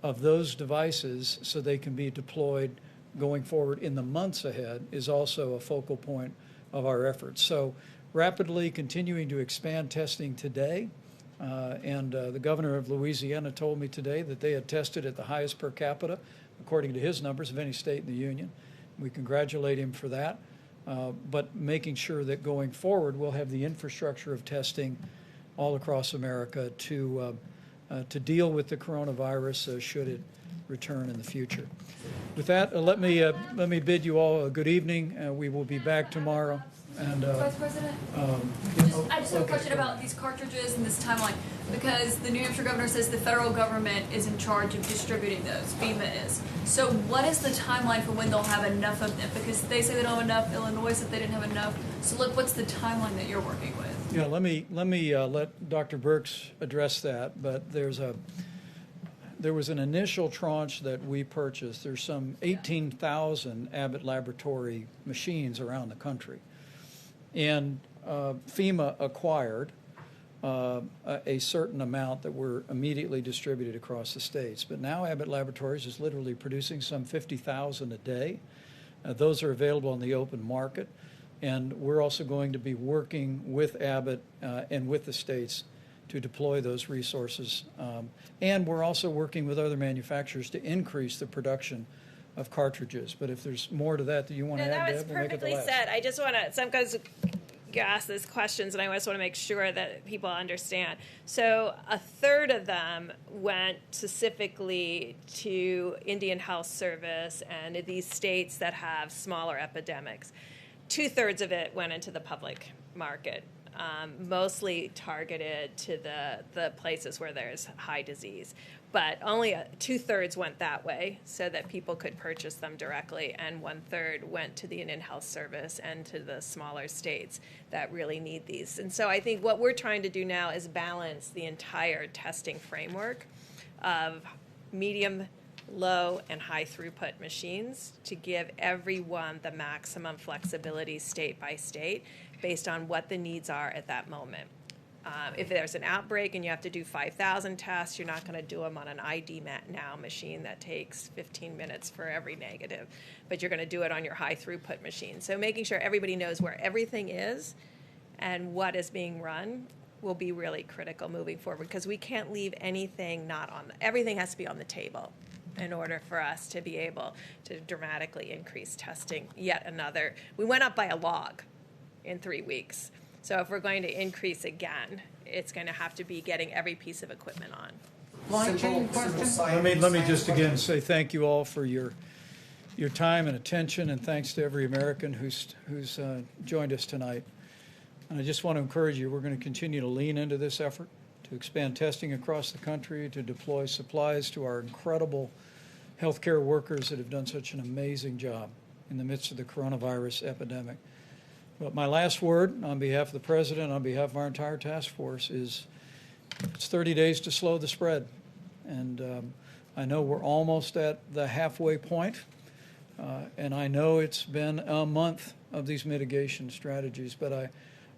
of those devices so they can be deployed going forward in the months ahead is also a focal point of our efforts. So rapidly continuing to expand testing today. The governor of Louisiana told me today that they had tested at the highest per capita, according to his numbers, of any state in the union. We congratulate him for that. But making sure that going forward we'll have the infrastructure of testing all across America to deal with the coronavirus should it return in the future. With that, let me bid you all a good evening. We will be back tomorrow. And Vice President, I just have a question about these cartridges and this timeline, because the New Hampshire governor says the federal government is in charge of distributing those. Fema is. So what is the timeline for when they'll have enough of them? Because they say they don't have enough. Illinois said they didn't have enough. So look, what's the timeline that you're working with? Yeah, let me let Dr. Birx address that. But there was an initial tranche that we purchased. There's some 18,000 Abbott Laboratory machines around the country. And FEMA acquired a certain amount that were immediately distributed across the states. But now Abbott Laboratories is literally producing some 50,000 a day. Those are available on the open market. And we're also going to be working with Abbott and with the states to deploy those resources. And we're also working with other manufacturers to increase the production of cartridges. But if there's more to that you want to add, that was perfectly said. I just want to, sometimes you ask these questions, and I just want to make sure that people understand. So a third of them went specifically to Indian Health Service and these states that have smaller epidemics. 2/3 of it went into the public market, mostly targeted to the places where there's high disease. But only 2/3 went that way so that people could purchase them directly, and 1/3 went to the Indian Health Service and to the smaller states that really need these. And so I think what we're trying to do now is balance the entire testing framework of medium, low, and high throughput machines to give everyone the maximum flexibility state by state based on what the needs are at that moment. If there's an outbreak and you have to do 5,000 tests, you're not going to do them on an ID Now machine that takes 15 minutes for every negative, but you're going to do it on your high throughput machine. So making sure everybody knows where everything is and what is being run will be really critical moving forward, because we can't leave anything not on. Everything has to be on the table in order for us to be able to dramatically increase testing. We went up by a log in 3 weeks. So if we're going to increase again, it's going to have to be getting every piece of equipment on. Let me just again say thank you all for your time and attention, and thanks to every American who's joined us tonight. And I just want to encourage you, we're going to continue to lean into this effort to expand testing across the country, to deploy supplies to our incredible healthcare workers that have done such an amazing job in the midst of the coronavirus epidemic. But my last word on behalf of the President, on behalf of our entire task force, is it's 30 days to slow the spread. And I know we're almost at the halfway point, and I know it's been a month of these mitigation strategies, but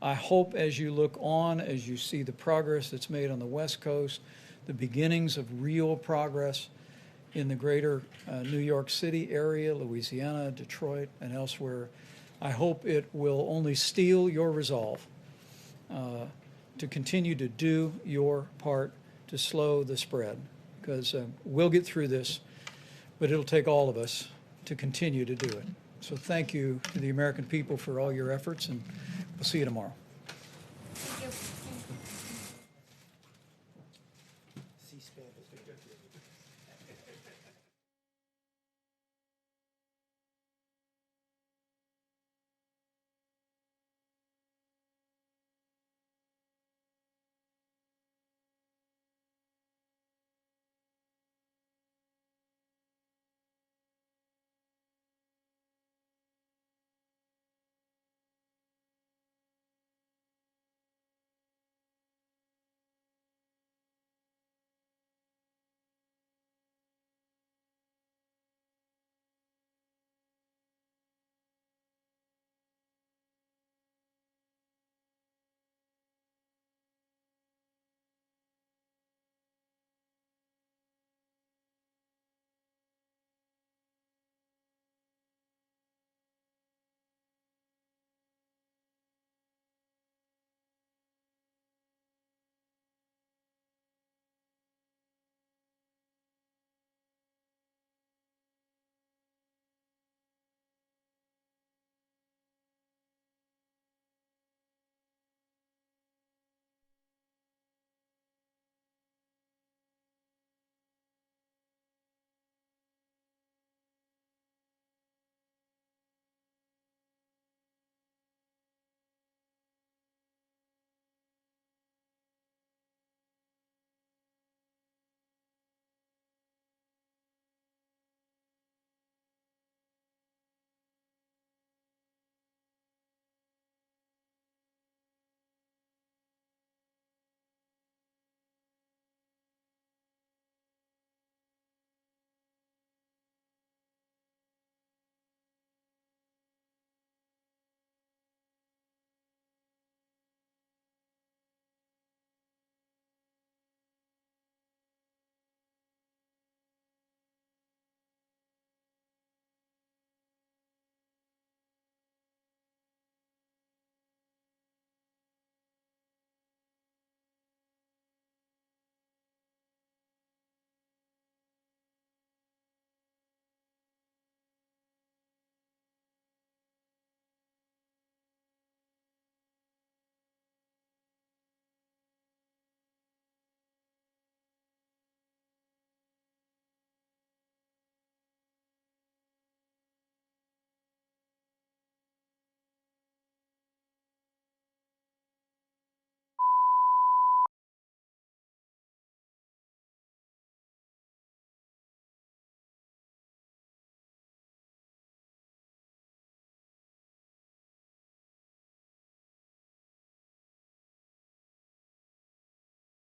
I hope as you look on, as you see the progress that's made on the West Coast, the beginnings of real progress in the greater New York City area, Louisiana, Detroit, and elsewhere, I hope it will only steel your resolve to continue to do your part to slow the spread, because we'll get through this, but it'll take all of us to continue to do it. So thank you to the American people for all your efforts, and We'll see you tomorrow.